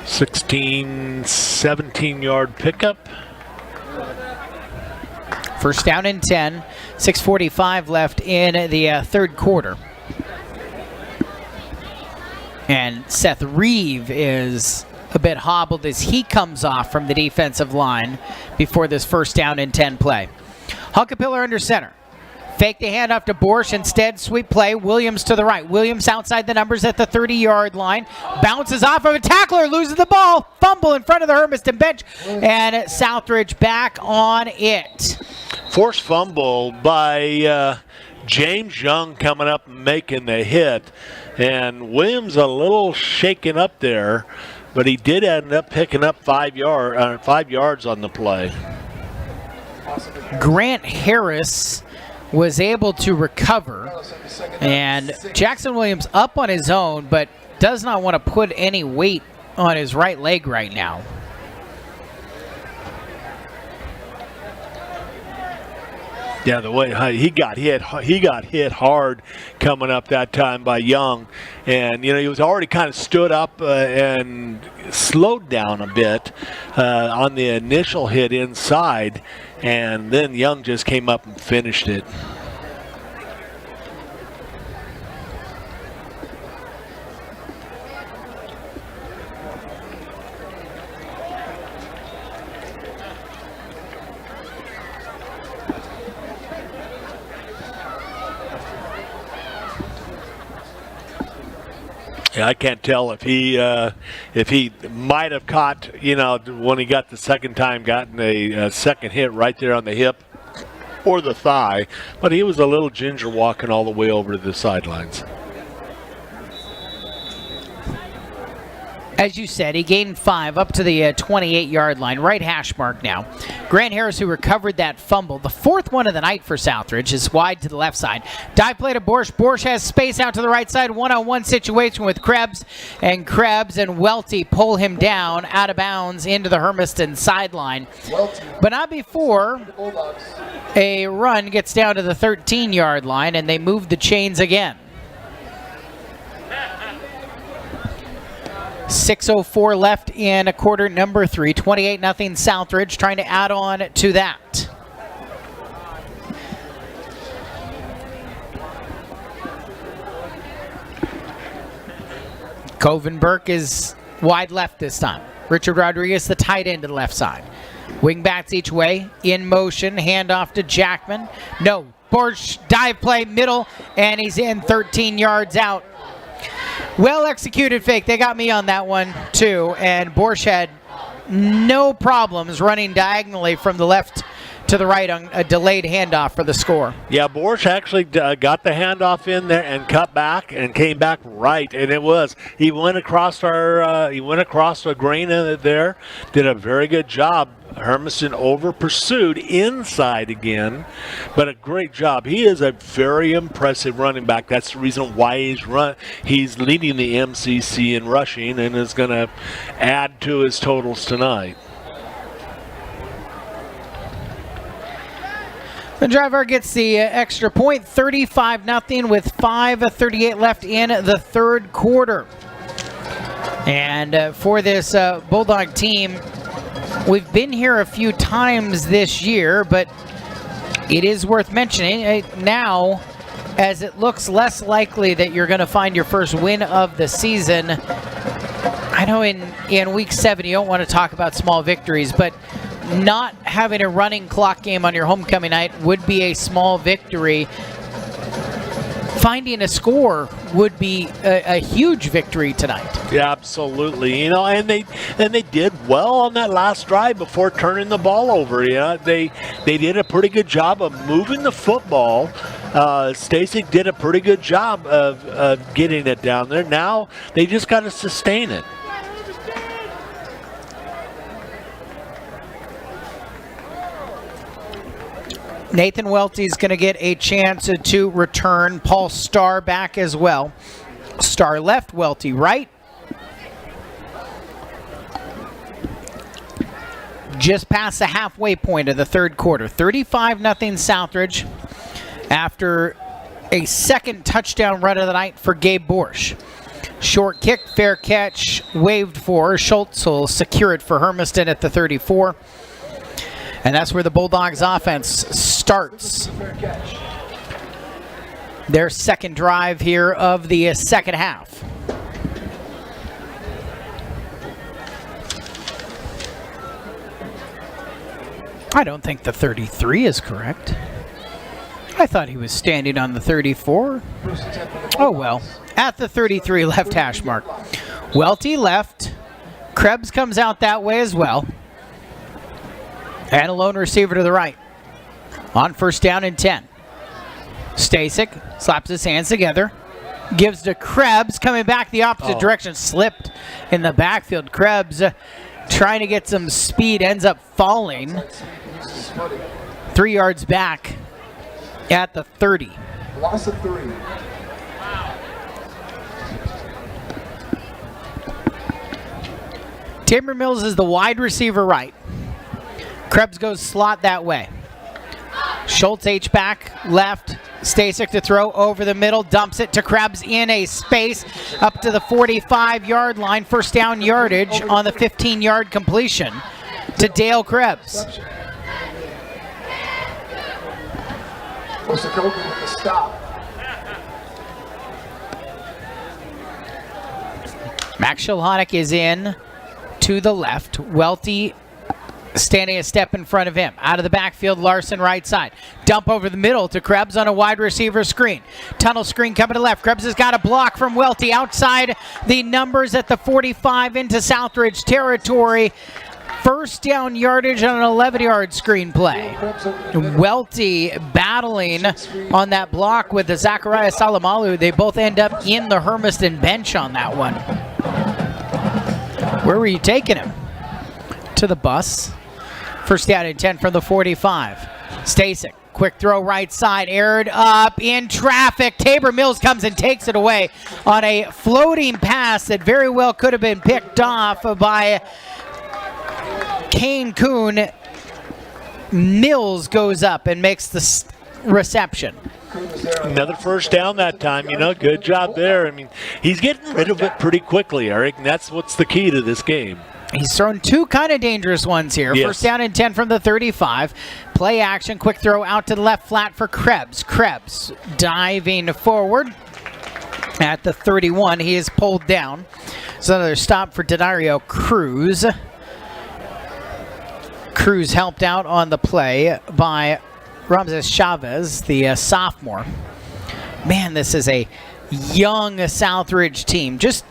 [SPEAKER 4] 17-yard pickup.
[SPEAKER 3] First down and 10. 6:45 left in the third quarter. And Seth Reeve is a bit hobbled as he comes off from the defensive line before this first down and 10 play. Huckapiller under center. Fake the handoff to Borsch. Instead, sweep play. Williams to the right. Williams outside the numbers at the 30-yard line. Bounces off of a tackler. Loses the ball. Fumble in front of the Hermiston bench. And Southridge back on it.
[SPEAKER 4] Forced fumble by James Young coming up and making the hit. And Williams a little shaken up there, but he did end up picking up 5 yards on the play.
[SPEAKER 3] Grant Harris was able to recover, and Jackson Williams up on his own, but does not want to put any weight on his right leg right now.
[SPEAKER 4] Yeah, the way he got hit hard coming up that time by Young, and he was already kind of stood up and slowed down a bit on the initial hit inside, and then Young just came up and finished it. Yeah, I can't tell if he might have caught, when he got the second time, gotten a second hit right there on the hip or the thigh, but he was a little ginger walking all the way over to the sidelines.
[SPEAKER 3] As you said, he gained 5 up to the 28-yard line, right hash mark now. Grant Harris, who recovered that fumble, the 4th one of the night for Southridge, is wide to the left side. Dive play to Borsch. Borsch has space out to the right side. One-on-one situation with Krebs, and Welty pull him down out of bounds into the Hermiston sideline. But not before a run gets down to the 13-yard line, and they move the chains again. 6:04 left in quarter number 3. 28-0 Southridge, trying to add on to that. Covenberg is wide left this time. Richard Rodriguez, the tight end to the left side. Wing backs each way, in motion, handoff to Jackman. No, Borsch dive play middle, and he's in 13 yards out. Well executed fake. They got me on that one too, and Borsch had no problems running diagonally from the left to the right on a delayed handoff for the score.
[SPEAKER 4] Yeah, Borsch actually got the handoff in there and cut back and came back right, and he went across the grain there, did a very good job. Hermiston over pursued inside again, but a great job. He is a very impressive running back. That's the reason why he's leading the MCC in rushing and is going to add to his totals tonight.
[SPEAKER 3] The driver gets the extra point, 35-0 with 5:38 left in the third quarter. And for this Bulldog team, we've been here a few times this year, but it is worth mentioning now, as it looks less likely that you're going to find your first win of the season. I know in week 7 you don't want to talk about small victories, but not having a running clock game on your homecoming night would be a small victory. Finding a score would be a huge victory tonight.
[SPEAKER 4] Yeah, absolutely. And they did well on that last drive before turning the ball over. They did a pretty good job of moving the football. Stacy did a pretty good job of getting it down there. Now they just got to sustain it.
[SPEAKER 3] Nathan Welty's going to get a chance to return. Paul Starr back as well. Starr left, Welty right. Just past the halfway point of the third quarter. 35-0 Southridge after a second touchdown run of the night for Gabe Borsch. Short kick, fair catch, waved for. Schultz will secure it for Hermiston at the 34. And that's where the Bulldogs offense starts their second drive here of the second half. I don't think the 33 is correct. I thought he was standing on the 34. Oh well, at the 33 left hash mark. Welty left. Krebs comes out that way as well. And a lone receiver to the right. On first down and 10. Stasek slaps his hands together. Gives to Krebs, coming back the opposite direction. Slipped in the backfield. Krebs trying to get some speed, ends up falling. 3 yards back at the 30.
[SPEAKER 1] Loss of 3.
[SPEAKER 3] Timber Mills is the wide receiver right. Krebs goes slot that way. Schultz H-back, left. Stasek to throw over the middle, dumps it to Krebs in a space up to the 45-yard line. First down yardage on the 15-yard completion to Dale Krebs.
[SPEAKER 1] Forced to go with the stop.
[SPEAKER 3] Max Shilhonic is in to the left. Welty standing a step in front of him. Out of the backfield, Larson right side. Dump over the middle to Krebs on a wide receiver screen. Tunnel screen coming to left. Krebs has got a block from Welty outside the numbers at the 45 into Southridge territory. First down yardage on an 11-yard screen play. Welty battling on that block with the Zachariah Salamalu. They both end up in the Hermiston bench on that one. Where were you taking him? To the bus. First down and 10 from the 45. Stasek, quick throw right side, aired up in traffic. Tabor Mills comes and takes it away on a floating pass that very well could have been picked off by Kane Kuhn. Mills goes up and makes the reception.
[SPEAKER 4] Another first down that time, good job there. I mean, he's getting rid of it pretty quickly, Eric, and that's what's the key to this game.
[SPEAKER 3] He's thrown two kind of dangerous ones here.
[SPEAKER 4] Yes.
[SPEAKER 3] First down and 10 from the 35. Play action, quick throw out to the left flat for Krebs. Krebs diving forward at the 31. He is pulled down. So another stop for Denario Cruz. Cruz helped out on the play by Ramses Chavez, the sophomore. Man, this is a young Southridge team. Just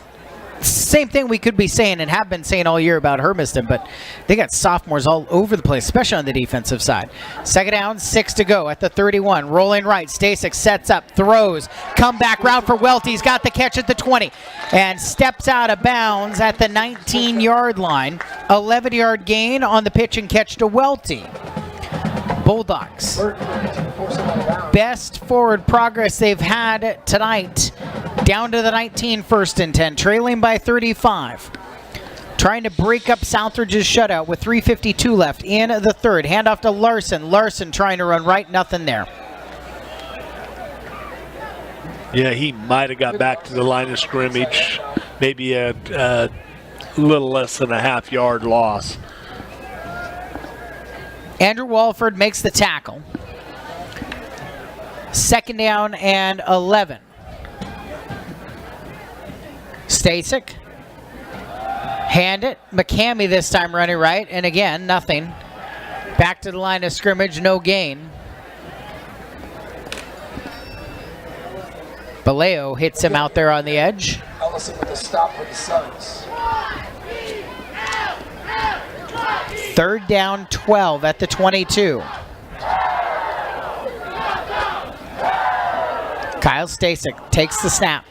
[SPEAKER 3] same thing we could be saying and have been saying all year about Hermiston, but they got sophomores all over the place, especially on the defensive side. Second down, 6 to go at the 31. Rolling right, Stasek sets up, throws, comeback route for Welty. He's got the catch at the 20 and steps out of bounds at the 19-yard line. 11-yard gain on the pitch and catch to Welty. Bulldogs, best forward progress they've had tonight, down to the 19, first and 10, trailing by 35. Trying to break up Southridge's shutout with 3:52 left in the third. Handoff to Larson. Larson trying to run right, nothing there.
[SPEAKER 4] Yeah, he might have got back to the line of scrimmage, maybe a little less than a half-yard loss.
[SPEAKER 3] Andrew Walford makes the tackle. Second down and 11. Stasek. Hand it. McCamey this time running right. And again, nothing. Back to the line of scrimmage, no gain. Baleo hits him out there on the edge.
[SPEAKER 1] Ellison with the stop for the Suns.
[SPEAKER 3] Third down, 12 at the 22. Kyle Stasek takes the snap.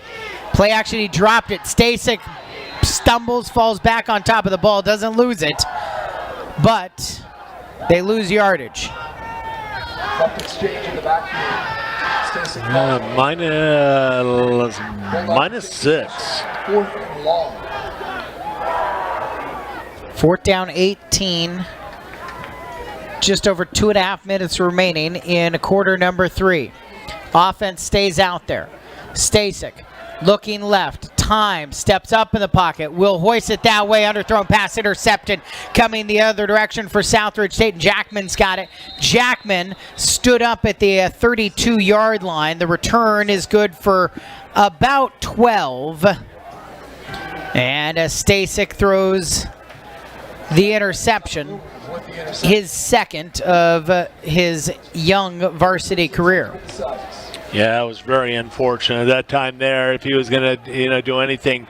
[SPEAKER 3] Play action, he dropped it. Stasek stumbles, falls back on top of the ball, doesn't lose it, but they lose yardage.
[SPEAKER 1] Left exchange in the backfield. Stasek
[SPEAKER 4] Minus 6.
[SPEAKER 1] fourth and long.
[SPEAKER 3] Fourth down, 18. Just over 2.5 minutes remaining in quarter number 3. Offense stays out there. Stasek looking left. Time steps up in the pocket. Will hoist it that way. Underthrown pass intercepted. Coming the other direction for Southridge State. Jackman's got it. Jackman stood up at the 32-yard line. The return is good for about 12. And Stasek throws the interception, his second of his young varsity career.
[SPEAKER 4] Yeah, it was very unfortunate that time there. If he was going to, do anything,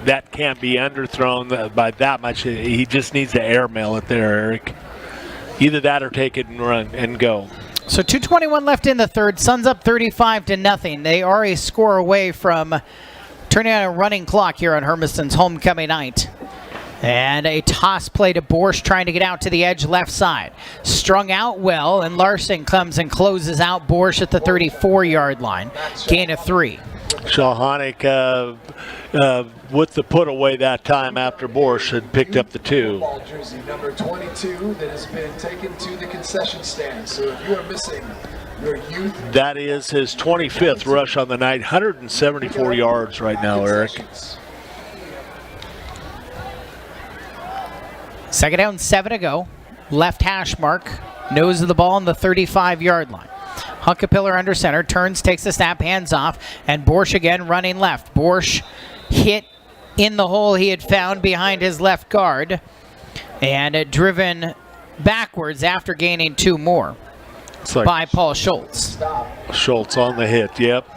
[SPEAKER 4] that can't be underthrown by that much. He just needs to airmail it there, Eric. Either that or take it and run and go.
[SPEAKER 3] So 2:21 left in the third. Suns up 35-0. They are a score away from turning on a running clock here on Hermiston's homecoming night. And a toss play to Borsch trying to get out to the edge left side. Strung out well, and Larson comes and closes out Borsch at the 34-yard line. Gain of 3.
[SPEAKER 4] Shahanic with the put away that time after Borsch had picked up the 2.
[SPEAKER 1] Football jersey number 22 that has been taken to the concession stand. So if you are missing your youth,
[SPEAKER 4] That is his 25th rush on the night, 174 yards right now, Eric.
[SPEAKER 1] concessions.
[SPEAKER 3] Second down, 7 to go. Left hash mark. Nose of the ball on the 35-yard line. Hunkapiller under center. Turns, takes the snap, hands off. And Borsch again running left. Borsch hit in the hole he had found behind his left guard. And driven backwards after gaining 2 more
[SPEAKER 4] It's like
[SPEAKER 3] by Paul Schultz.
[SPEAKER 1] Stop.
[SPEAKER 4] Schultz on the hit, yep.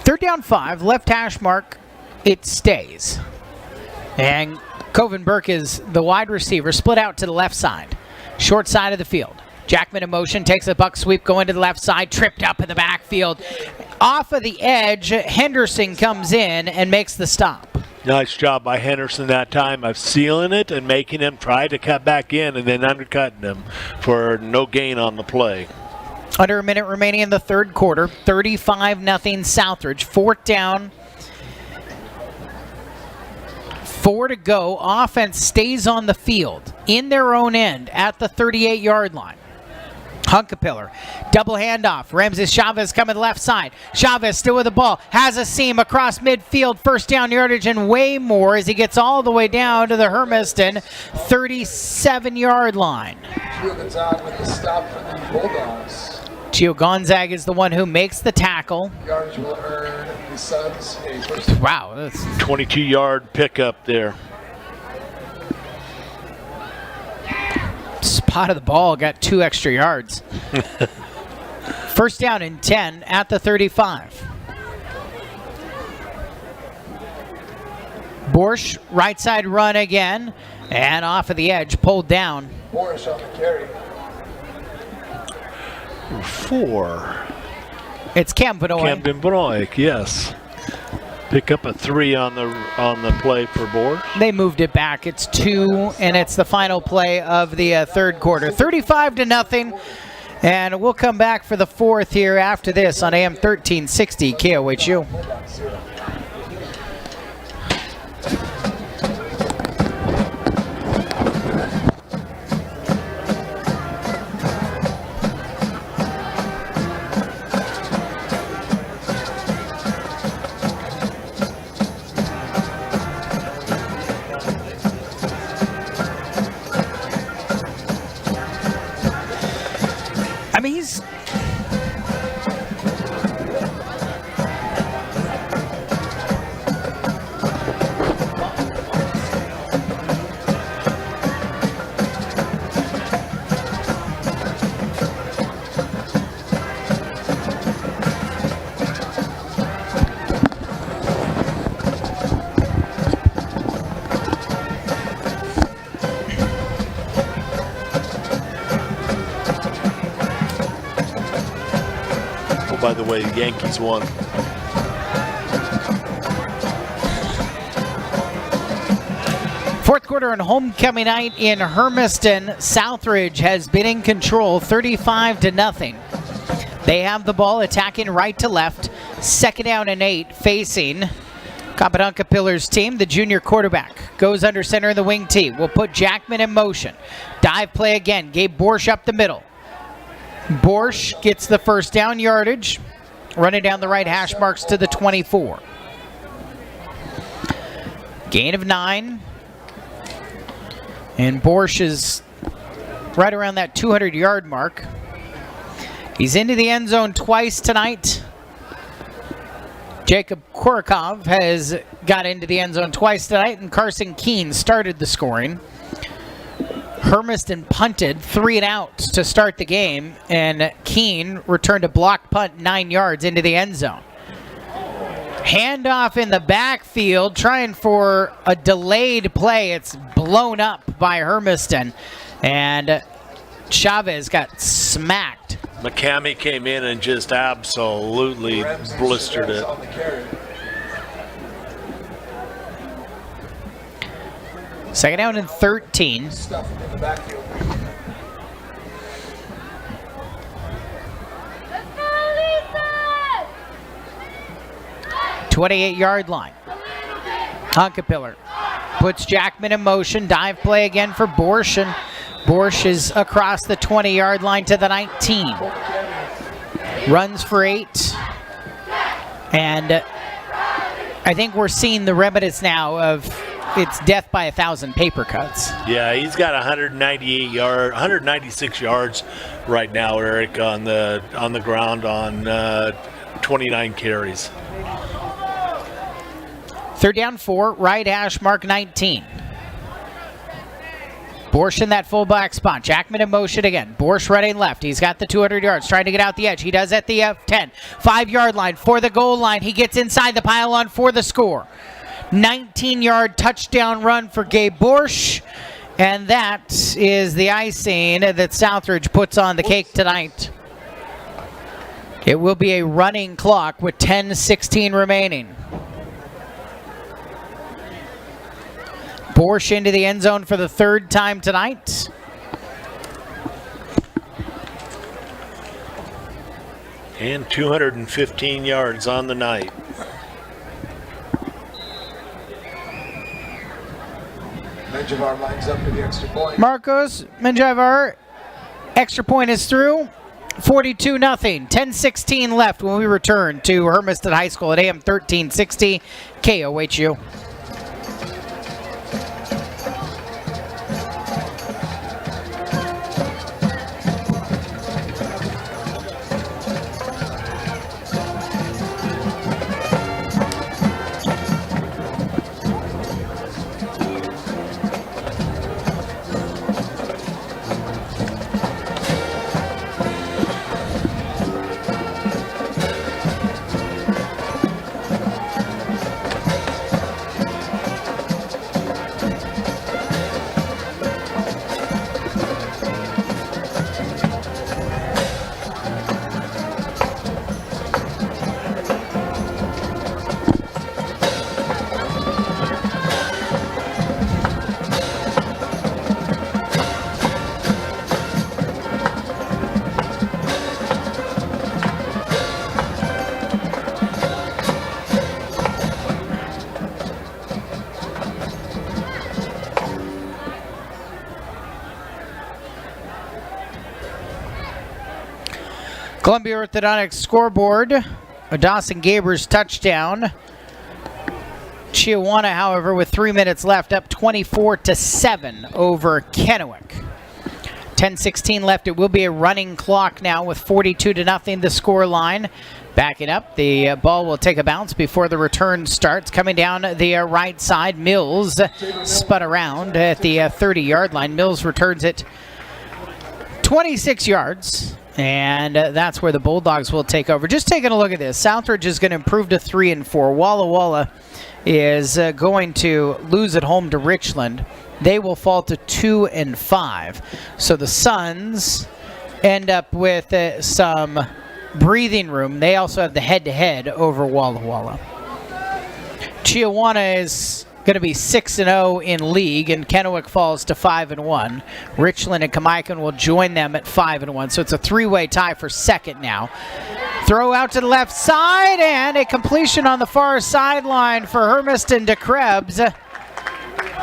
[SPEAKER 3] Third down 5, left hash mark, it stays. And Coven Burke is the wide receiver, split out to the left side, short side of the field. Jackman in motion, takes a buck sweep going to the left side, tripped up in the backfield. Off of the edge, Henderson comes in and makes the stop.
[SPEAKER 4] Nice job by Henderson that time of sealing it and making him try to cut back in and then undercutting him for no gain on the play.
[SPEAKER 3] Under a minute remaining in the third quarter, 35-0 Southridge. Fourth down, 4 to go. Offense stays on the field in their own end at the 38-yard line. Hunkapiller, double handoff. Ramses Chavez coming left side. Chavez still with the ball, has a seam across midfield. First down yardage and way more as he gets all the way down to the Hermiston 37-yard line.
[SPEAKER 1] Gio Gonzaga with the stop for the Bulldogs.
[SPEAKER 3] Gio Gonzaga is the one who makes the tackle.
[SPEAKER 1] Yardage will earn the Subs a first.
[SPEAKER 3] Wow, that's
[SPEAKER 4] 22-yard pickup there.
[SPEAKER 3] spot of the ball, got 2 extra yards. First down and 10 at the 35. Borsch, right side run again, and off of the edge, pulled down.
[SPEAKER 1] Borsch on the carry.
[SPEAKER 4] 4.
[SPEAKER 3] It's Cam Benoit.
[SPEAKER 4] Camden Benoit, yes. Pick up a 3 on the play for Borsch.
[SPEAKER 3] They moved it back. It's 2, and it's the final play of the third quarter. 35-0, and we'll come back for the fourth here after this on AM 1360 KOHU. I mean, he's
[SPEAKER 4] By the way, the Yankees won.
[SPEAKER 3] fourth quarter and homecoming night in Hermiston. Southridge has been in control 35-0. They have the ball attacking right to left. Second down and 8 facing Kapadanka Pillars team. The junior quarterback goes under center in the wing tee. We'll put Jackman in motion. Dive play again. Gabe Borsch up the middle. Borsch gets the first down yardage, running down the right hash marks to the 24. Gain of 9. And Borsch is right around that 200-yard mark. He's into the end zone twice tonight. Jacob Korokov has got into the end zone twice tonight, and Carson Keene started the scoring. Hermiston punted 3 and out to start the game, and Keene returned a blocked punt 9 yards into the end zone. Handoff in the backfield, trying for a delayed play. It's blown up by Hermiston, and Chavez got smacked.
[SPEAKER 4] McCamey came in and just absolutely blistered it.
[SPEAKER 1] On the carry.
[SPEAKER 3] Second down and 13.
[SPEAKER 1] Stuff in the backfield.
[SPEAKER 3] 28-yard line. Hunkapiller puts Jackman in motion. Dive play again for Borsch, and Borsch is across the 20-yard line to the 19. Runs for 8. And I think we're seeing the remnants now of it's death by 1,000 paper cuts.
[SPEAKER 4] Yeah, he's got 196 yards right now, Eric, on the ground on 29 carries.
[SPEAKER 3] 3rd down 4, right hash mark 19. Borsch in that fullback spot. Jackman in motion again. Borsch running left. He's got the 200 yards, trying to get out the edge. He does at the 10, 5-yard line for the goal line. He gets inside the pylon for the score. 19-yard touchdown run for Gabe Borsch. And that is the icing that Southridge puts on the cake tonight. It will be a running clock with 10:16 remaining. Borsch into the end zone for the 3rd time tonight.
[SPEAKER 4] And 215 yards on the night.
[SPEAKER 1] Menjivar lines up for the extra point.
[SPEAKER 3] Marcos Menjivar, extra point is through. 42-0. 10:16 left when we return to Hermiston High School at AM 1360 KOHU. Columbia Orthodontics scoreboard, a Dawson Gabers touchdown. Chiawana, however, with 3 minutes left, up 24-7 over Kennewick. 10:16 left. It will be a running clock now with 42-0 the score line. Backing up, the ball will take a bounce before the return starts. Coming down the right side, Mills spun around at the 30-yard line. Mills returns it 26 yards. And that's where the Bulldogs will take over. Just taking a look at this. Southridge is going to improve to 3-4. Walla Walla is going to lose at home to Richland. They will fall to 2-5. So the Suns end up with some breathing room. They also have the head-to-head over Walla Walla. Chiawana is going to be 6-0 in league, and Kennewick falls to 5-1. Richland and Kamaikan will join them at 5-1. So it's a 3-way tie for second now. Throw out to the left side, and a completion on the far sideline for Hermiston to Krebs.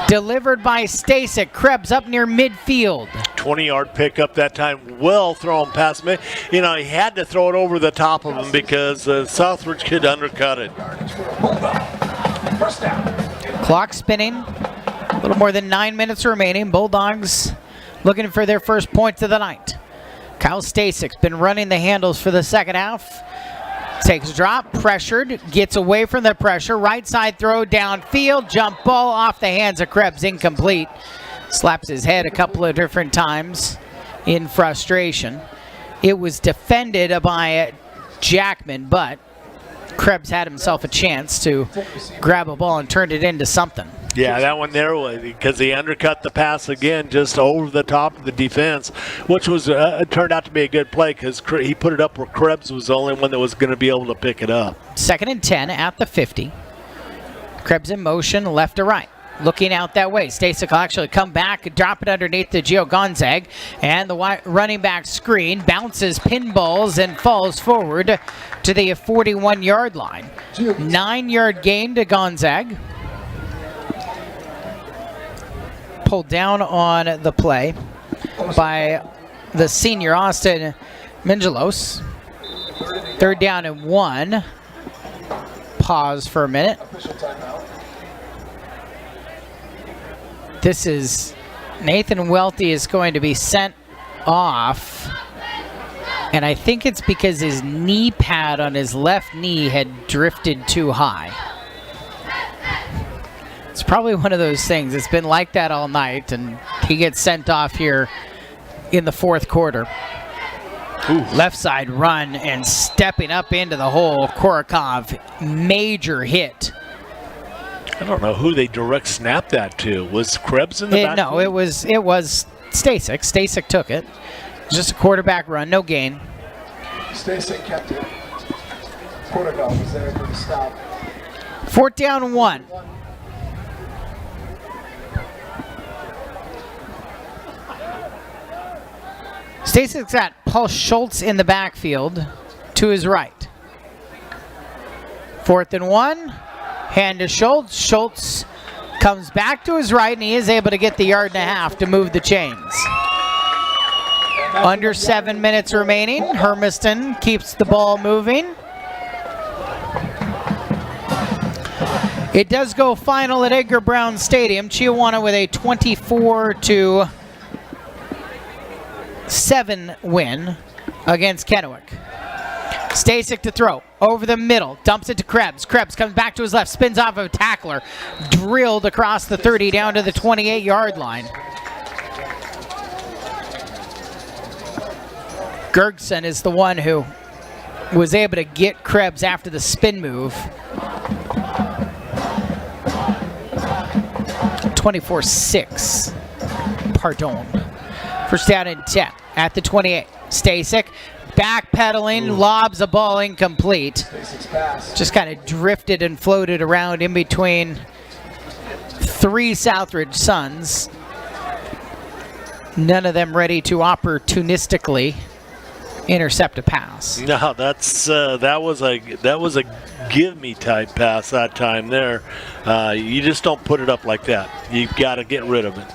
[SPEAKER 3] Delivered by Stasek. Krebs up near midfield.
[SPEAKER 4] 20-yard pickup that time. Well thrown past me. You know, he had to throw it over the top of him because Southridge could undercut it.
[SPEAKER 1] First down.
[SPEAKER 3] Clock spinning. A little more than 9 minutes remaining. Bulldogs looking for their first points of the night. Kyle Stasek's been running the handles for the second half. Takes a drop, pressured, gets away from the pressure. Right side throw downfield, jump ball off the hands of Krebs, incomplete. Slaps his head a couple of different times in frustration. It was defended by Jackman, but Krebs had himself a chance to grab a ball and turn it into something.
[SPEAKER 4] Yeah, that one there was because he undercut the pass again just over the top of the defense, which was turned out to be a good play because he put it up where Krebs was the only one that was going to be able to pick it up. 2nd and 10 at the 50. Krebs in motion, left to right. Looking out that way. Stasek will actually come back, drop it underneath the Gio Gonzag, and the running back screen bounces, pinballs, and falls forward to the 41-yard line.
[SPEAKER 3] 9-yard gain to Gonzaga. Pulled down on the play by the senior Austin Mingelos. 3rd down and 1. Pause for a minute.
[SPEAKER 1] Official timeout.
[SPEAKER 3] This is Nathan Welty is going to be sent off. And I think it's because his knee pad on his left knee had drifted too high. It's probably one of those things. It's been like that all night, and he gets sent off here in the 4th quarter. Ooh. Left side run and stepping up into the hole. Korokov, major hit.
[SPEAKER 4] I don't know who they direct snapped that to. Was Krebs in the back?
[SPEAKER 3] No, it was Stasek. Stasek took it. Just a quarterback run, no gain.
[SPEAKER 1] Stasek kept it. Portugal was there for the stop.
[SPEAKER 3] 4th down and 1. Stasek's got Paul Schultz in the backfield to his right. 4th and 1. Hand to Schultz. Schultz comes back to his right, and he is able to get the 1.5 to move the chains. Under 7 minutes remaining. Hermiston keeps the ball moving. It does go final at Edgar Brown Stadium. Chiawana with a 24-7 win against Kennewick. Stasek to throw. Over the middle. Dumps it to Krebs. Krebs comes back to his left. Spins off of a tackler. Drilled across the 30 down to the 28-yard line. Gergson is the one who was able to get Krebs after the spin move. 24-6. Pardon. 1st down and 10 at the 28. Stasek backpedaling, lobs a ball incomplete. Just kind of drifted and floated around in between 3 Southridge Suns. None of them ready to opportunistically intercept a pass.
[SPEAKER 4] No, that was a give me type pass that time there. You just don't put it up like that. You've got to get rid of it.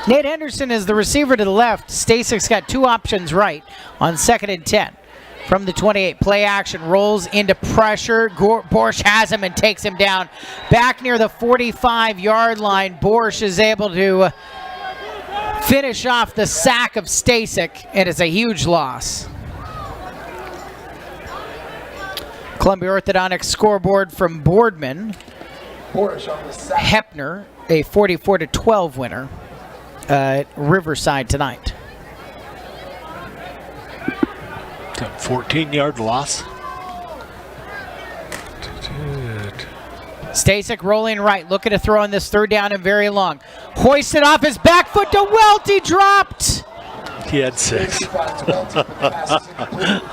[SPEAKER 3] Nate Henderson is the receiver to the left. Stasek's got 2 options right on 2nd and 10. From the 28, play action, rolls into pressure. Borsch has him and takes him down. Back near the 45-yard line, Borsch is able to finish off the sack of Stasek, and it's a huge loss. Columbia Orthodontics scoreboard from Boardman.
[SPEAKER 1] Borsch on the sack.
[SPEAKER 3] Hepner, a 44-12 winner at Riverside tonight.
[SPEAKER 4] 14-yard loss.
[SPEAKER 3] Stasek rolling right, looking to throw on this 3rd down and very long. Hoisted off his back foot to Welty, dropped.
[SPEAKER 4] He had 6.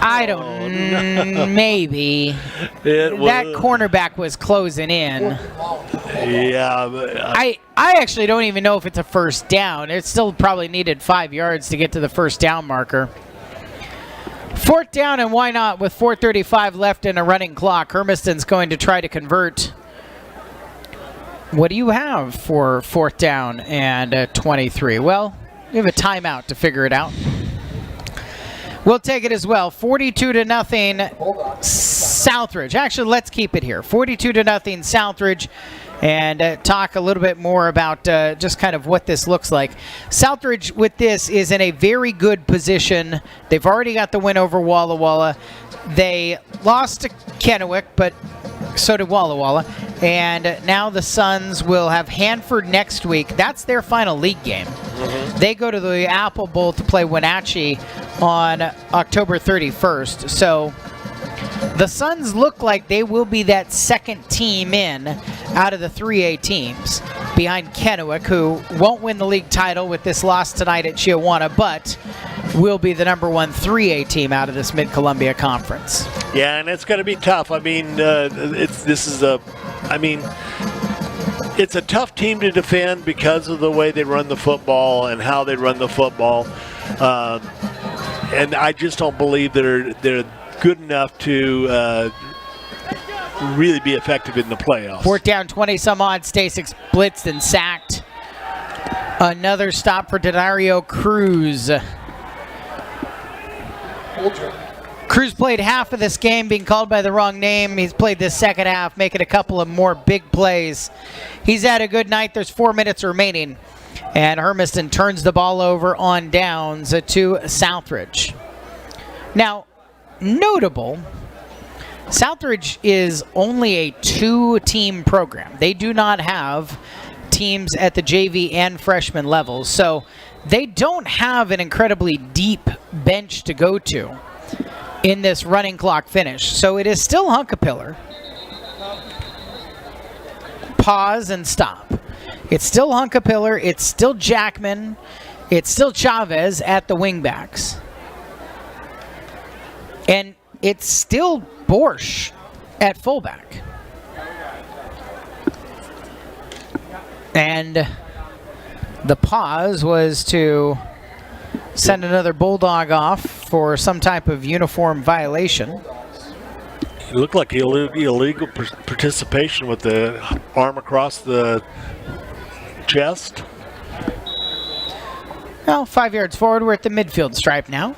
[SPEAKER 3] I don't, maybe. That cornerback was closing in.
[SPEAKER 4] Yeah. But
[SPEAKER 3] I actually don't even know if it's a 1st down. It still probably needed 5 yards to get to the 1st down marker. 4th down, and why not with 4:35 left in a running clock. Hermiston's going to try to convert. What do you have for 4th down and 23? Well, you have a timeout to figure it out. We'll take it as well. 42-0 Southridge. Actually, let's keep it here. 42-0 Southridge, and talk a little bit more about just kind of what this looks like. Southridge with this is in a very good position. They've already got the win over Walla Walla. They lost to Kennewick, but so did Walla Walla. And now the Suns will have Hanford next week. That's their final league game. Mm-hmm. They go to the Apple Bowl to play Wenatchee on October 31st. So the Suns look like they will be that 2nd team in out of the 3A teams behind Kennewick, who won't win the league title with this loss tonight at Chiawana, but will be the number 1 3A team out of this Mid-Columbia Conference.
[SPEAKER 4] Yeah, and it's going to be tough. I mean, it's a tough team to defend because of the way they run the football and how they run the football. And I just don't believe they're good enough to really be effective in the playoffs.
[SPEAKER 3] 4th down, 20 some odd. Stasek blitzed and sacked. Another stop for Denario Cruz. Cruz played half of this game, being called by the wrong name. He's played this second half, making a couple of more big plays. He's had a good night. There's 4 minutes remaining. And Hermiston turns the ball over on downs to Southridge. Now, notable, Southridge is only a 2-team program. They do not have teams at the JV and freshman levels, so they don't have an incredibly deep bench to go to in this running clock finish. So it is still Hunkapiller. Pause and stop. It's still Hunkapiller, it's still Jackman, it's still Chavez at the wingbacks. And it's still Borsch at fullback. And the pause was to send another Bulldog off for some type of uniform violation.
[SPEAKER 4] It looked like illegal participation with the arm across the chest.
[SPEAKER 3] Well, 5 yards forward, we're at the midfield stripe now.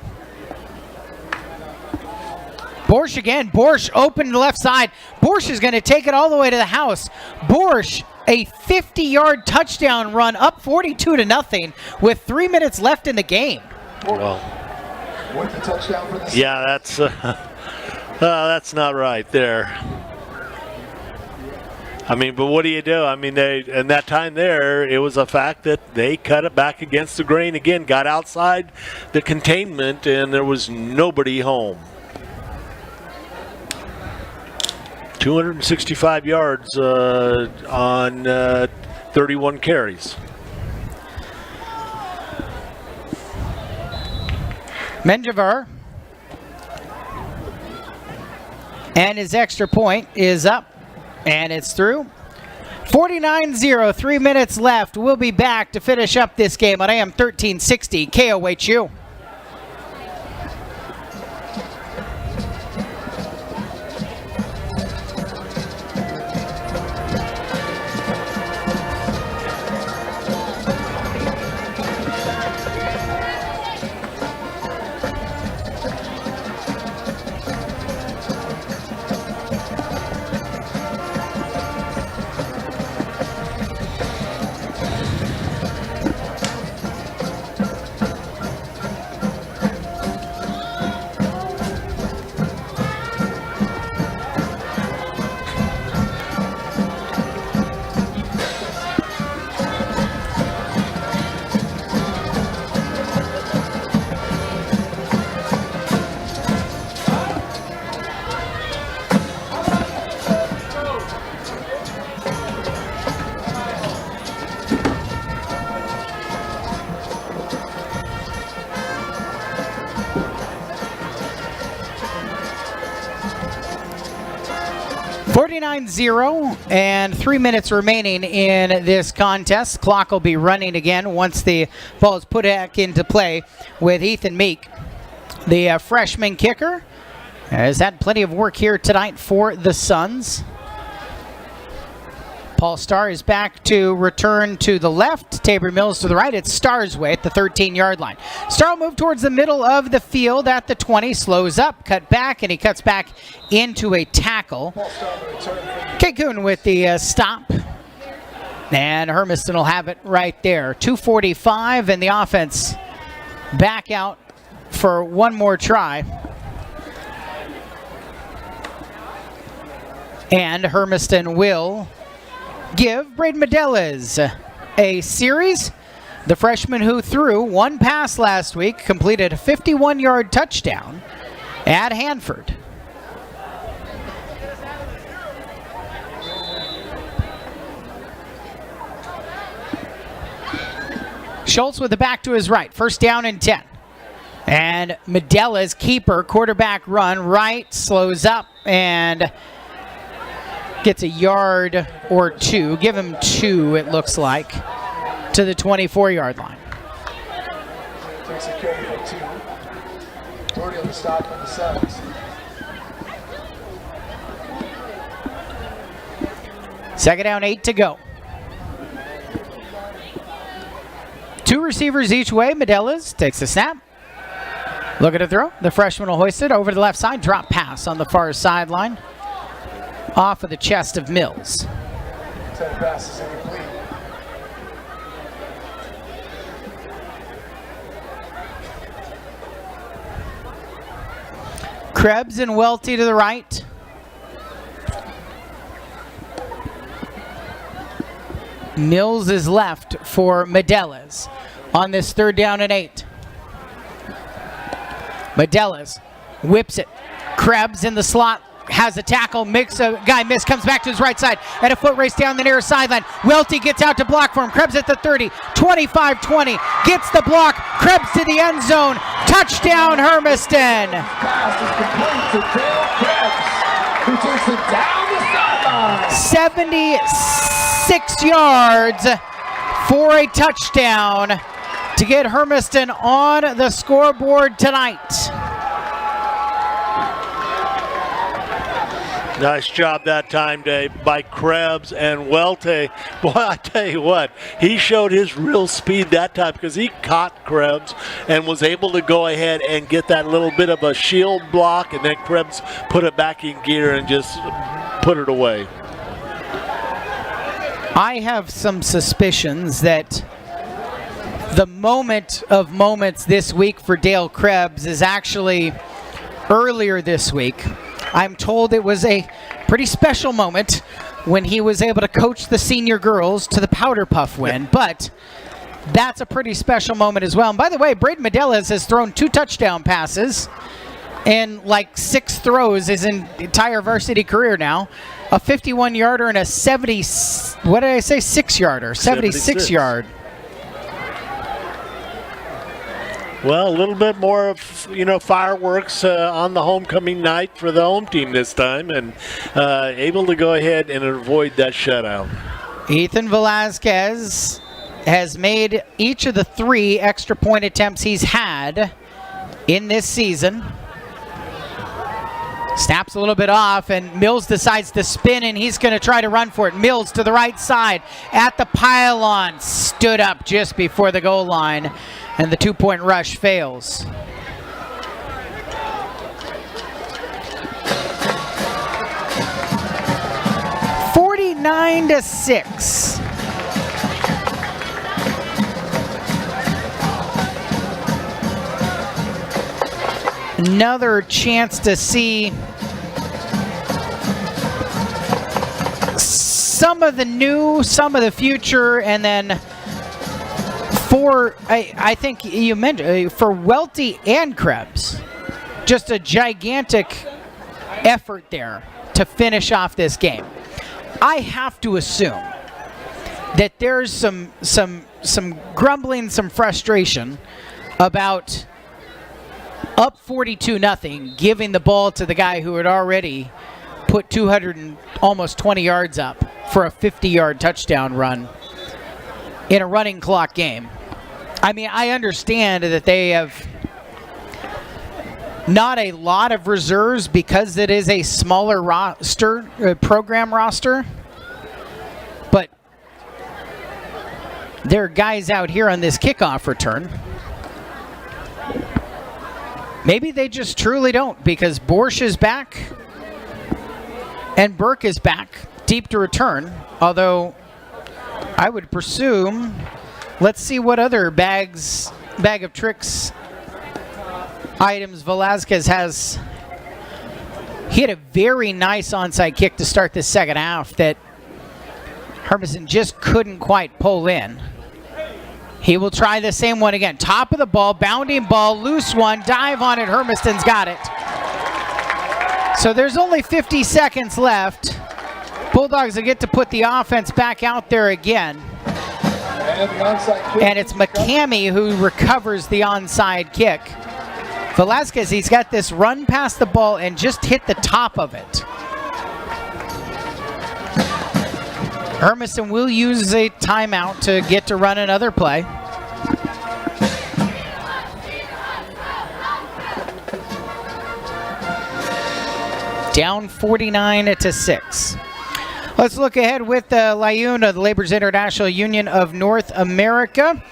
[SPEAKER 3] Borsch again. Borsch open to the left side. Borsch is going to take it all the way to the house. Borsch, a 50-yard touchdown run, up 42-0 with 3 minutes left in the game.
[SPEAKER 4] Well,
[SPEAKER 1] With the touchdown for the
[SPEAKER 4] yeah, that's not right there. I mean, but what do you do? I mean, in that time there, it was a fact that they cut it back against the grain again, got outside the containment, and there was nobody home. 265 yards on 31 carries.
[SPEAKER 3] Menjivar. And his extra point is up. And it's through. 49-0, 3 minutes left. We'll be back to finish up this game on AM 1360 KOHU. And 3 minutes remaining in this contest. Clock will be running again once the ball is put back into play with Ethan Meek, the freshman kicker. Has had plenty of work here tonight for the Suns. Paul Starr is back to return to the left. Tabor Mills to the right. It's Starr's way at the 13-yard line. Starr will move towards the middle of the field at the 20. Slows up, cut back, and he cuts back into a tackle. Kekun with the stop. And Hermiston will have it right there. 2:45, and the offense back out for one more try. And Hermiston will give Braden Medeles a series. The freshman who threw one pass last week completed a 51-yard touchdown at Hanford. Schultz with the back to his right. 1st down and 10. And Medeles, keeper, quarterback run right, slows up and gets a yard or two. Give him 2, it looks like, to the 24-yard line.
[SPEAKER 1] Takes a carry for 2. Already on the stop on the 7s.
[SPEAKER 3] Second down, 8 to go. 2 receivers each way. Medelas takes the snap. Looking to throw. The freshman will hoist it over to the left side. Drop pass on the far sideline. Off of the chest of Mills.
[SPEAKER 1] 10 passes incomplete.
[SPEAKER 3] Krebs and Welty to the right. Mills is left for Medelas on this 3rd down and 8. Medelas whips it. Krebs in the slot. Has a tackle, makes a guy miss, comes back to his right side, and a foot race down the near sideline. Welty gets out to block for him. Krebs at the 30, 25-20, gets the block. Krebs to the end zone. Touchdown, Hermiston.
[SPEAKER 1] Pass is complete to Dale Krebs, who takes it down the sideline.
[SPEAKER 3] 76 yards for a touchdown to get Hermiston on the scoreboard tonight.
[SPEAKER 4] Nice job that time, Dave, by Krebs and Welty. Boy, I tell you what, he showed his real speed that time because he caught Krebs and was able to go ahead and get that little bit of a shield block, and then Krebs put it back in gear and just put it away.
[SPEAKER 3] I have some suspicions that the moment of moments this week for Dale Krebs is actually earlier this week. I'm told it was a pretty special moment when he was able to coach the senior girls to the Powder Puff win, but that's a pretty special moment as well. And by the way, Braden Medelas has thrown 2 touchdown passes and like 6 throws his entire varsity career now. A 51-yarder and a 6-yarder, 76-yard.
[SPEAKER 4] Well, a little bit more of, fireworks on the homecoming night for the home team this time, and able to go ahead and avoid that shutout.
[SPEAKER 3] Ethan Velasquez has made each of the 3 extra point attempts he's had in this season. Snaps a little bit off, and Mills decides to spin, and he's going to try to run for it. Mills to the right side at the pylon, stood up just before the goal line, and the 2-point rush fails. (49-6). Another chance to see some of the new, some of the future, and then I think you mentioned, for Welty and Krebs, just a gigantic effort there to finish off this game. I have to assume that there's some grumbling, some frustration about up 42-0, giving the ball to the guy who had already put 220 yards up for a 50-yard touchdown run in a running clock game. I mean, I understand that they have not a lot of reserves because it is a smaller roster, program roster, but there are guys out here on this kickoff return. Maybe they just truly don't, because Borsch is back and Burke is back, deep to return, although I would presume, let's see what other bag of tricks items Velasquez has. He had a very nice onside kick to start the second half that Hermiston just couldn't quite pull in. He will try the same one again. Top of the ball, bounding ball, loose one, dive on it. Hermiston's got it. So there's only 50 seconds left. Bulldogs will get to put the offense back out there again. And it's McCamey who recovers the onside kick. Velasquez, he's got this run past the ball and just hit the top of it. Hermiston will use a timeout to get to run another play. Down 49-6. Let's look ahead with LIUNA, the Labor's International Union of North America.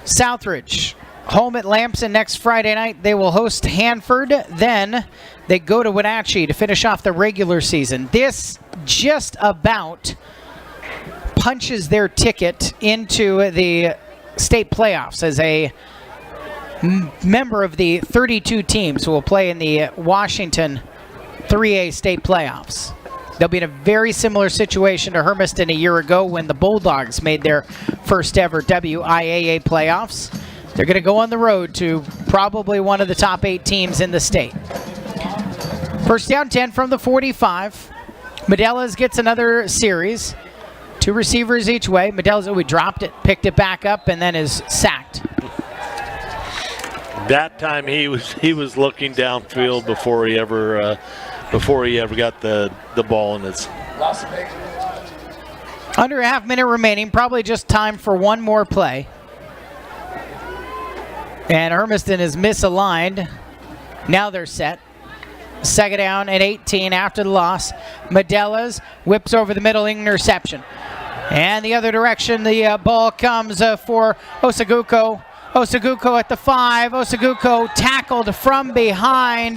[SPEAKER 3] Southridge, home at Lamson next Friday night. They will host Hanford. Then they go to Wenatchee to finish off the regular season. This just about punches their ticket into the state playoffs as a member of the 32 teams who will play in the Washington 3A state playoffs. They'll be in a very similar situation to Hermiston a year ago when the Bulldogs made their first ever WIAA playoffs. They're going to go on the road to probably one of the top 8 teams in the state. First down 10 from the 45. Medellas gets another series. 2 receivers each way. Medellas, we dropped it, picked it back up, and then is sacked.
[SPEAKER 4] That time he was looking downfield before he ever got the ball in his.
[SPEAKER 3] Under a half minute remaining, probably just time for one more play. And Hermiston is misaligned. Now they're set. Second down and 18 after the loss. Medellas whips over the middle, interception. And the other direction, the ball comes for Osaguco. Osaguco at the 5. Osaguco tackled from behind